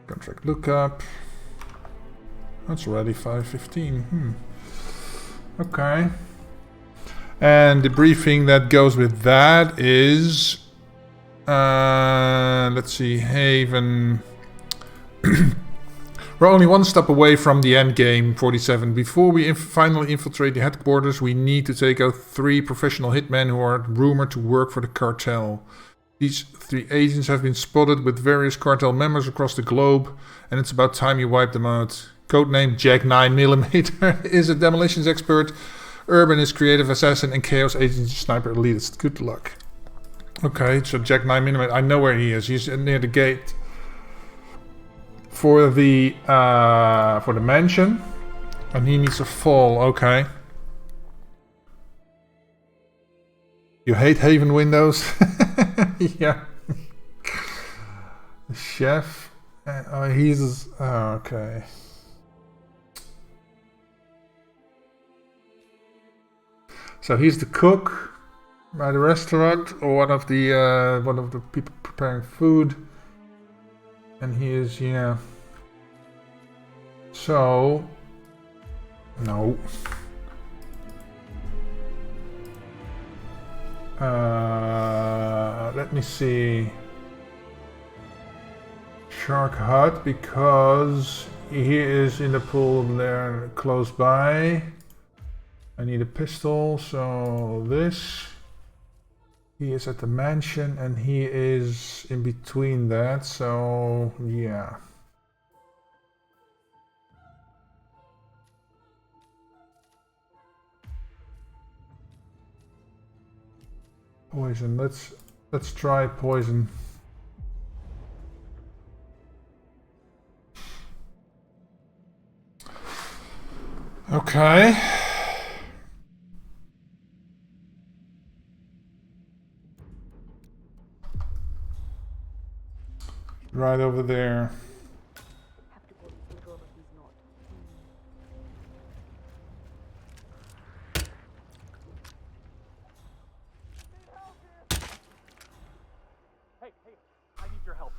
Contract lookup. That's already 5:15. Okay. And the briefing that goes with that is... let's see, Haven... We're only one step away from the end game, 47. Before we finally infiltrate the headquarters, we need to take out 3 professional hitmen who are rumored to work for the cartel. These 3 agents have been spotted with various cartel members across the globe, and it's about time you wipe them out. Codename Jack 9mm is a demolitions expert, Urban is creative assassin, and Chaos agent is sniper elitist. Good luck. Okay, so Jack 9mm, I know where he is. He's near the gate for the mansion, and he needs to fall. Okay. You hate Haven windows? Yeah. The chef. Oh, he's. Oh, okay. So he's the cook by the restaurant, or one of the people preparing food, and he is, yeah. So no. Let me see. Shark Hut, because he is in the pool there close by. I need a pistol, so this. He is at the mansion and he is in between that, so yeah. Poison, let's try poison. Okay. Right over there. Hey, I need your help.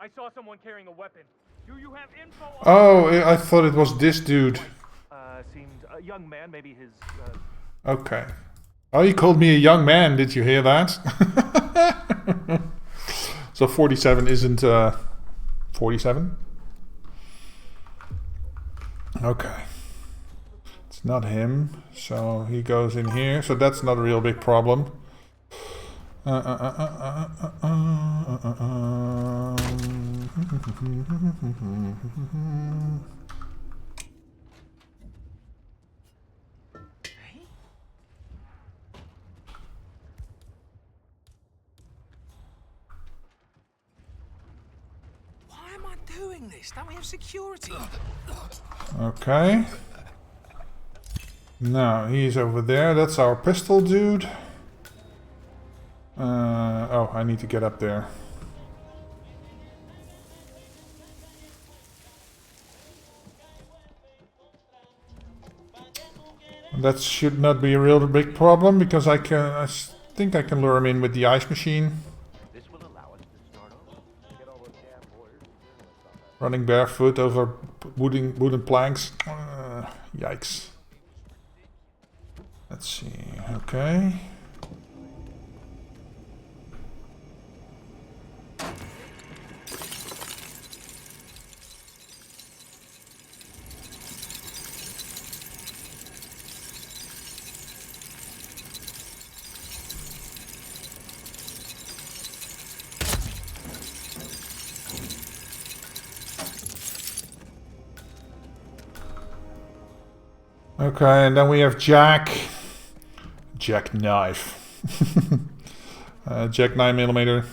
I saw someone carrying a weapon. Do you have info on... Oh, I thought it was this dude. Seemed a young man, maybe his... Okay. Oh, he called me a young man, did you hear that? So 47 isn't 47? Okay. It's not him, so he goes in here, so that's not a real big problem. Why am I doing this? Don't we have security? Okay. Now he's over there. That's our pistol dude. Oh, I need to get up there. That should not be a real big problem because I think I can lure him in with the ice machine. This will allow us to start over. Running barefoot over wooden planks. Yikes. Let's see. Okay. Okay, and then we have Jack Knife. Jack 9mm.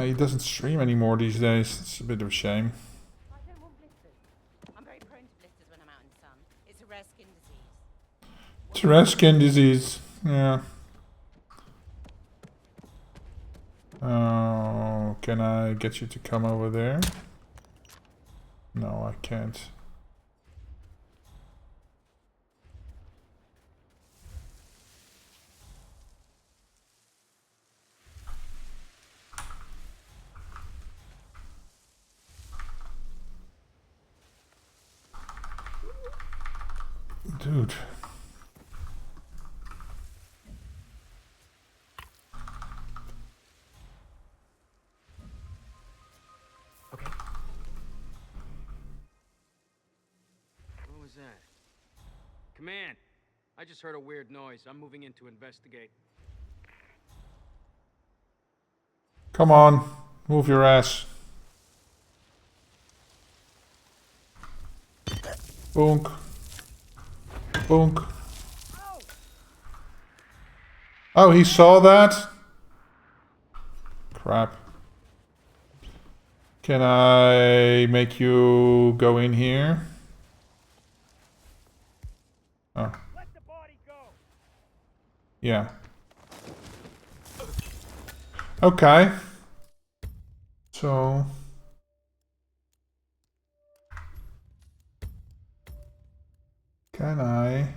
He doesn't stream anymore these days. It's a bit of a shame. I'm very prone to blisters when I'm out in the sun. It's a rare skin disease. It's a rare skin disease. Yeah. Oh, can I get you to come over there? No, I can't. Dude. Command, I just heard a weird noise. I'm moving in to investigate. Come on, move your ass. Bonk. Bonk. Oh, he saw that? Crap. Can I make you go in here? Oh. Let the body go. Yeah. Okay. So... Can I...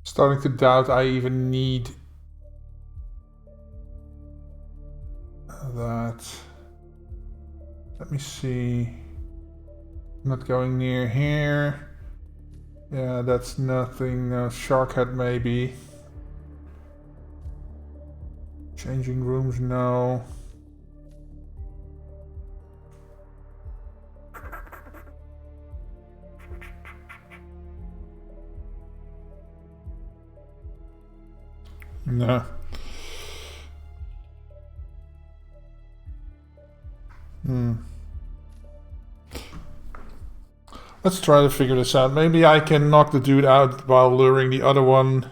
Starting to doubt I even need... that. Let me see. Not going near here. Yeah, that's nothing. Shark head maybe. Changing rooms, no. No. Let's try to figure this out. Maybe I can knock the dude out while luring the other one,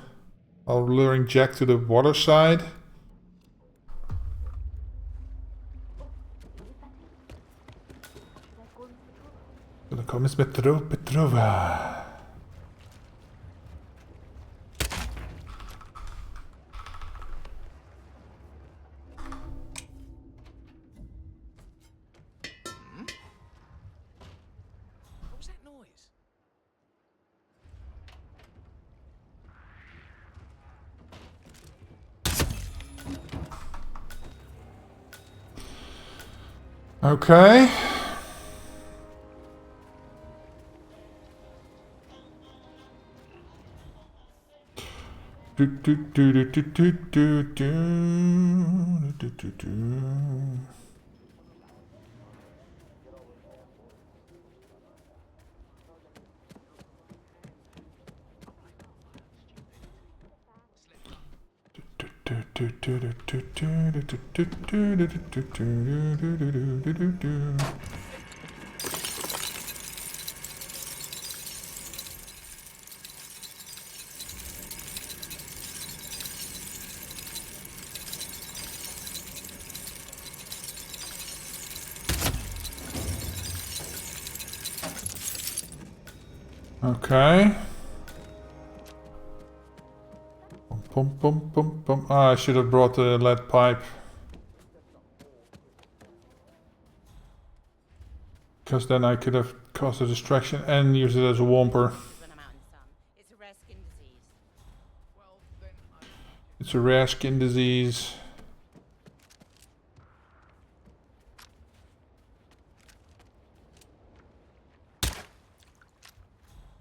while luring Jack to the water side. Dan kom eens met Petrova. What was that noise? Okay. Do do do do do do do do do do. Okay. Pum pum pum pum. Ah, I should have brought the lead pipe. Because then I could have caused a distraction and used it as a whomper. It's a rare skin disease. It's a rare skin disease.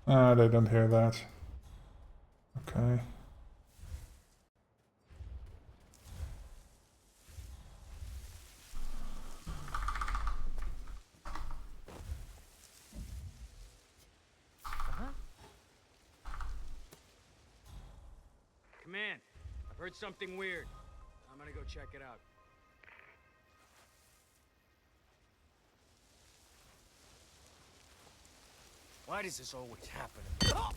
Ah, they don't hear that. Okay. Command, I've heard something weird. I'm gonna go check it out. Why does this always happen? Huh?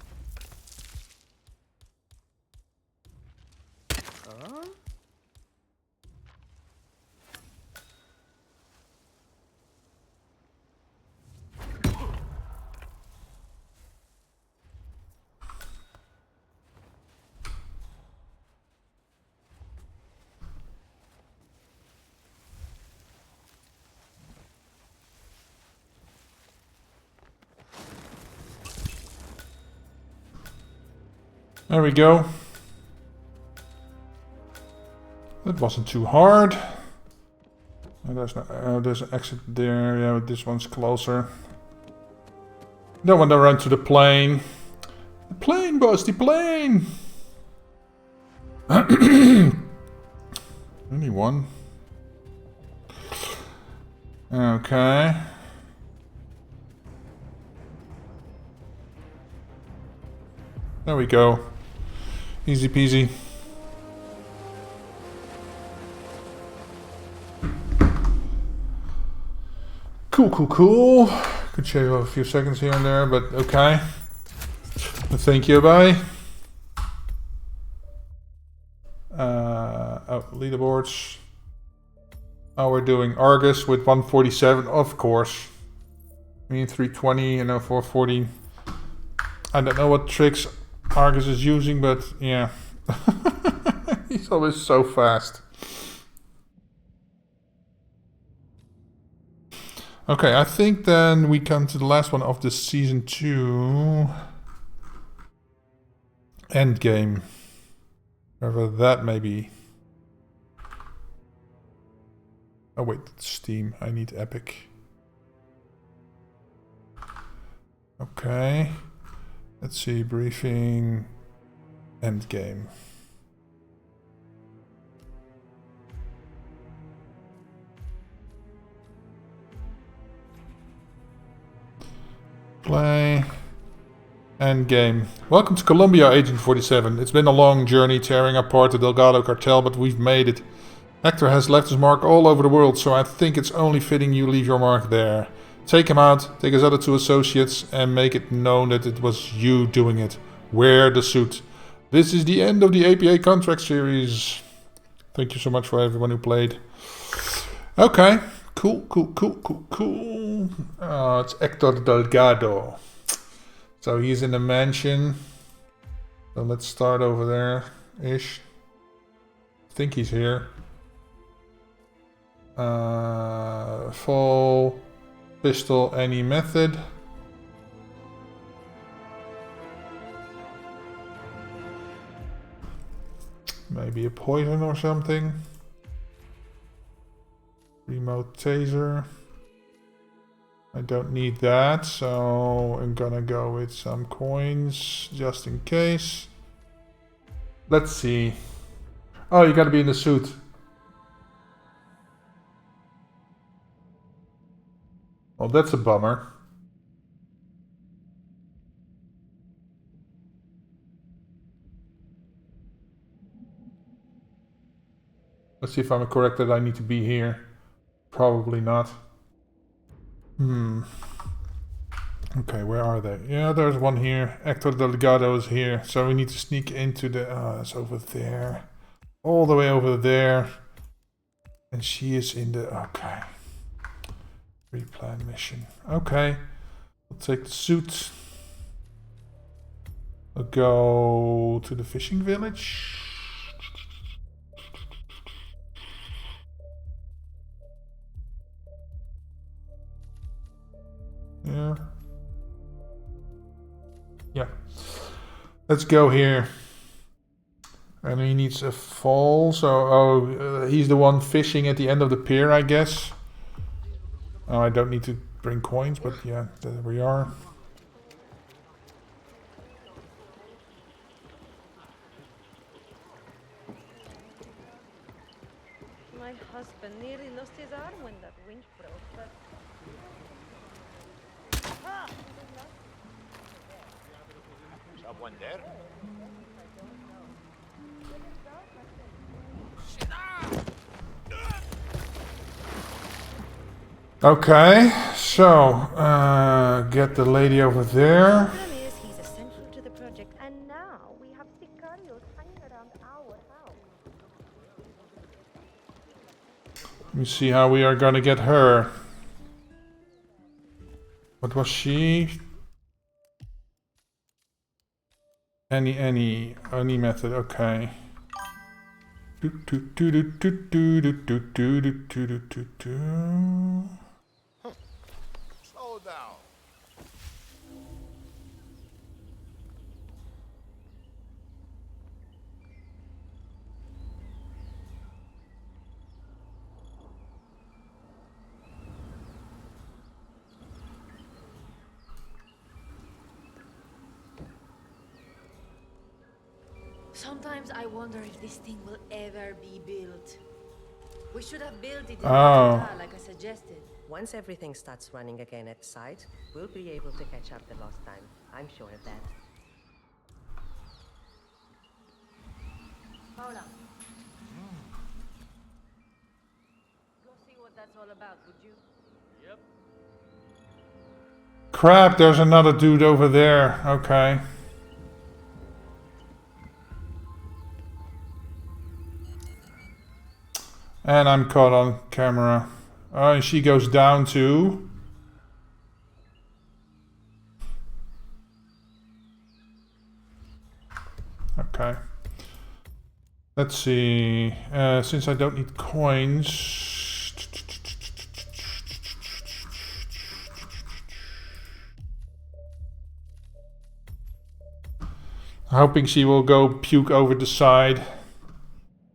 There we go. That wasn't too hard. And there's an exit there. Yeah, but this one's closer. Don't want to run to the plane. The plane, boss, the plane! Only one. Okay. There we go. Easy peasy. Cool, cool, cool. Could shave off a few seconds here and there, but okay. Thank you, bye. Oh, leaderboards. Oh, we're doing Argus with 147, of course. Me 320 and 440. I don't know what tricks Argus is using, but yeah. He's always so fast. Okay, I think then we come to the last one of this season 2. Endgame. Wherever that may be. Oh wait, that's Steam. I need Epic. Okay. Let's see, briefing. Endgame. Play. Endgame. Welcome to Colombia, Agent 47. It's been a long journey tearing apart the Delgado cartel, but we've made it. Hector has left his mark all over the world, so I think it's only fitting you leave your mark there. Take him out, take his other 2 associates, and make it known that it was you doing it. Wear the suit. This is the end of the APA contract series. Thank you so much for everyone who played. Okay. Cool, cool, cool, cool, cool. It's Hector Delgado. So he's in the mansion. So let's start over there-ish. I think he's here. Full pistol, any method. Maybe a poison or something. Remote taser. I don't need that, so I'm gonna go with some coins just in case. Let's see. Oh, you gotta be in the suit. Well, that's a bummer. Let's see if I'm correct that I need to be here. Probably not. Okay, where are they? Yeah, there's one here. Hector Delgado is here. So we need to sneak into the... it's over there. All the way over there. And she is in the... Okay. Replan mission. Okay. We'll take the suit. We'll go to the fishing village. Yeah. Yeah. Let's go here. And he needs a fall, so... he's the one fishing at the end of the pier, I guess. Oh, I don't need to bring coins, but yeah, there we are. My husband nearly lost his arm when that winch broke, but... Someone there? Okay, so get the lady over there. He's essential to the project, and now we have sicarios hanging around our house. Let me see how we are gonna get her. What was she? Any method, okay. Slow down. Sometimes I wonder if this thing will ever be built. We should have built it in Oh. like I suggested. Once everything starts running again at site, we'll be able to catch up the lost time. I'm sure of that. Paula. Go see what that's all about, would you? Yep. Crap, there's another dude over there. Okay. And I'm caught on camera. Oh, and she goes down too. Okay. Let's see. Since I don't need coins. Hoping she will go puke over the side.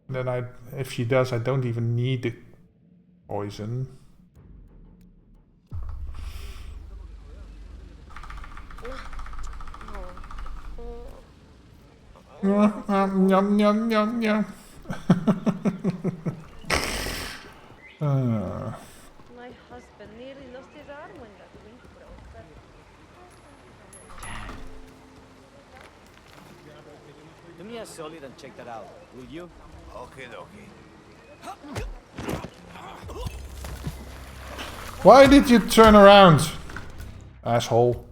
Then if she does, I don't even need the poison. Yum, yum, yum, yum, yum. My husband nearly lost his arm when that wind broke. Do me a solid and check that out, will you? Okay, okay. Why did you turn around, asshole?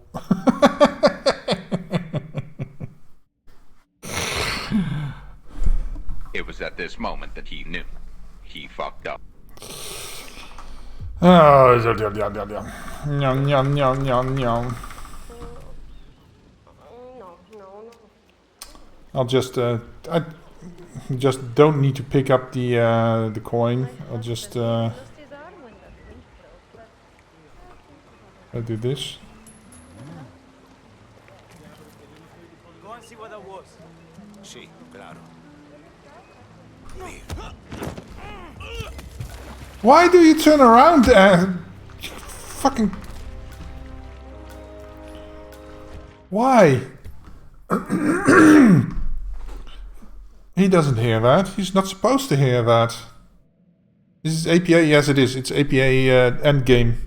It was at this moment that he knew. He fucked up. Oh, yum, yum, yum, yum. Yum, yum, yum, yum, yum. I'll just, I just don't need to pick up the coin. I'll just, I'll do this. Go and see what that was. Sí, claro. Why do you turn around? Fucking. Why? He doesn't hear that. He's not supposed to hear that. This is APA? Yes, it is. It's APA endgame.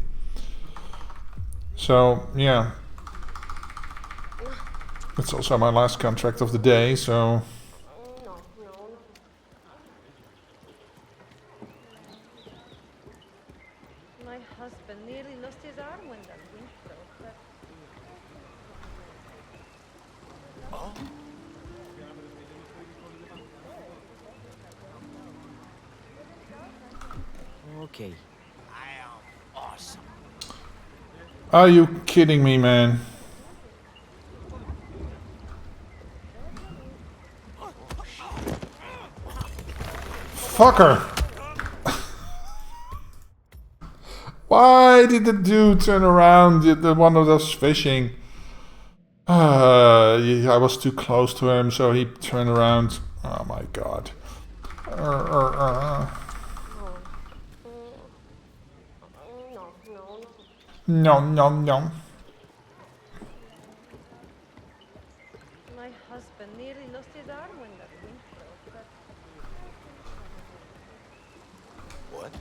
So, yeah. It's also my last contract of the day, so... My husband nearly lost his arm when that wind broke. Okay. I am awesome. Are you kidding me, man? Fucker! Why did the dude turn around? The one of those fishing. I was too close to him, so he turned around. Oh my god. No, no, no. My husband nearly lost his arm when that wind broke. What?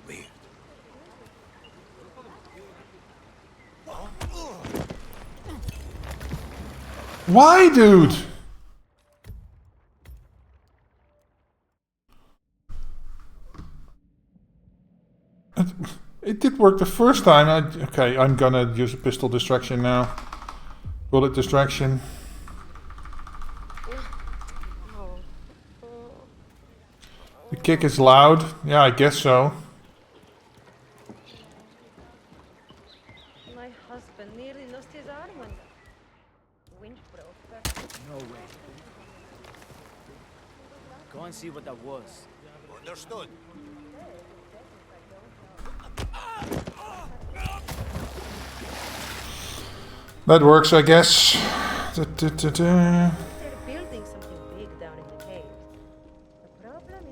Weird. Why, dude? It did work the first time. Okay, I'm gonna use a pistol distraction now. Bullet distraction. The kick is loud. Yeah, I guess so. My husband nearly lost his arm when the wind broke. No way. Go and see what that was. Understood. That works, I guess. They're building something big down in the cave. The problem is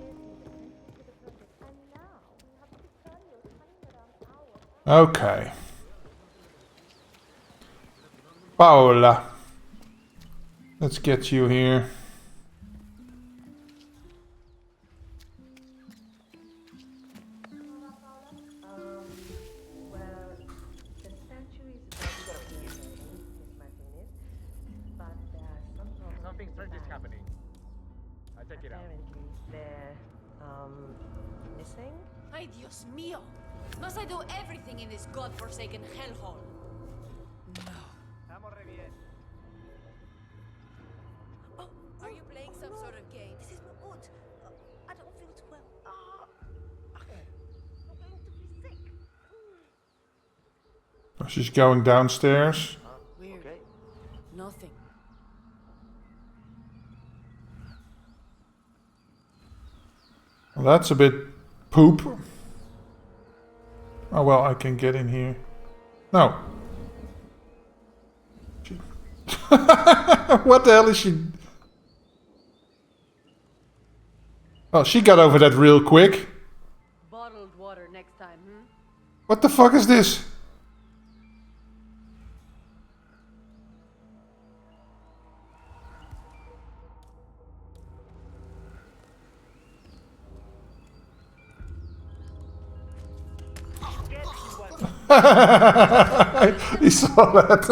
Okay. Paola. Let's get you here. Well, the statue is about to be opened, Miss Martinez, but there are some problems. Something strange is happening. I check it out. Apparently, they're, missing? Ay, Dios mío! Must I do everything in this godforsaken hellhole? Estamos re bien. Are you playing some sort of game? This is not good. I don't feel too well. I'm going to be sick. She's going downstairs. Weird. Nothing. Well, that's a bit poop. Oh well, I can get in here. No. What the hell is she? Oh, she got over that real quick. Bottled water next time, hmm? What the fuck is this? He saw that.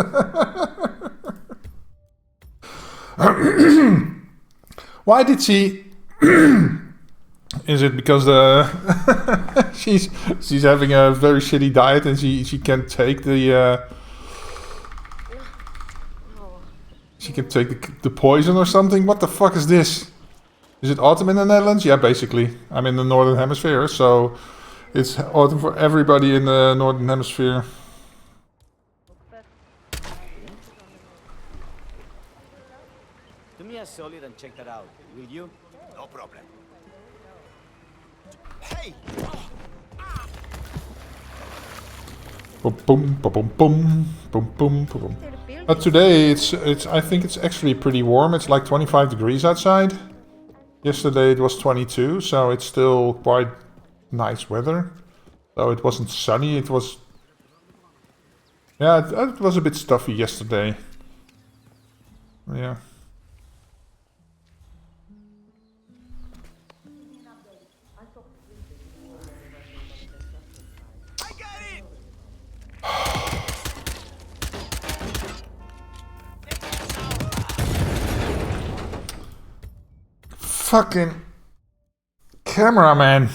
Why did she? Is it because the she's having a very shitty diet and she can't take the she can take the poison or something? What the fuck is this? Is it autumn in the Netherlands? Yeah, basically. I'm in the northern hemisphere, so it's autumn for everybody in the northern hemisphere. Do me a solid and check that out, will you? No problem. Hey! Boom, boom, boom, boom, boom, boom, boom. But today it's I think it's actually pretty warm. It's like 25 degrees outside. Yesterday it was 22, so it's still quite nice weather. Though it wasn't sunny, it was... Yeah, it was a bit stuffy yesterday. Yeah. Fucking cameraman.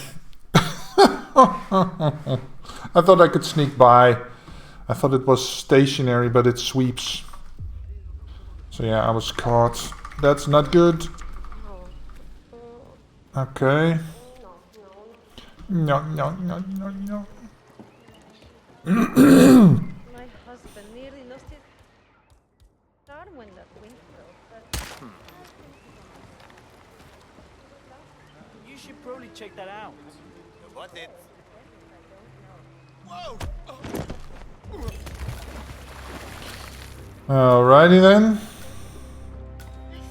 I thought I could sneak by. I thought it was stationary, but it sweeps. So yeah, I was caught. That's not good. Okay. No. My husband nearly lost his arm when that wind broke, but... You should probably check that out. What it? Whoa! Alrighty then. I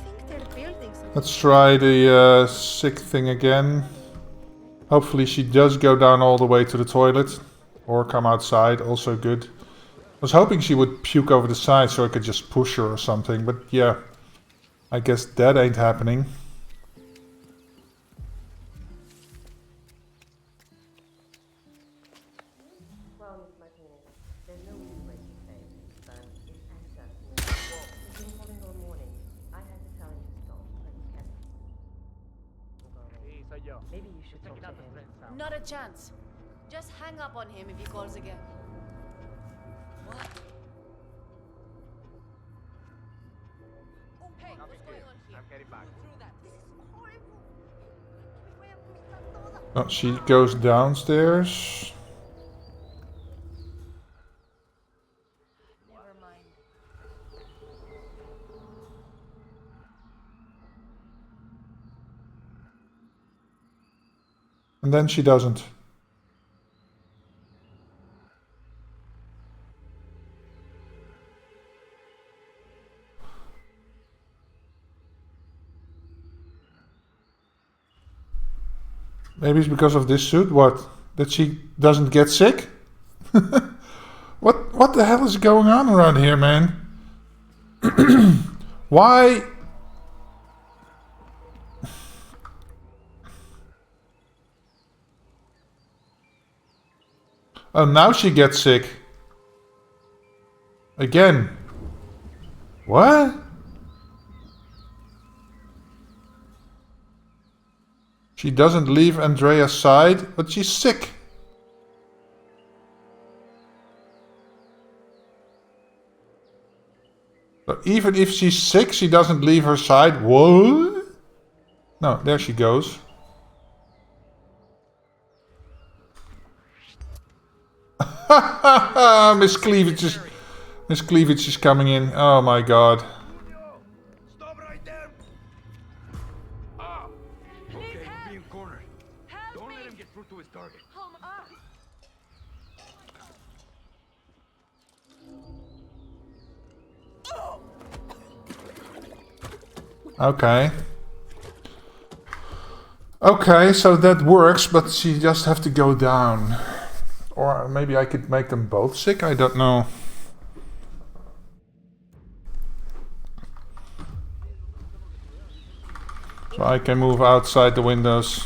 think they're building something. Let's try the sick thing again. Hopefully she does go down all the way to the toilet. Or come outside, also good. I was hoping she would puke over the side so I could just push her or something. But yeah, I guess that ain't happening. Well, Miss Martinez, there's no easy way to say it, but it's uncertain. He's been calling all morning. I had to tell him to stop, but he kept... Sí, soy yo. Maybe you should talk Checking to out the him. friend sound. Not a chance. Just hang up on him if he calls again. What? Hey, what's going on here? I'm getting back. Through that. Oh, she goes downstairs. Never mind. And then she doesn't. Maybe it's because of this suit. What? That she doesn't get sick? What the hell is going on around here, man? Why? Oh, now she gets sick. Again. What? She doesn't leave Andrea's side, but she's sick. So even if she's sick, she doesn't leave her side. What? No, there she goes. Miss Cleavage is coming in. Oh my god. Stop right there! Ah! Okay, we're being cornered. Don't let him get through to his target. Okay. Okay, so that works, but she just have to go down. Or maybe I could make them both sick, I don't know. So I can move outside the windows.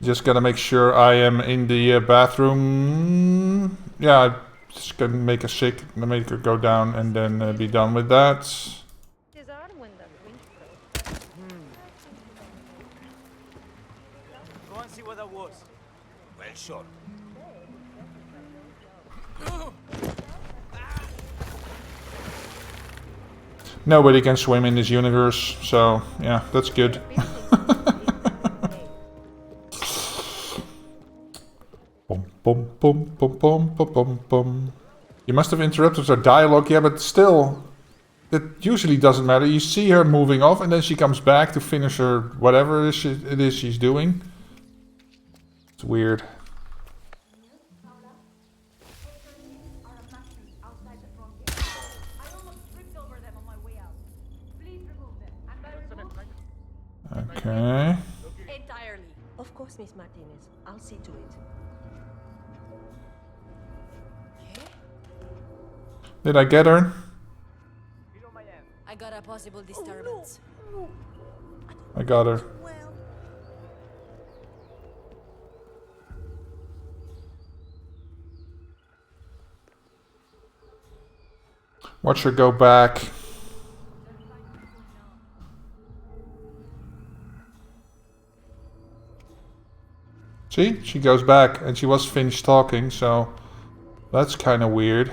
Just gotta make sure I am in the bathroom. Yeah, I just gonna make her sick, make her go down and then be done with that. Go and see what that was. Well, sure. Nobody can swim in this universe, so yeah, that's good. Bum, bum, bum, bum, bum, bum, bum, bum. You must have interrupted her dialogue, yeah, but still, that usually doesn't matter. You see her moving off and then she comes back to finish her whatever it is she's doing. It's weird. Okay. Entirely. Of course, Miss Martinez. I'll see to it. Did I get her? I got a possible disturbance. I got her. Watch her go back. See? She goes back and she was finished talking, so that's kind of weird.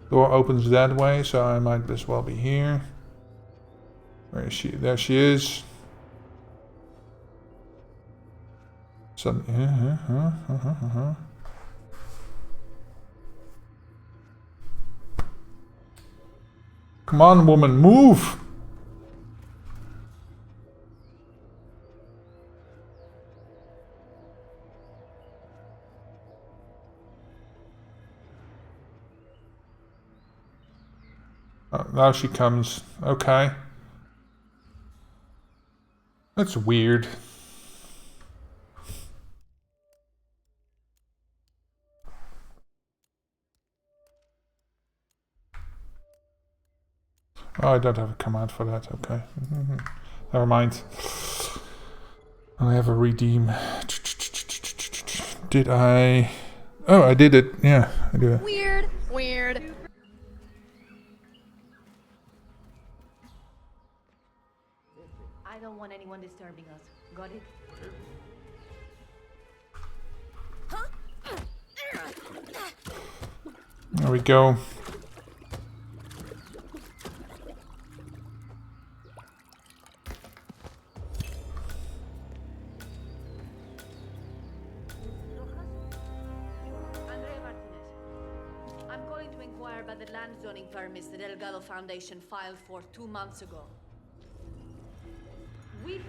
Door opens that way, so I might as well be here. Where is she? There she is. Some. Come on, woman, move! Oh, now she comes. Okay. That's weird. Oh, I don't have a command for that. Okay. Never mind. I have a redeem. Did I? Oh, I did it. Yeah, I did it. Weird. I don't want anyone disturbing us. Got it? There we go. About the land zoning permits the Delgado Foundation filed for 2 months ago. We...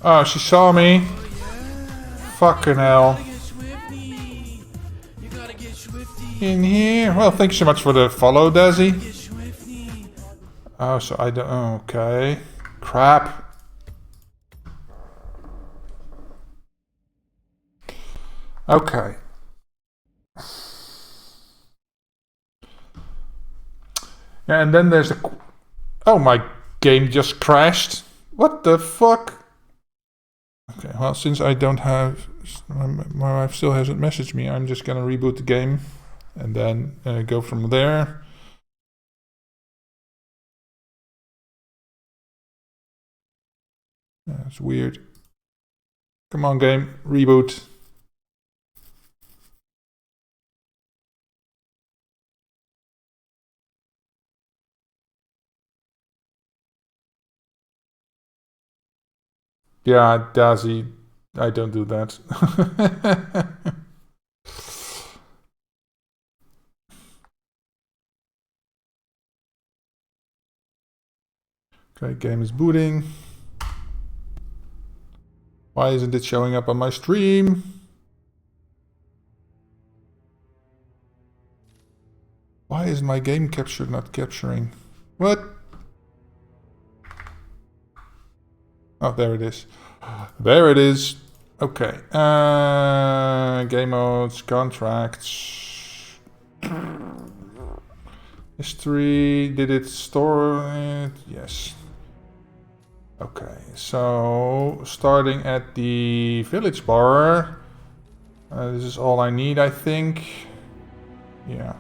Oh, she saw me. Fucking hell. In here. Well, thank you so much for the follow, Dazzy. Oh, so I don't... Okay. Crap. Okay. Yeah, and then there's a... Oh, my game just crashed. What the fuck? Okay, well, since I don't have... My wife still hasn't messaged me, I'm just gonna reboot the game. And then go from there. That's weird. Come on, game. Reboot. Yeah, Daisy, I don't do that. Okay, game is booting. Why isn't it showing up on my stream? Why is my game capture not capturing? What? Oh, there it is. There it is. Okay. Game modes, contracts. History. Did it store it? Yes. Okay. So, starting at the village bar. This is all I need, I think. Yeah.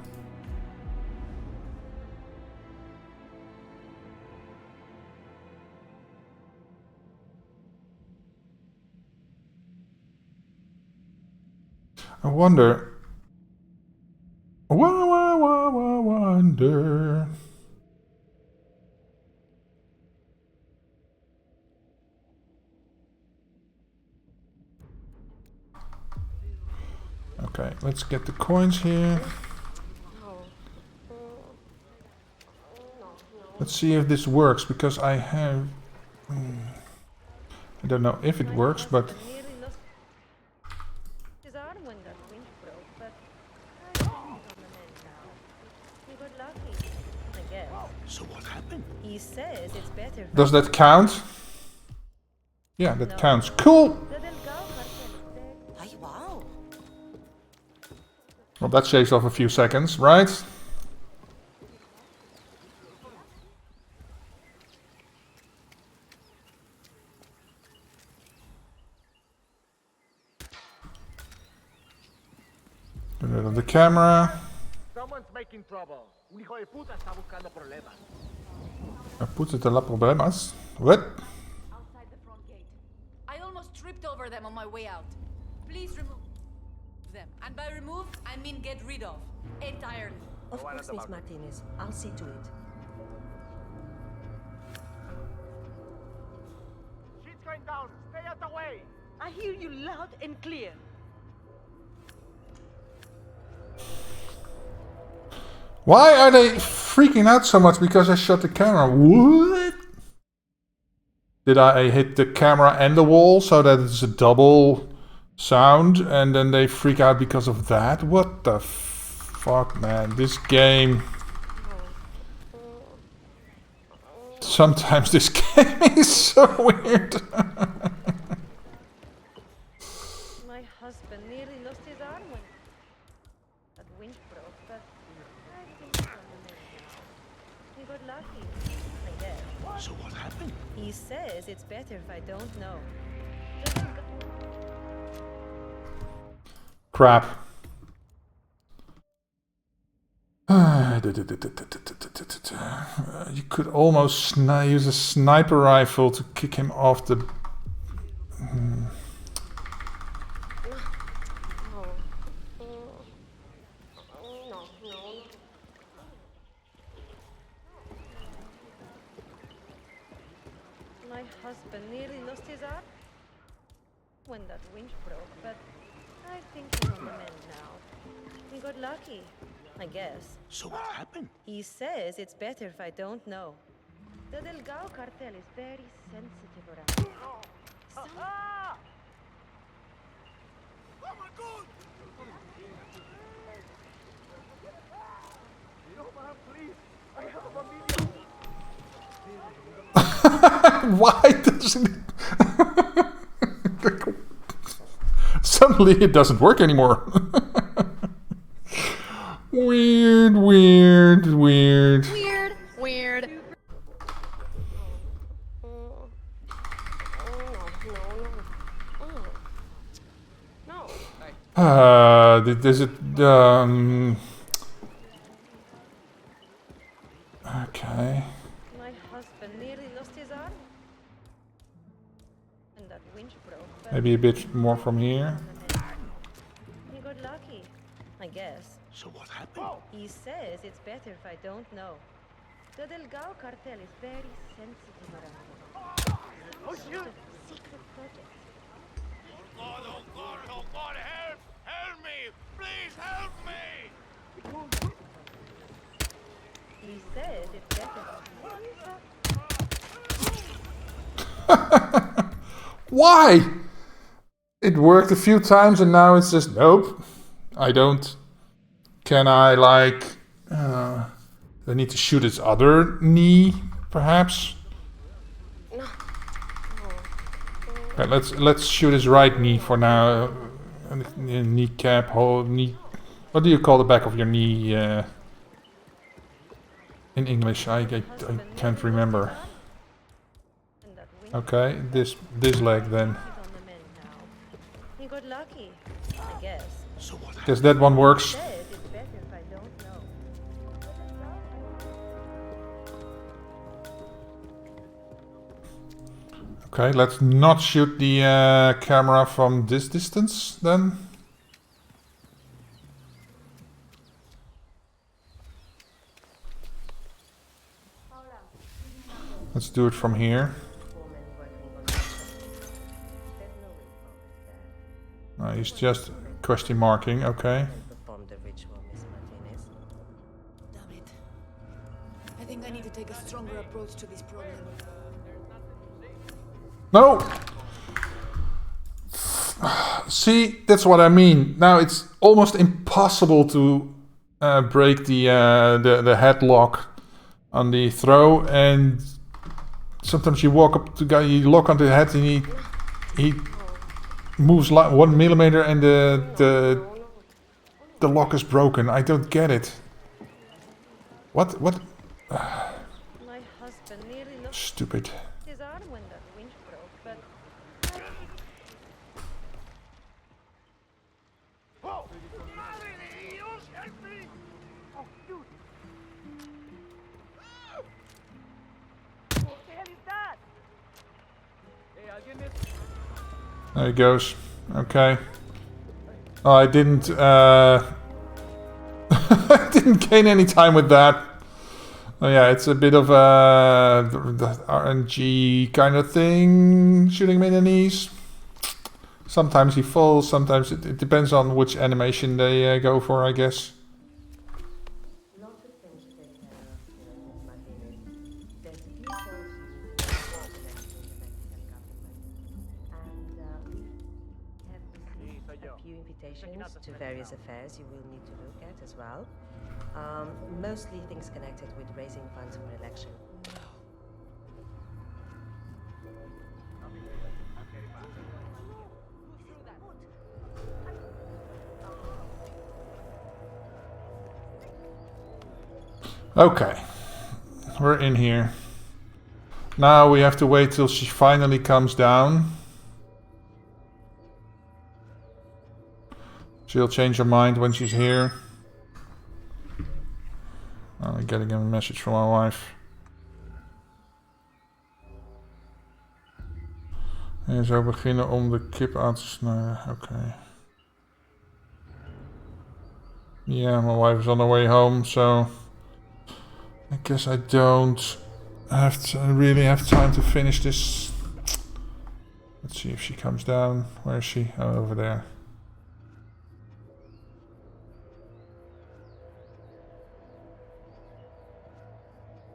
I wonder. Wonder. Okay, let's get the coins here. Let's see if this works, because I have... I don't know if it works, but... So what happened? He says it's better. Does that count? Yeah, that counts. Cool! Wow. Well, that shaves off a few seconds, right? Get rid of the camera. Someone's making trouble. Un hijo de puta está buscando problemas. Put it a la problemas. What? Outside the front gate. I almost tripped over them on my way out. Please remove them. And by remove, I mean get rid of. Entirely. Of course, Miss Martinez. I'll see to it. Shit's going down. Stay out the way. I hear you loud and clear. Why are they freaking out so much because I shut the camera? What? Did I hit the camera and the wall so that it's a double sound and then they freak out because of that? What the fuck, man? This game... Sometimes this game is so weird. My husband nearly lost his arm when that winch broke, but I think he's on the mend now. He got lucky, I guess. So what happened? He says it's better if I don't know. Crap. You could almost use a sniper rifle to kick him off the... My husband nearly lost his arm when that winch broke, but I think he's on the mend now. He got lucky, I guess. So what happened? He says it's better if I don't know. The Delgado cartel is very sensitive around here. Oh my god! No, man, please. I have a Why doesn't it... Suddenly it doesn't work anymore. Weird. Weird. Weird. Does it... Okay. My husband nearly lost his arm. And that winch broke. But Maybe a bit more from here. he got lucky, I guess. So what happened? He says it's better if I don't know. The Delgado cartel is very sensitive around here. Oh, shoot! Secret project. Oh God, help! Help me! Please help me! He says it's better. Why? It worked a few times and now it's just, nope. I don't. Can I, like... do I need to shoot its other knee, perhaps? Okay, let's shoot his right knee for now. Kneecap, whole knee. What do you call the back of your knee in English? I can't remember. Okay, this leg then. He got lucky, I guess. So what? Guess that one works. Okay, let's not shoot the camera from this distance then. Let's do it from here. He's just question marking, okay. Perform the ritual, Miss Martinez. Damn it. I think I need to take a stronger approach to this problem. No! See, that's what I mean. Now it's almost impossible to break the headlock on the throw, and sometimes you walk up to guy, you lock onto the head, and he moves like 1 millimeter, and the lock is broken. I don't get it. What? My husband nearly lost Stupid. his arm when that winch broke, but Oh, dude. What the hell is that? Hey, alguien me... There he goes. Okay. Oh, I didn't I didn't gain any time with that. Oh yeah, it's a bit of the RNG kind of thing, shooting him in the knees. Sometimes he falls, sometimes it depends on which animation they go for, I guess. Lots of things to take care of, Miss Martinez. There's a few calls you connected with the Mexican government. And we have received a few invitations to various affairs you will need to look at as well. Mostly things connected with raising funds for election. Okay, we're in here. Now we have to wait till she finally comes down. She'll change her mind when she's here. I'm getting a message from my wife. En zo beginnen om de kip aan te snijden. Okay. Yeah, my wife is on her way home, so I guess I don't really have time to finish this. Let's see if she comes down. Where is she? Oh, over there.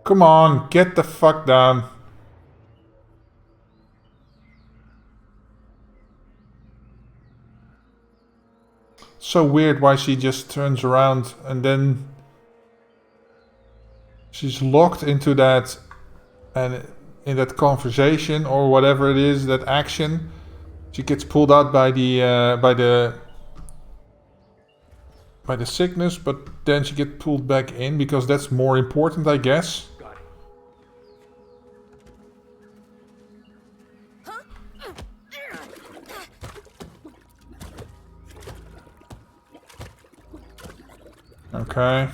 Come on, get the fuck down. So weird why she just turns around and then she's locked into that, and in that conversation or whatever it is, that action, she gets pulled out by the sickness, but then she gets pulled back in because that's more important, I guess. Okay.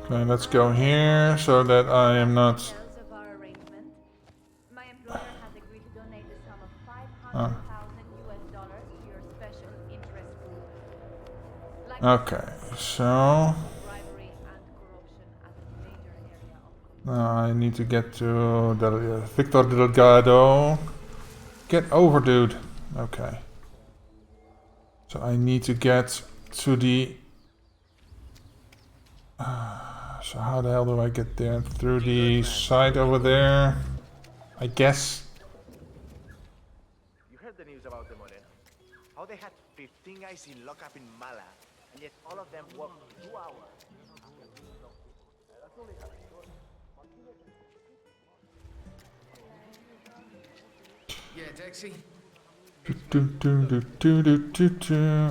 Okay, let's go here so that I am not. My employer has agreed to donate the sum of Oh. $500,000 to your special interest group. Like Okay, so bribery and corruption as a major area of I need to get to Victor Delgado. Get over, dude. Okay. So I need to get to the. So how the hell do I get there? Through the side over there, I guess. You heard the news about the Moreno? How they had 15 guys in lockup in Mala, and yet all of them worked 2 hours. Yeah, taxi.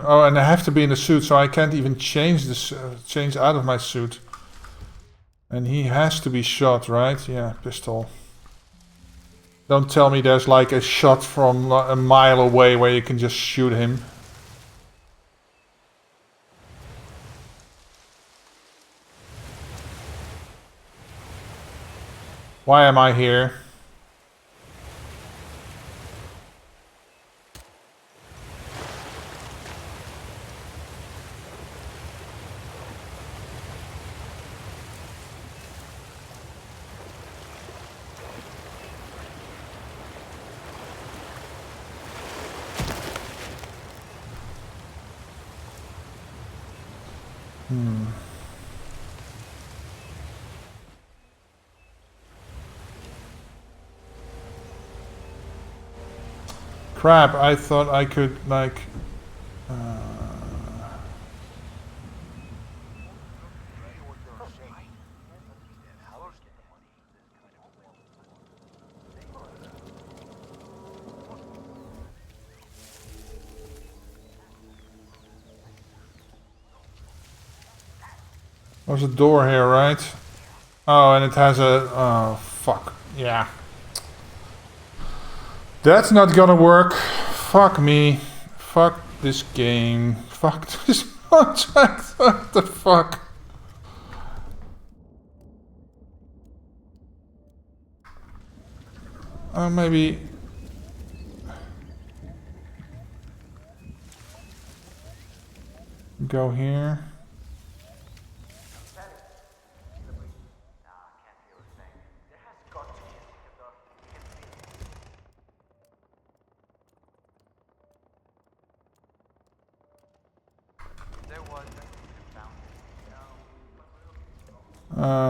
Oh, and I have to be in a suit, so I can't even change change out of my suit. And he has to be shot, right? Yeah, pistol. Don't tell me there's like a shot from a mile away where you can just shoot him. Why am I here? Crap, I thought I could, like... There's a door here, right? Oh, and it has a... Oh, fuck. Yeah. That's not gonna work. Fuck me. Fuck this game. Fuck this contract. What the fuck? Maybe... Go here.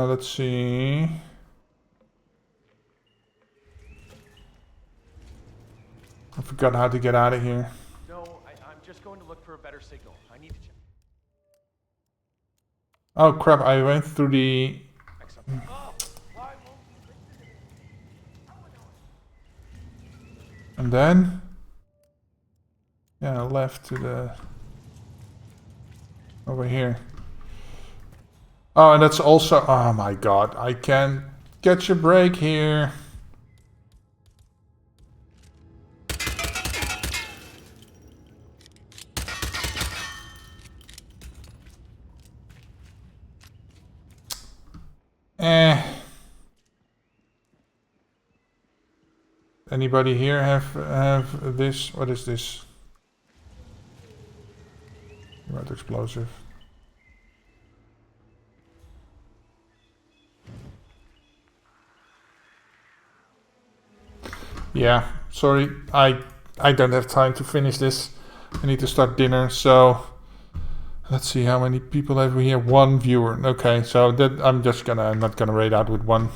Let's see. I forgot how to get out of here. No, I'm just going to look for a better signal. I need to check. Oh crap, I went through the... And then... Yeah, left to the... Over here. Oh, and that's also... Oh my god, I can't catch a break here. Anybody here have this? What is this? Right, explosive. Yeah, sorry, I don't have time to finish this. I need to start dinner, so let's see how many people have we here. 1 viewer. Okay, so that I'm not gonna raid out with 1.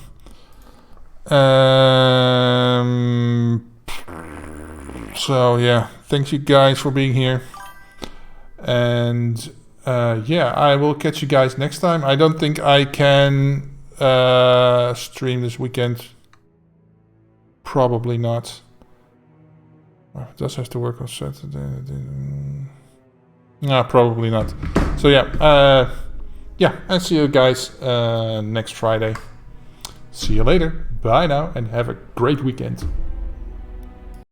So yeah, thanks you guys for being here. And yeah, I will catch you guys next time. I don't think I can stream this weekend. Probably not. It does have to work on Saturday. No, probably not. So yeah, yeah, and see you guys next Friday. See you later. Bye now, and have a great weekend.